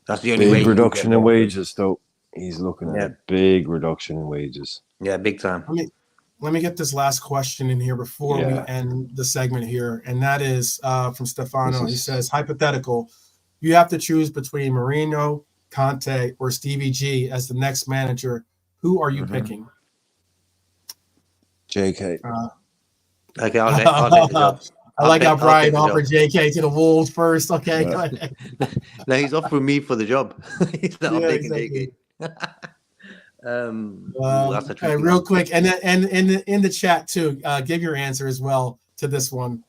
That's the only way.
Big reduction in wages, though. He's looking at a big reduction in wages.
Yeah, big time.
Let me get this last question in here before we end the segment here, and that is from Stefano. He says, hypothetical, you have to choose between Mourinho, Conte, or Stevie G as the next manager, who are you picking?
JK.
Okay, I'll take the job.
I like how Brian offered JK to the Wolves first. Okay, go ahead.
No, he's offering me for the job. He's not
Yeah,
taking
exactly.
JK. That's a tricky
real
one.
quick, and in the chat too, give your answer as well to this one.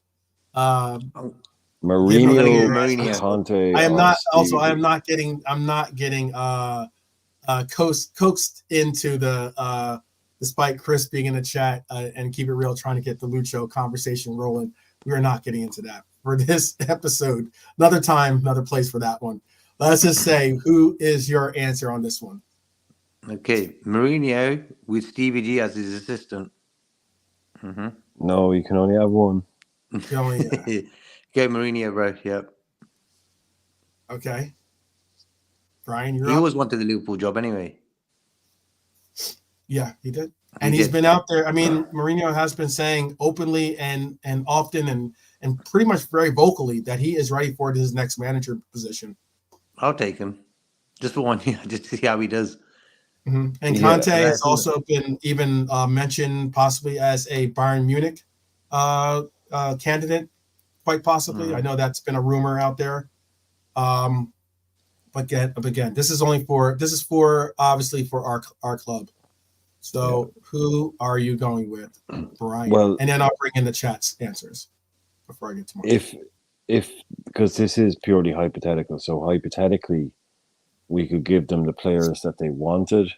Mourinho, Conte.
I am not. Also,
Stevie.
I am not getting. I'm not getting coaxed into the. Despite Chris being in the chat and keep it real, trying to get the Lucho conversation rolling, we are not getting into that for this episode. Another time, another place for that one. Let's just say, who is your answer on this one?
Okay, Mourinho with Stevie G as his assistant.
No, you can only have one.
Okay, Mourinho, bro. Yep.
Okay. Brian, you're
He
up.
always wanted the Liverpool job anyway.
Yeah, he did. And he's been out there. I mean, Mourinho has been saying openly and often and pretty much very vocally that he is ready for his next manager position.
I'll take him. Just for 1 year, just to see how he does.
And Conte has also been even mentioned possibly as a Bayern Munich candidate, quite possibly. I know that's been a rumor out there. But again, this is obviously for our club. So who are you going with, Brian?
Well,
and then I'll bring in the chat's answers before I get to mine.
If because this is purely hypothetical, so hypothetically we could give them the players that they wanted.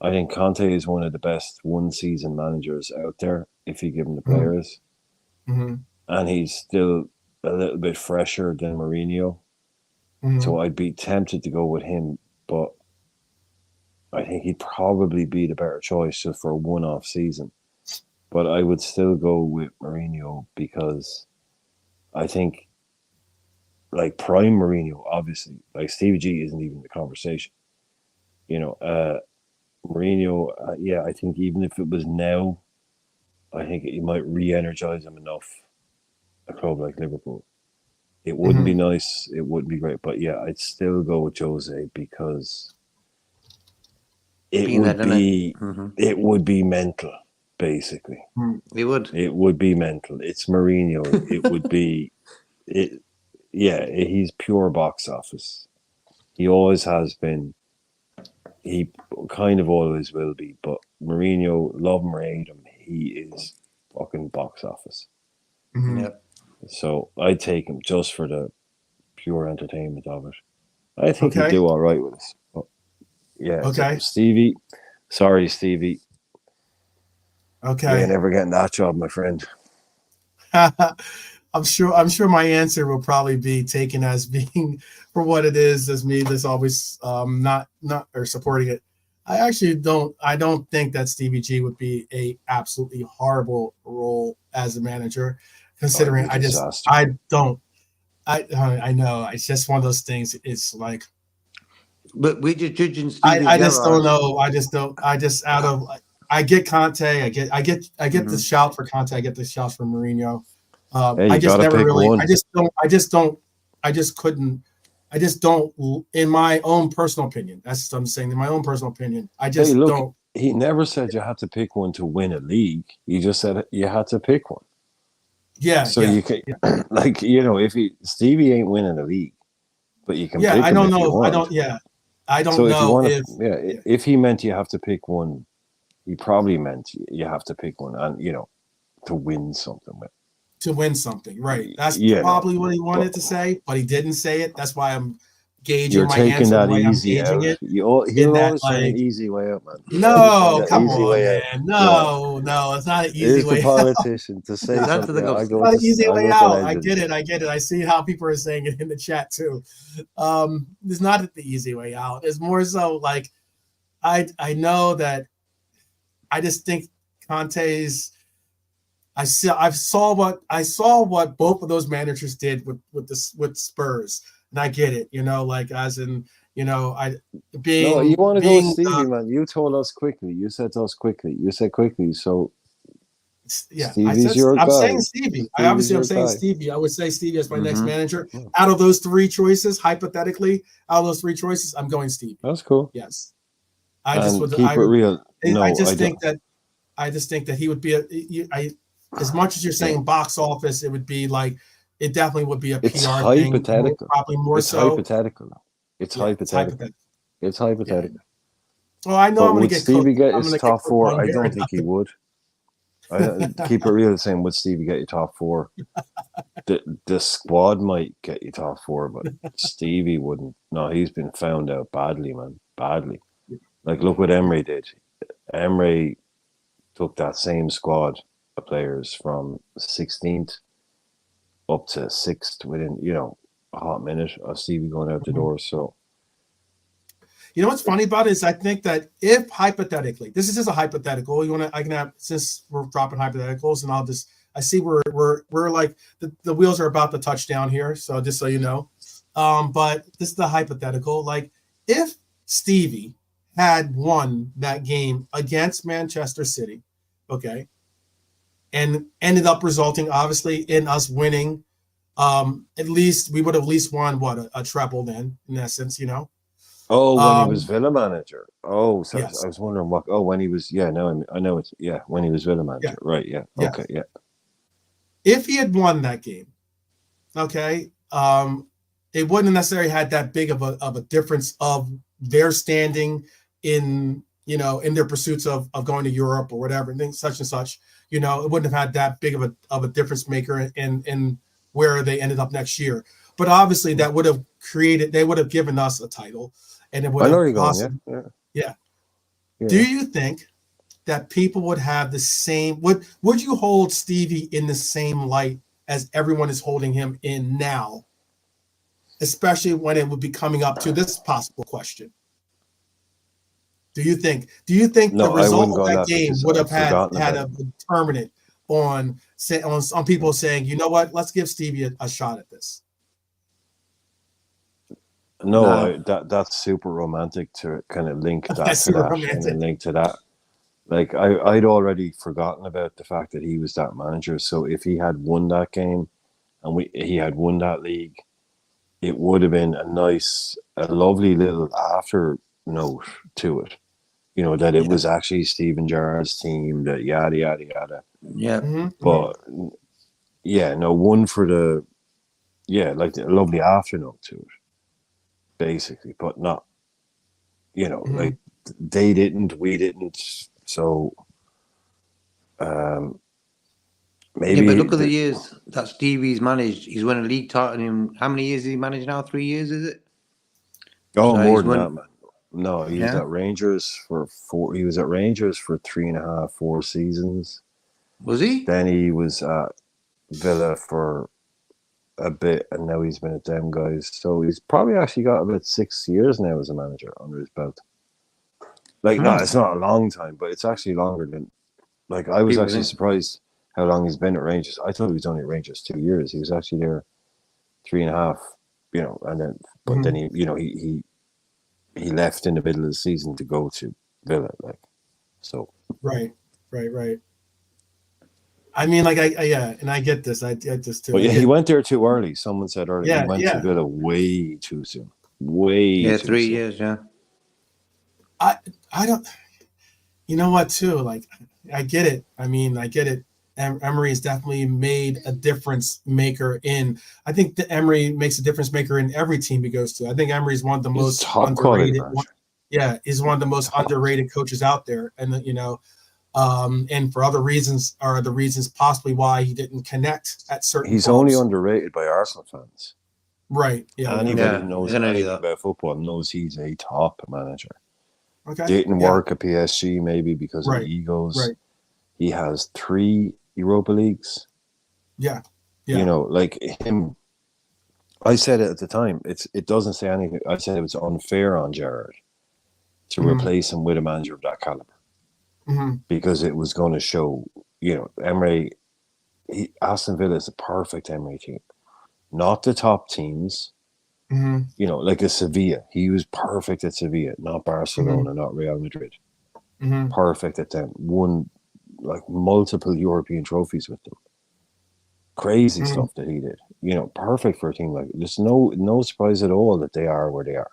I think Conte is one of the best one-season managers out there if you give him the players. And he's still a little bit fresher than Mourinho. So I'd be tempted to go with him, but I think he'd probably be the better choice just for a one-off season. But I would still go with Mourinho because I think, like, prime Mourinho, obviously, like Stevie G isn't even the conversation. Mourinho, I think even if it was now, I think it might re-energize him enough, a club like Liverpool. It wouldn't be nice, it wouldn't be great, but yeah, I'd still go with Jose because it would be mental, basically. It would be mental. It's Mourinho. It would be he's pure box office. He always has been. He kind of always will be. But Mourinho, love him or hate him, he is fucking box office.
Yep.
So I'd take him just for the pure entertainment of it. I think he'd do all right with us. But yeah.
Okay.
So Stevie. Sorry, Stevie.
Okay.
You're never getting that job, my friend.
I'm sure my answer will probably be taken as being for what it is, as me that's always not or supporting it. I don't think that Stevie G would be a absolutely horrible role as a manager, considering I know it's just one of those things. It's like,
but we're just judging
Stevie I just don't know. I get Conte. I get the shout for Conte. I get the shout for Mourinho. I just never really. One. I just don't. In my own personal opinion, that's what I'm saying. In my own personal opinion, I just don't.
He never said you had to pick one to win a league. He just said you had to pick one.
Yeah.
So you can, if Stevie ain't winning a league, but you can.
Yeah,
pick
I
him
don't
if
know.
You want.
I don't. Yeah, I don't
know. If he meant you have to pick one, he probably meant you have to pick one, and to win something with.
To win something, right? That's probably what he wanted to say, but he didn't say it. That's why I'm gauging my answer.
You're taking that easy out. You're always saying an easy way out, man.
No, come on, man. No, it's not an easy way out.
There's the politician to say something.
It's not an easy way out. I get it. I see how people are saying it in the chat too. It's not the easy way out. It's more so like I know that I just think Conte's. I saw what both of those managers did with Spurs, and I get it. You want to go with Stevie, man. You told us quickly. You said to us quickly. You said quickly. So Yeah,
Stevie's your
I'm
guy.
saying Stevie. I'm saying
guy.
Stevie. I would say Stevie as my next
Mhm.
manager. Out of those three choices, hypothetically, I'm going Stevie.
That's cool.
Yes,
Keep it real. No,
I just think that he would be as much as you're saying box office, it would be like it definitely would be a
It's
PR
hypothetical.
thing, probably more
it's
so.
hypothetical. It's hypothetical. It's hypothetical.
Yeah. Well, I know
but
I'm going
would
to get
Stevie
cooked.
get
I'm
his
gonna
top
get
four?
cooked
I
on
don't
here.
think he would. Keep it real. Saying would Stevie get you top four? The squad might get you top four, but Stevie wouldn't. No, he's been found out badly, man. Badly. Like look what Emery did. Emery took that same squad of players from 16th up to 6th within, a hot minute of Stevie going out the door. So,
You know what's funny about it is I think that if hypothetically, this is just a hypothetical. I can have, since we're dropping hypotheticals, and I see we're like the wheels are about to touch down here. So just so you know, but this is the hypothetical. Like if Stevie had won that game against Manchester City, okay, and ended up resulting obviously in us winning. At least we would have at least won a treble then, in essence,
Oh, when he was Villa manager. Oh, so
yes.
I was wondering what. Oh, when he was. Yeah, no, I know it's. Yeah, when he was Villa manager.
Yeah.
Right. Yeah.
Yeah.
Okay. Yeah.
If he had won that game, okay, it wouldn't necessarily had that big of a difference of their standing in in their pursuits of going to Europe or whatever, and things such and such. It wouldn't have had that big of a difference maker in where they ended up next year. But obviously, that would have they would have given us a title, and it would have. I know you're going. Yeah. Do you think that people would have the same? Would you hold Stevie in the same light as everyone is holding him in now, especially when it would be coming up to this possible question? Do you think the result of that game would have had a determinant on people saying, you know what, let's give Stevie a shot at this?
No, that's super romantic to kind of link that to that and then link to that. Like I'd already forgotten about the fact that he was that manager. So if he had won that game and he had won that league, it would have been a lovely little after note to it. That it was actually Steven Gerrard's team, that yada yada yada.
Yeah.
Mm-hmm.
But one for the like the lovely after note to it. Basically, but not, like they didn't, we didn't. So, maybe.
Yeah, but look at the years that Stevie's managed. He's won a league title in how many years has he managed now? 3 years, is it?
Oh, so more than that, man. No, he was at Rangers for 4. He was at Rangers for 3.5, 4 seasons.
Was he?
Then he was at Villa for a bit, and now he's been at them guys. So he's probably actually got about 6 years now as a manager under his belt. Like, no, it's not a long time, but it's actually longer than. Like, I was actually surprised how long he's been at Rangers. I thought he was only at Rangers 2 years. He was actually there 3.5, and then, but then he left in the middle of the season to go to Villa, like, so.
Right. I mean, like, and I get this. I just too.
But he went there too early. Someone said earlier he went to Villa way too soon. Way too
3
soon.
years. Yeah.
I don't. You know what? Too, like, I get it. I mean, I get it. Emery has definitely made a difference maker in. I think that Emery makes a difference maker in every team he goes to. I think Emery is one of the most underrated. He's one of the most underrated coaches out there, and and for other reasons are the reasons possibly why he didn't connect at certain.
He's
clubs.
only underrated by Arsenal fans.
Right. Yeah.
Anybody who knows anything about football knows he's a top manager.
Okay.
Didn't work at PSG maybe because of the egos.
Right.
He has 3 Europa Leagues.
Yeah.
Like him. I said it at the time. It doesn't say anything. I said it was unfair on Gerrard to replace him with a manager of that caliber. Because it was going to show, Emery, Aston Villa is a perfect Emery team. Not the top teams, like a Sevilla. He was perfect at Sevilla, not Barcelona, not Real Madrid. Perfect at them. Won like multiple European trophies with them. Crazy stuff that he did. You know, perfect for a team like it. There's no surprise at all that they are where they are.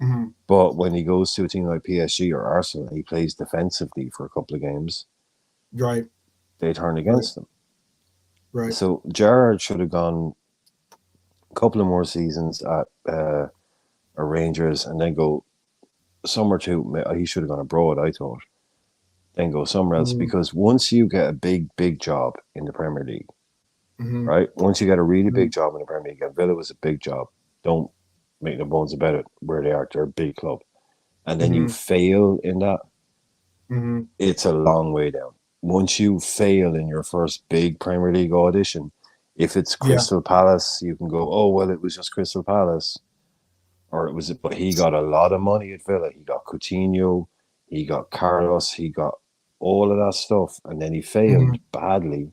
Mm-hmm.
But when he goes to a team like PSG or Arsenal, he plays defensively for a couple of games.
Right.
They turn against him.
Right.
So Gerrard should have gone a couple of more seasons at Rangers and then go somewhere to. He should have gone abroad, I thought. Then go somewhere else because once you get a big job in the Premier League, right? Once you get a really big job in the Premier League, and Villa was a big job. Don't make no bones about it. Where they are, they're a big club, and then you fail in that. It's a long way down. Once you fail in your first big Premier League audition, if it's Crystal Palace, you can go, oh well, it was just Crystal Palace, or it was. But he got a lot of money at Villa. He got Coutinho, he got Carlos, he got all of that stuff, and then he failed badly.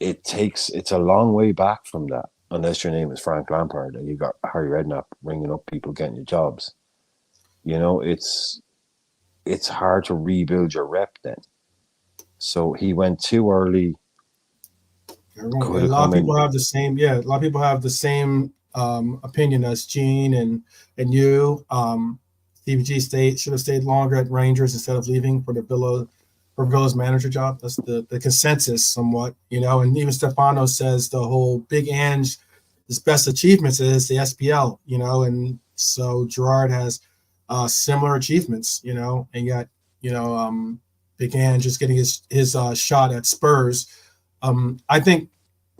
It's a long way back from that, unless your name is Frank Lampard and you got Harry Redknapp ringing up people getting you jobs. You know, it's hard to rebuild your rep then. So he went too early.
A lot of people have the same. Yeah, a lot of people have the same opinion as Gene and you. Stevie G should have stayed longer at Rangers instead of leaving for Villa's manager job. That's the consensus somewhat, you know. And even Stefano says the whole Big Ange, his best achievements is the SPL, you know. And so Gerrard has similar achievements, you know. And yet, you know, Big Ange just getting his shot at Spurs. I think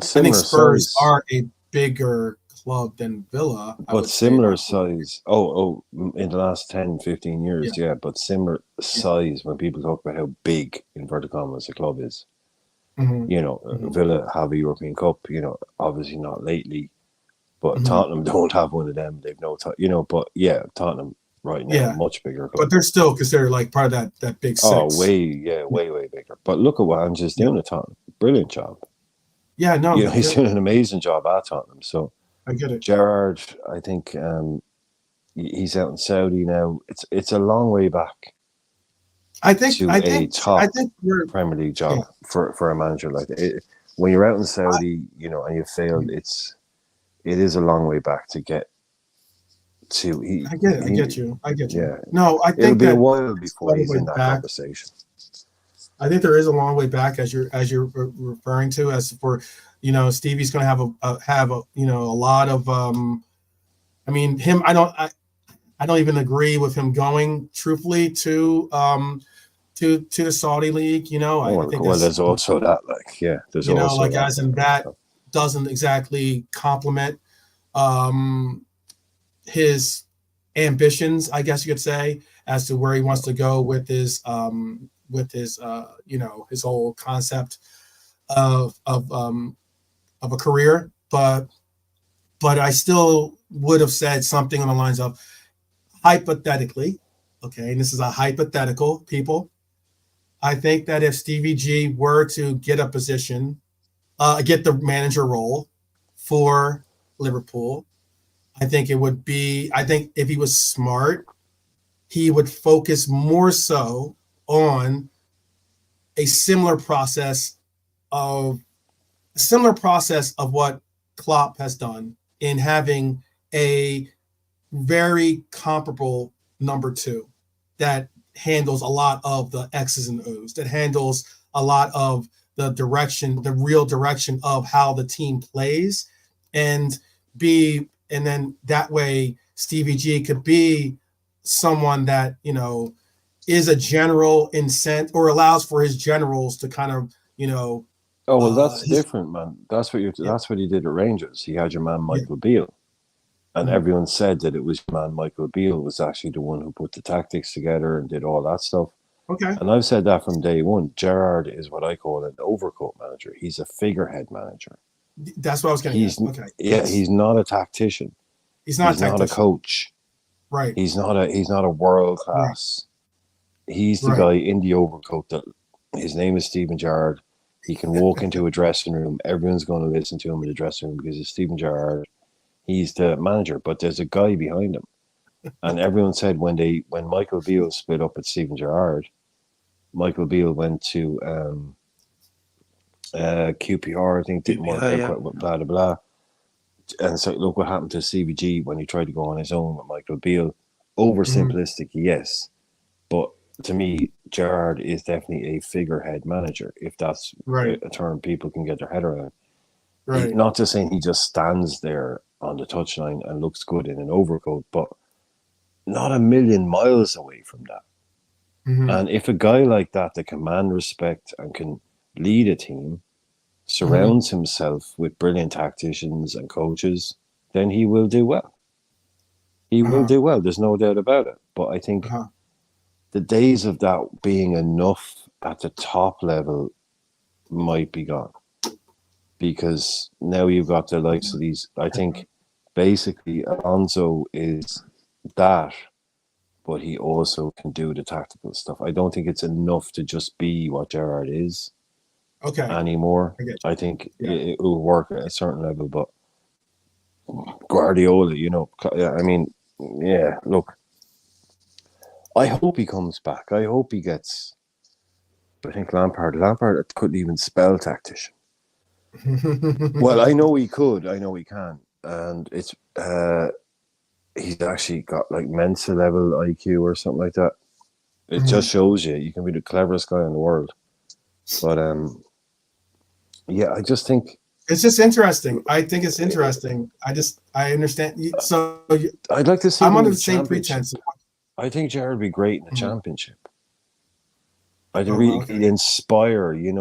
Spurs are a bigger club than Villa,
but similar size. In the last 10, 15 years, but similar size when people talk about how big, inverted commas, a club is. You know, Villa have a European Cup, you know, obviously not lately, but Tottenham don't have one of them. They've no, you know, but Tottenham right now, much bigger club.
But they're still considered like part of that big six.
Oh, way bigger. But look at what Ange is doing at Tottenham. Brilliant job.
Yeah, no.
You know, he's doing an amazing job at Tottenham. So
I get it.
Gerrard, I think he's out in Saudi now. It's a long way back.
I think
Premier League job for a manager like that. When you're out in Saudi, you know, and you failed, it is a long way back to get to.
I get you.
Yeah.
No, I think
it'll be a while before he's in that conversation.
I think there is a long way back, as you're referring to. As for, you know, Stevie's going to have a you know, a lot of I mean, him. I don't even agree with him going truthfully to the Saudi league. You know, I think
there's also that, like, there's, you know, also
like that. As in that doesn't exactly complement his ambitions, I guess you could say, as to where he wants to go with his you know, his whole concept of a career. But I still would have said something on the lines of, hypothetically, okay, and this is a hypothetical, people, I think that if Stevie G were to get a position, get the manager role for Liverpool, I think if he was smart, he would focus more so on a similar process of what Klopp has done in having a very comparable number two that handles a lot of the X's and O's, that handles a lot of the real direction of how the team plays, and then that way Stevie G could be someone that, you know, is a general in sense, or allows for his generals to kind of, you know.
Oh well, that's different, man. That's what he did at Rangers. He had your man Michael Beale, and everyone said that it was your man Michael Beale was actually the one who put the tactics together and did all that stuff.
Okay.
And I've said that from day one. Gerrard is what I call an overcoat manager. He's a figurehead manager.
That's what I was going to say. Okay.
Yeah, he's not a tactician.
He's not
a coach.
Right.
He's not a world class. Right. He's the guy in the overcoat that his name is Steven Gerrard. He can walk into a dressing room. Everyone's going to listen to him in the dressing room because it's Steven Gerrard. He's the manager, but there's a guy behind him. And everyone said when Michael Beale split up with Steven Gerrard, Michael Beale went to QPR, I think, didn't work out quite, blah, blah, blah. And so look what happened to CBG when he tried to go on his own with Michael Beale. Oversimplistic, yes. But to me, Gerrard is definitely a figurehead manager, if that's a term people can get their head around.
Right.
Not just saying he just stands there on the touchline and looks good in an overcoat, but not a million miles away from that. And if a guy like that command respect and can lead a team, surrounds himself with brilliant tacticians and coaches, then he will do well. He will do well. There's no doubt about it. But I think the days of that being enough at the top level might be gone. Because now you've got the likes of these. I think basically Alonso is that, but he also can do the tactical stuff. I don't think it's enough to just be what Gerrard is. Anymore. I think it will work at a certain level, but Guardiola, look, I hope he comes back. I hope he gets. I think Lampard couldn't even spell tactician. Well, I know he could. I know he can, and it's he's actually got like Mensa level IQ or something like that. It just shows you can be the cleverest guy in the world. But I just think
it's just interesting. I think it's interesting. I understand. So
I'd like to see.
I'm under the same pretense.
I think Gerrard would be great in the championship. I think he'd inspire, and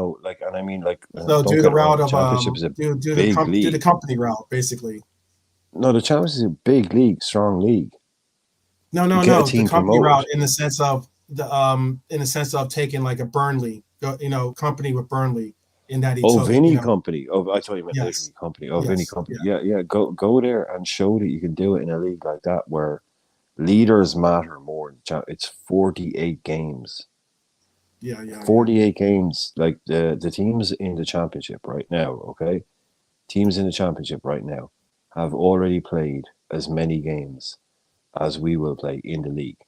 I mean,
so do the route of
do the
company route, basically.
No, the championship is a big league, strong league.
No, the company route in the sense of taking like a Burnley, company with Burnley. In that
Vinny Company. I thought you meant Vinny Company. Vinny Company. Yeah. Go there and show that you can do it in a league like that where leaders matter more. It's 48 games. 48 games. Like the teams in the championship right now, okay? Teams in the championship right now have already played as many games as we will play in the league.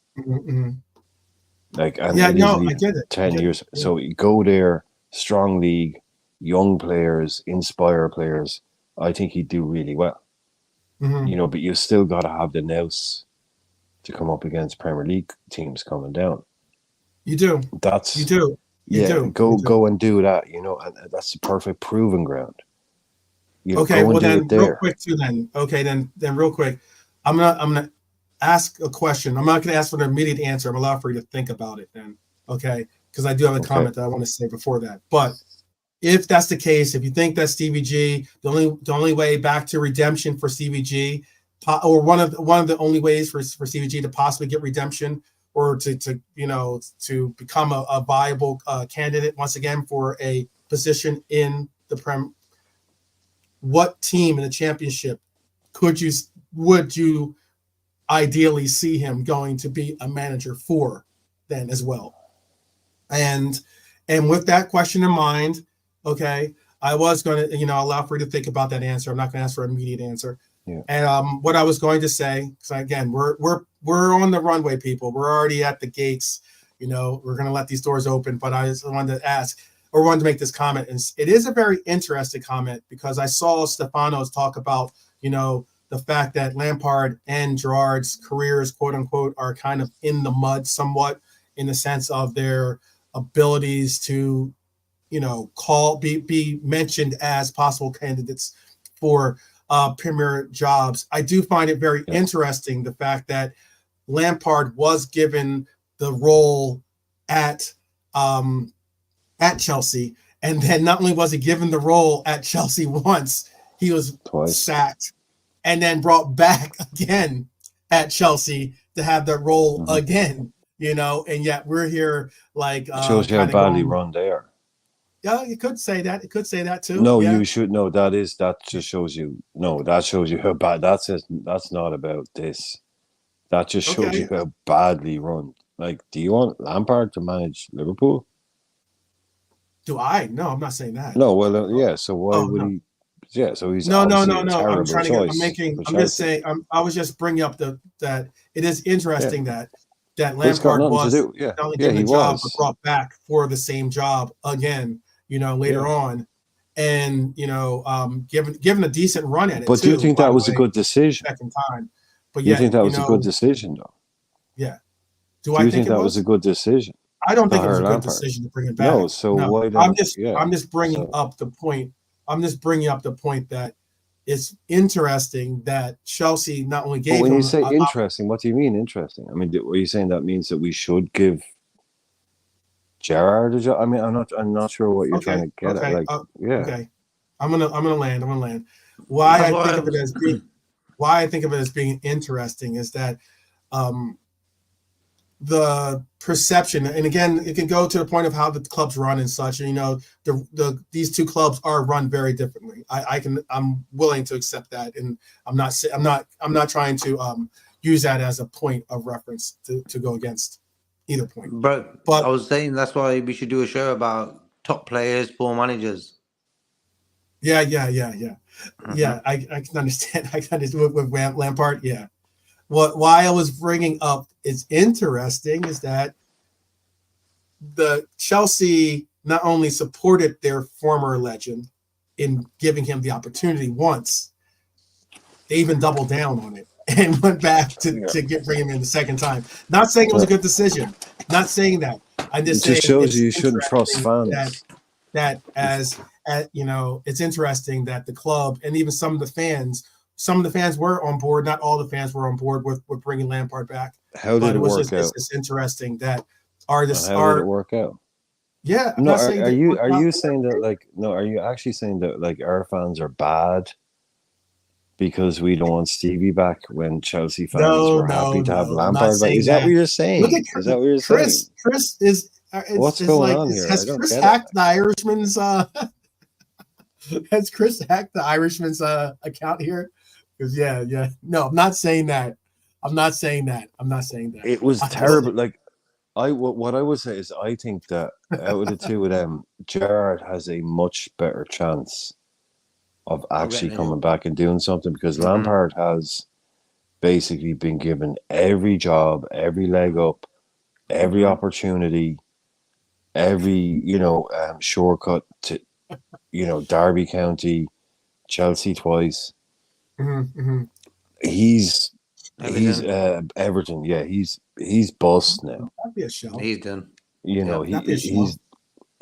I get it. 10 years. So you go there, strong league, young players, inspire players. I think he'd do really well. But you still got to have the nous to come up against Premier League teams coming down.
You do.
You do. Go and do that. And that's the perfect proving ground.
Real quick too. Then real quick, I'm gonna ask a question. I'm not gonna ask for an immediate answer. I'm allowed for you to think about it. Then, because I do have a comment that I want to say before that. But if that's the case, if you think that Stevie G, the only way back to redemption for Stevie G, or one of the only ways for Stevie G to possibly get redemption, or to become a viable candidate once again for a position in the Prem, what team in the championship would you ideally see him going to be a manager for then as well? And with that question in mind, I was going to, allow for you to think about that answer. I'm not going to ask for an immediate answer.
Yeah.
And what I was going to say, because again, we're on the runway, people. We're already at the gates. We're going to let these doors open. But I just wanted to make this comment. And it is a very interesting comment because I saw Stefano's talk about, the fact that Lampard and Gerrard's careers, quote unquote, are kind of in the mud somewhat in the sense of their abilities to, be mentioned as possible candidates for premier jobs. I do find it very interesting the fact that Lampard was given the role at Chelsea, and then not only was he given the role at Chelsea once, he was sacked and then brought back again at Chelsea to have that role again. And yet we're here like
shows you how badly run they are.
Yeah, you could say that. It could say that too.
No, you should. No, that just shows you. No, that shows you how bad. That's not about this. That just shows you how badly run. Like, do you want Lampard to manage Liverpool?
Do I? No, I'm not saying that.
No, well, so why would he? Yeah, so he's
no.
I'm
just saying. I was just bringing up that it is interesting that that
But it's got
Lampard
nothing to
was
do. Yeah,
not only
yeah,
given
he
the job, but
was.
brought back for the same job again, later on. And, given a decent run at it,
But
too.
do you think
by
that
the
was a
way,
good decision?
second time. But
Do you
yet,
think that was a good decision, though?
Yeah.
Do you think that was a good decision?
I don't think it was a
hire
good
Lampard?
decision to bring it back.
No, so why
I'm
then?
just bringing up the point. I'm just bringing up the point that it's interesting that Chelsea not only gave
But when
him
you say interesting, what do you mean interesting? I mean, are you saying that means that we should give Gerrard a job? I mean, I'm not sure what you're trying to get at. Like,
Okay. I'm gonna land. Why I think of it as being interesting is that the perception, and again, it can go to the point of how the clubs run and such. And these two clubs are run very differently. I'm willing to accept that, and I'm not trying to use that as a point of reference to go against either point.
But I was saying that's why we should do a show about top players, poor managers.
Yeah. Yeah, I can understand. I can understand with Lampard. Yeah. Why I was bringing up it's interesting is that the Chelsea not only supported their former legend in giving him the opportunity once, they even doubled down on it and went back to bring him in the second time. Not saying it was a good decision. Not saying that. I'm just saying
it shows you shouldn't trust fans.
That as it's interesting that the club and even some of the fans were on board. Not all the fans were on board with bringing Lampard back.
How did it work out?
It's interesting that
how did it work out?
Yeah.
No, are you saying that like no? Are you actually saying that like our fans are bad because we don't want Stevie back when Chelsea fans were happy to have Lampard back? Is that what you're saying? Is that what you're saying?
Chris is.
What's going on here?
Has Chris hacked the Irishman's? Has Chris hacked the Irishman's account here? Because yeah. No, I'm not saying that.
It was terrible. Like what I would say is I think that out of the two of them, Gerrard has a much better chance of actually coming back and doing something because Lampard has basically been given every job, every leg up, every opportunity, every shortcut to Derby County, Chelsea twice. He's Everton. Yeah, he's bust now.
That'd be a show.
He's done.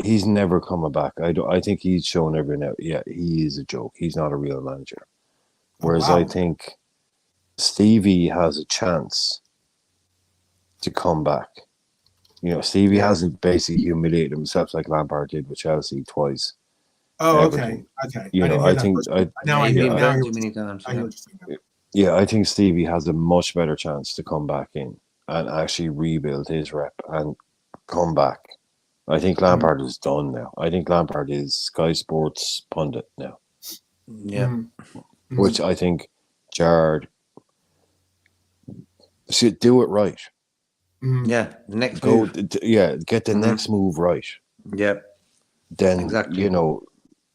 He's never coming back. I think he's shown everyone out. Yeah, he is a joke. He's not a real manager. Whereas I think Stevie has a chance to come back. Stevie hasn't basically humiliated himself like Lampard did with Chelsea twice.
Oh, Everton. Okay.
I think I think Stevie has a much better chance to come back in and actually rebuild his rep and come back. I think Lampard is done now. I think Lampard is Sky Sports pundit now.
Yeah.
Which I think Gerrard should do it right.
Yeah, the next
move. Get the next move right.
Yep.
Then exactly.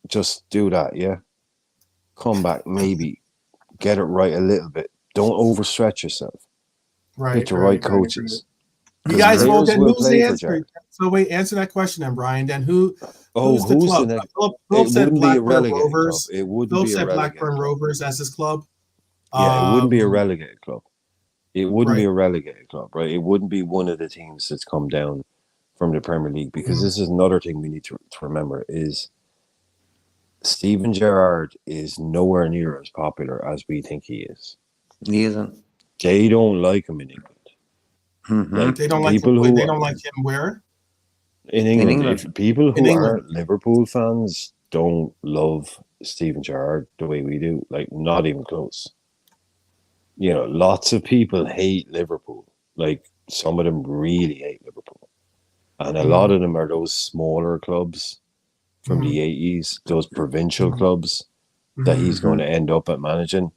Just do that. Yeah, come back, maybe get it right a little bit. Don't overstretch yourself.
Right.
Get the right coaches.
You guys will. Then who's the answer? So wait, answer that question, then, Brian. Then who's the club?
The next?
Philip said Blackburn Rovers.
It wouldn't be a
Blackburn Rovers as his club.
Yeah, it wouldn't be a relegated club. It wouldn't be a relegated club, right? It wouldn't be one of the teams that's come down from the Premier League because this is another thing we need to remember is Steven Gerrard is nowhere near as popular as we think he is.
He isn't.
They don't like him in England.
Like they don't like him. They don't like him where?
In England. If people who aren't Liverpool fans don't love Steven Gerrard the way we do, like not even close. Lots of people hate Liverpool. Like some of them really hate Liverpool. And a lot of them are those smaller clubs from the 80s, those provincial clubs that he's going to end up at managing.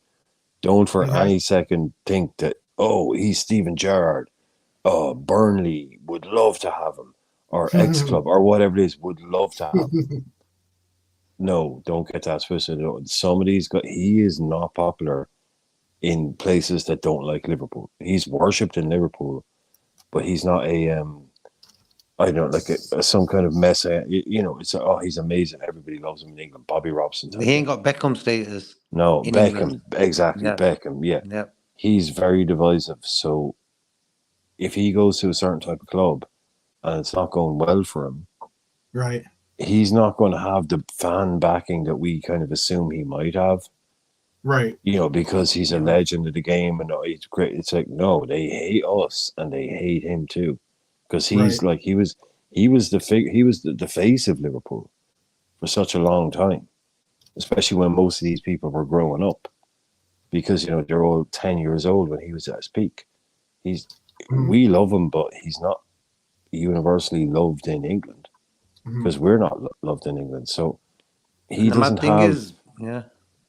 Don't for any second think that, he's Steven Gerrard. Burnley would love to have him. Or X Club or whatever it is would love to have him. No, don't get that twisted. He is not popular in places that don't like Liverpool. He's worshipped in Liverpool but he's not a I don't know, like some kind of mess. It's he's amazing. Everybody loves him in England. Bobby Robson.
He ain't got Beckham status.
No,
in
Beckham.
England.
Exactly,
Yeah.
Beckham. Yeah.
Yeah.
He's very divisive. So if he goes to a certain type of club and it's not going well for him,
Right.
he's not going to have the fan backing that we kind of assume he might have.
Right.
Because he's a legend of the game and he's great. It's like, no, they hate us and they hate him too. Because he's
Right.
like he was the face of Liverpool for such a long time, especially when most of these people were growing up, because they're all 10 years old when he was at his peak. We love him, but he's not universally loved in England because we're not loved in England. So he doesn't have.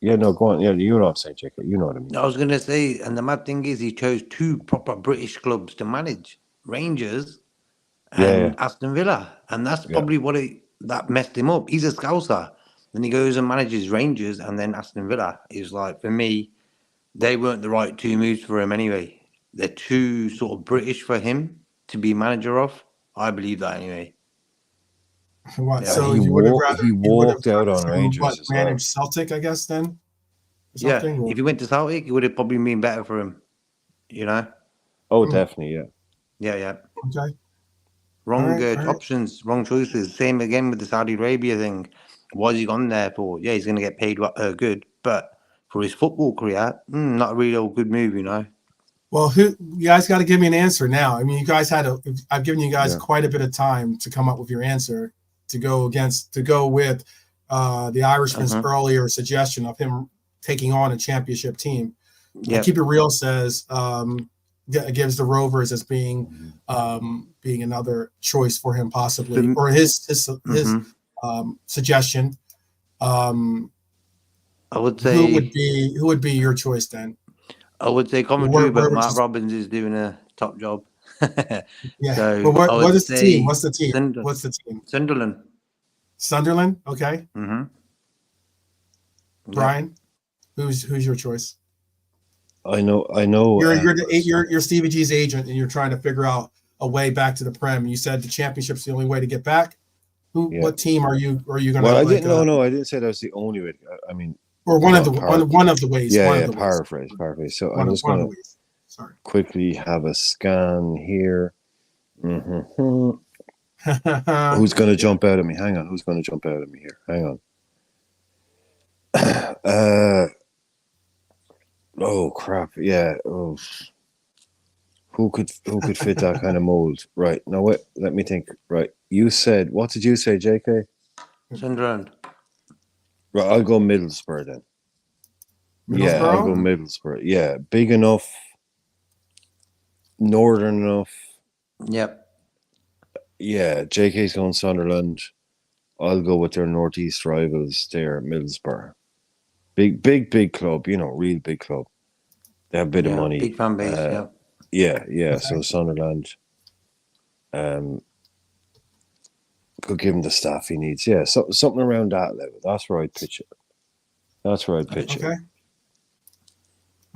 Yeah, no, go on. Yeah, you know what I'm saying, Jake. You know what I mean.
I was going to say, and the mad thing is, he chose two proper British clubs to manage: Rangers and Aston Villa, and that's probably that messed him up. He's a Scouser, then he goes and manages Rangers and then Aston Villa. He's like, for me, they weren't the right two moves for him anyway. They're too sort of British for him to be manager of. I believe that anyway.
What?
Yeah.
So
He
you would have rather
he walked out on Rangers as well.
manage Celtic, I guess, then?
Yeah, if he went to Celtic, it would have probably been better for him.
Oh, definitely, yeah.
Yeah.
Okay.
Wrong
All right.
options, wrong choices. Same again with the Saudi Arabia thing. What's he gone there for? Yeah, he's going to get paid good, but for his football career, not a real good move,
Well, you guys got to give me an answer now. I mean, you guys I've given you guys quite a bit of time to come up with your answer to go with the Irishman's earlier suggestion of him taking on a championship team.
Yeah.
Keep It Real says gives the Rovers as being another choice for him possibly, or his suggestion.
I would say
who would be your choice then?
I would say Coventry, but Mark Robbins is doing a top job.
Yeah.
So
well, what is the team? What's the team?
Sunderland.
Sunderland. Okay. Brian, who's your choice?
I know.
You're Stevie G's agent, and you're trying to figure out a way back to the Prem. You said the championship's the only way to get back. What team are you going to?
Well, I didn't say that was the only way. I mean,
or one of the ways.
Yeah, paraphrase. So I'm just going to quickly have a scan here. Who's going to jump out at me? Hang on. Who's going to jump out at me here? Hang on. Oh crap! Yeah. Oh. Who could fit that kind of mold? Right. Now wait. Let me think. Right. You said. What did you say, JK?
Sunderland.
Right. I'll go Middlesbrough then. Yeah, I'll go Middlesbrough. Yeah, big enough, northern enough.
Yep.
Yeah, JK's going Sunderland. I'll go with their northeast rivals there, Middlesbrough. Big club, real big club. They have a bit of money.
Big fan base,
Yeah. Okay. So Sunderland could give him the staff he needs. Yeah, something around that level. That's where I'd pitch it.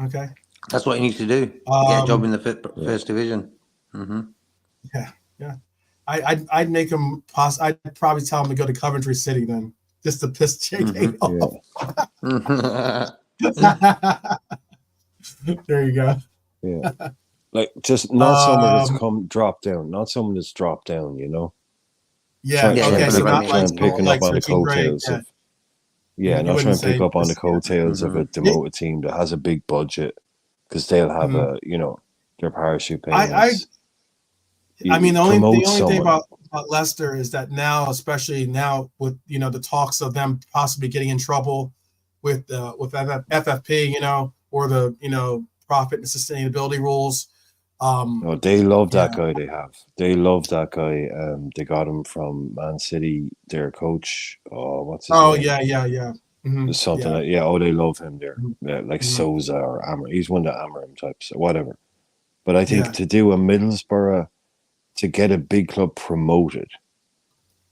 Okay.
That's what he needs to do. Get a job in the first division.
Yeah. I'd make him I'd probably tell him to go to Coventry City then, just to piss JK off. There you go.
Yeah. Like just not someone that's dropped down. Not someone that's dropped down,
Yeah.
So not picking up on the coattails of. Yeah, not trying to pick up on the coattails of a demoted team that has a big budget, because they'll have their parachute payments.
I mean, the only thing about Leicester is that now, especially now with the talks of them possibly getting in trouble with FFP, or the profit and sustainability rules.
They love that guy. They love that guy. They got him from Man City. Their coach. What's his name?
Yeah.
Something like they love him there. Yeah, like Souza or Ammer. He's one of the Amorim types or whatever. But I think to do a Middlesbrough, to get a big club promoted,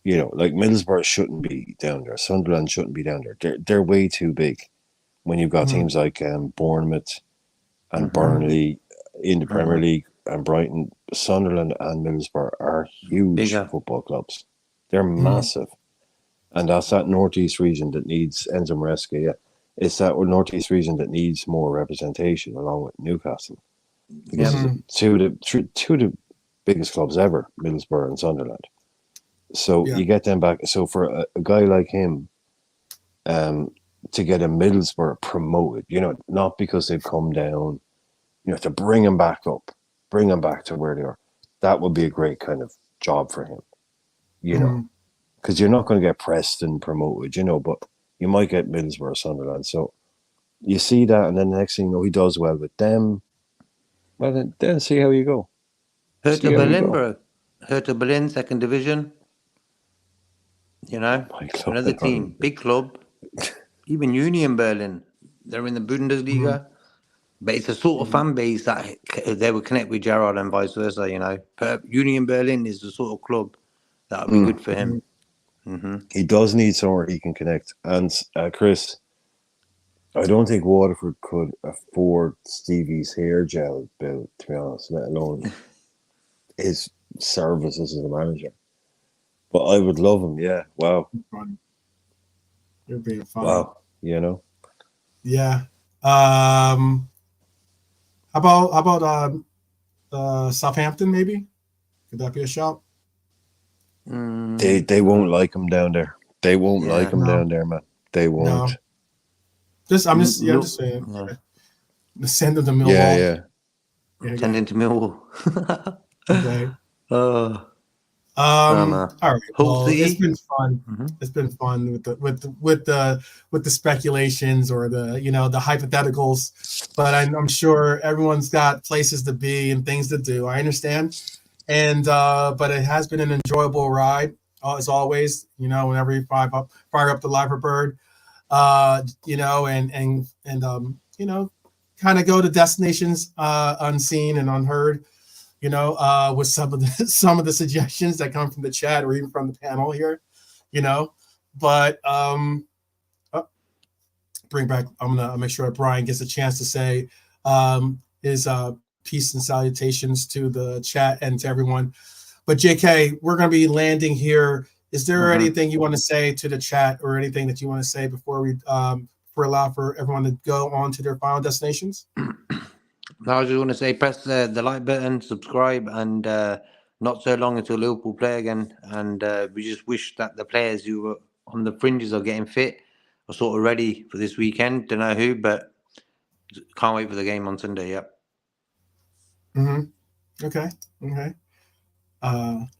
like Middlesbrough shouldn't be down there. Sunderland shouldn't be down there. They're way too big. When you've got teams like Bournemouth and Burnley in the Premier League, and Brighton, Sunderland and Middlesbrough are huge
Bigger.
football clubs. They're massive. And that's that northeast region that needs Enzo Maresca, yeah. It's that northeast region that needs more representation along with Newcastle. Because two of the biggest clubs ever, Middlesbrough and Sunderland. So you get them back. So for a guy like him, to get a Middlesbrough promoted, not because they've come down, to bring him back up, bring him back to where they are, that would be a great kind of job for him, because you're not going to get Preston promoted, but you might get Middlesbrough or Sunderland. So you see that, and then the next thing you know, he does well with them. Well, then see how you go.
Hertha Berlin, bro. Hertha Berlin, second division. Another team, big club. Even Union Berlin, they're in the Bundesliga. But it's a sort of fan base that they would connect with Gerrard and vice versa, Union Berlin is the sort of club that would be good for him.
He does need somewhere he can connect. And Chris, I don't think Waterford could afford Stevie's hair gel bill, to be honest, let alone his services as a manager. But I would love him, yeah. Wow.
You're being fun.
Wow,
Yeah. How about Southampton? Maybe could that be a shout?
They won't like him down there. They won't like him down there, man. They won't.
No. I'm just saying. Yeah. Send him to Millwall.
Yeah. Send him to Millwall.
Okay.
All
right. Well, it's been fun. It's been fun with the speculations or the the hypotheticals, but I'm sure everyone's got places to be and things to do. I understand, and but it has been an enjoyable ride as always. Whenever you fire up the Liverbird, and kind of go to destinations unseen and unheard. With some of the suggestions that come from the chat or even from the panel here, but bring back. I'm gonna make sure that Brian gets a chance to say his peace and salutations to the chat and to everyone. But JK, we're gonna be landing here. Is there anything you want to say to the chat or anything that you want to say before we allow for everyone to go on to their final destinations?
I was just going to say, press the like button, subscribe, and not so long until Liverpool play again. And we just wish that the players who were on the fringes are getting fit, are sort of ready for this weekend. Don't know who, but can't wait for the game on Sunday. Yep.
Okay.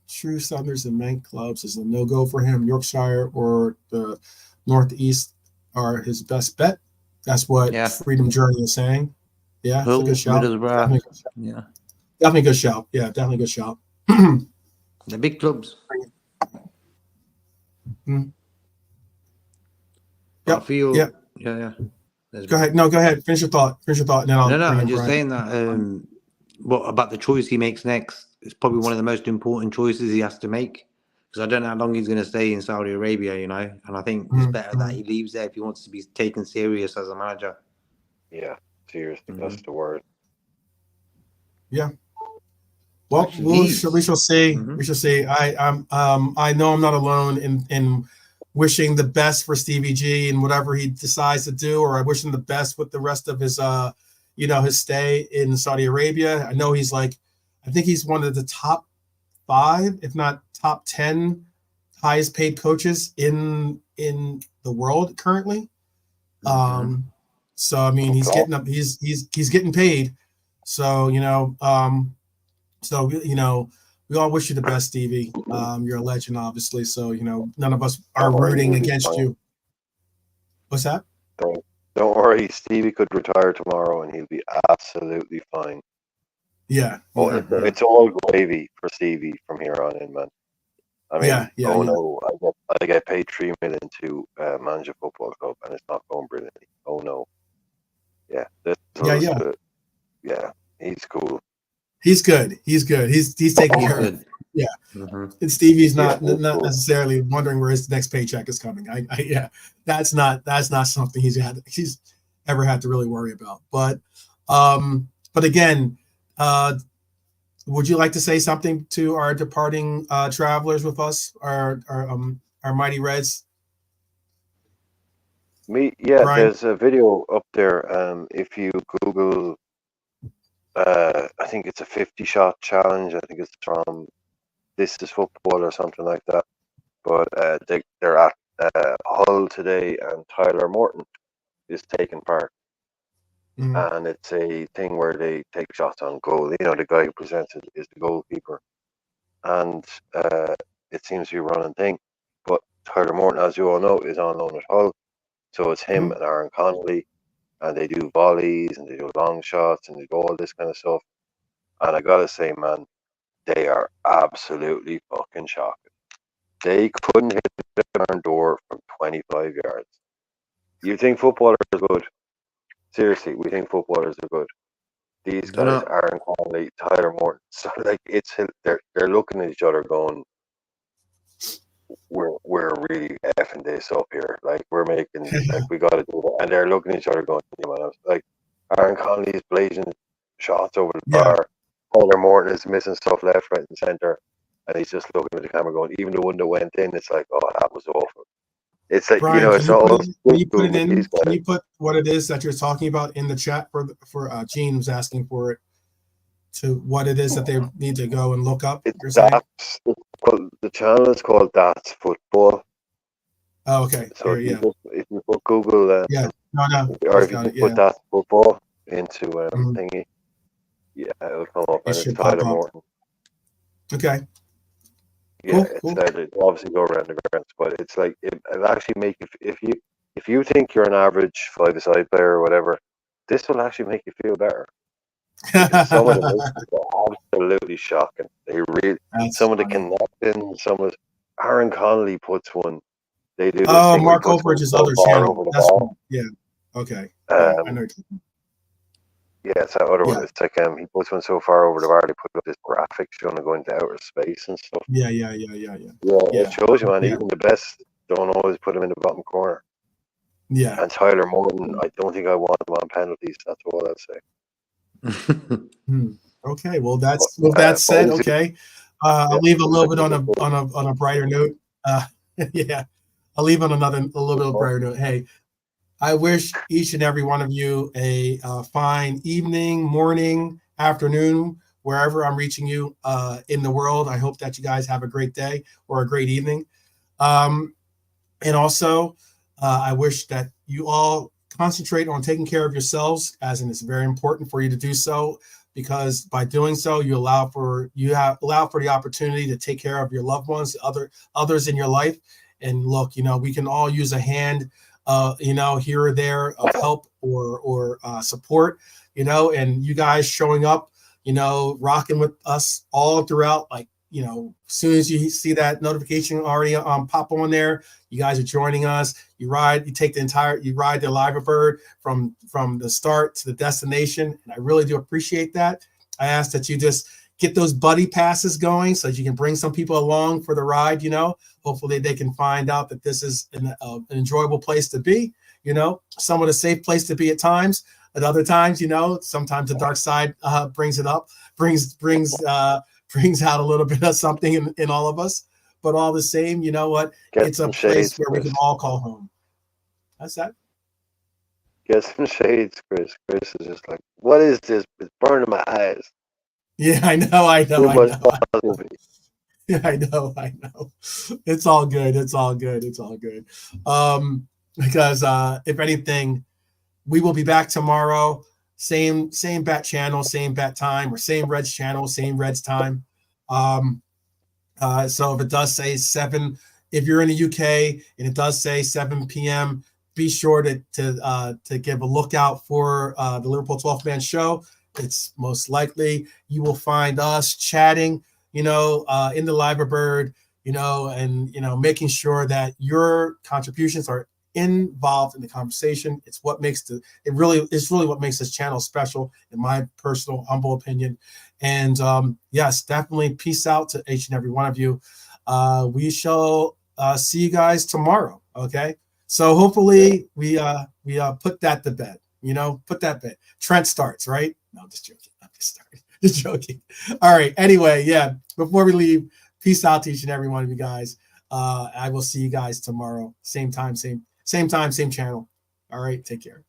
True Southerners and Manc clubs is a no-go for him. Yorkshire or the Northeast are his best bet. That's what Freedom Journey is saying. Yeah, it's a good shout. Definitely good shout. Yeah, definitely good shout.
The big clubs.
Yep.
I feel.
Yeah. Go ahead. No, go ahead. Finish your thought. And then I'll.
I'm just saying that. What about the choice he makes next? It's probably one of the most important choices he has to make, because I don't know how long he's going to stay in Saudi Arabia. And I think it's better that he leaves there if he wants to be taken serious as a manager.
Yeah. Seriously, that's the word.
Yeah. Well, we shall see. We shall see. I know I'm not alone in wishing the best for Stevie G and whatever he decides to do, or I wish him the best with the rest of his his stay in Saudi Arabia. I know I think he's one of the top 5, if not top 10 highest paid coaches in the world currently. So I mean, he's getting up. He's getting paid. So we all wish you the best, Stevie. You're a legend, obviously. So none of us are rooting against you. What's that?
Don't worry, Stevie could retire tomorrow and he'll be absolutely fine.
Yeah.
It's all gravy for Stevie from here on in, man. I mean, no, I get paid $3 million to manage a football club, and it's not going brilliantly. Oh no. Yeah. Yeah. He's cool.
He's good. He's taking care of it. Yeah. And Stevie's not necessarily wondering where his next paycheck is coming. That's not something he's ever had to really worry about. But again, would you like to say something to our departing travelers with us, our Mighty Reds? Brian?
There's a video up there. If you Google, I think it's a 50-shot challenge. I think it's from This Is Football or something like that. But they're at Hull today, and Tyler Morton is taking part. And it's a thing where they take shots on goal. You know, the guy who presents it is the goalkeeper. And it seems to be a running thing. But Tyler Morton, as you all know, is on loan at Hull. So it's him and Aaron Connolly. And they do volleys and they do long shots and they do all this kind of stuff. And I got to say, man, they are absolutely fucking shocking. They couldn't hit the barn door from 25 yards. You think footballers are good? Seriously, we think footballers are good. These guys, Aaron Connolly, Tyler Morton, so like they're looking at each other going, we're really effing this up here. Like we're making like we got to do that, and they're looking at each other going, like Aaron Connolly is blazing shots over the bar. Tyler Morton is missing stuff left, right, and centre, and he's just looking at the camera going, even the one that went in, it's like, oh, that was awful. It's like,
Brian,
it's all. Can you
put what it is that you're talking about in the chat for Gene was asking for it, to what it is that they need to go and look up?
The channel is called That's Football.
Oh, okay.
So if you put Google, or if you put That's Football into thingy, it'll come up, and it's Tyler Morton.
Okay.
Yeah, it obviously go around the grounds, but it's like it'll actually make if you think you're an average 5-a-side player or whatever, this will actually make you feel better. Some of them are absolutely shocking. They really some of the connecting, some of Aaron Connolly puts one. They do.
Oh, Mark Overidge's other channel. Okay. I know.
Yeah, it's that other one. It's like he puts one so far over the bar, they put up this graphic showing it going to outer space and stuff.
Yeah.
It shows you, man. Even the best don't always put him in the bottom corner.
Yeah.
And Tyler Morton, I don't think I want him on penalties. That's all I'll say.
Okay. Well, with that said, okay. I'll leave a little bit on a brighter note. I'll leave on a little bit of a brighter note. Hey, I wish each and every one of you a fine evening, morning, afternoon, wherever I'm reaching you in the world. I hope that you guys have a great day or a great evening. And also, I wish that you all concentrate on taking care of yourselves, as in it's very important for you to do so, because by doing so, you allow for the opportunity to take care of your loved ones, others in your life. And look, we can all use a hand here or there of help or support, and you guys showing up, rocking with us all throughout, like, as soon as you see that notification already pop on there, you guys are joining us. You ride the Liverbird from the start to the destination. And I really do appreciate that. I ask that you just get those buddy passes going so that you can bring some people along for the ride, hopefully they can find out that this is an enjoyable place to be, somewhat a safe place to be at times. At other times, sometimes the dark side brings out a little bit of something in all of us, but all the same, you know what? It's a place where we can all call home. That's that.
Get some shades, Chris. Chris is just like, what is this? It's burning my eyes.
Yeah, I know. Yeah, I know. It's all good. Because if anything, we will be back tomorrow. Same bat channel, same bat time, or same Reds channel, same Reds time. So if it does say 7, if you're in the UK and it does say 7 p.m., be sure to give a lookout for the Liverpool 12th Man Show. It's most likely you will find us chatting, in the Liverbird, and making sure that your contributions are involved in the conversation. It's what makes it's really what makes this channel special, in my personal humble opinion. And yes, definitely peace out to each and every one of you. We shall see you guys tomorrow. Okay. So hopefully we put that to bed, put that bed. Trent starts, right? No, I'm just joking. Just joking. All right. Anyway, yeah. Before we leave, peace out to each and every one of you guys. I will see you guys tomorrow. Same time, same channel. All right. Take care.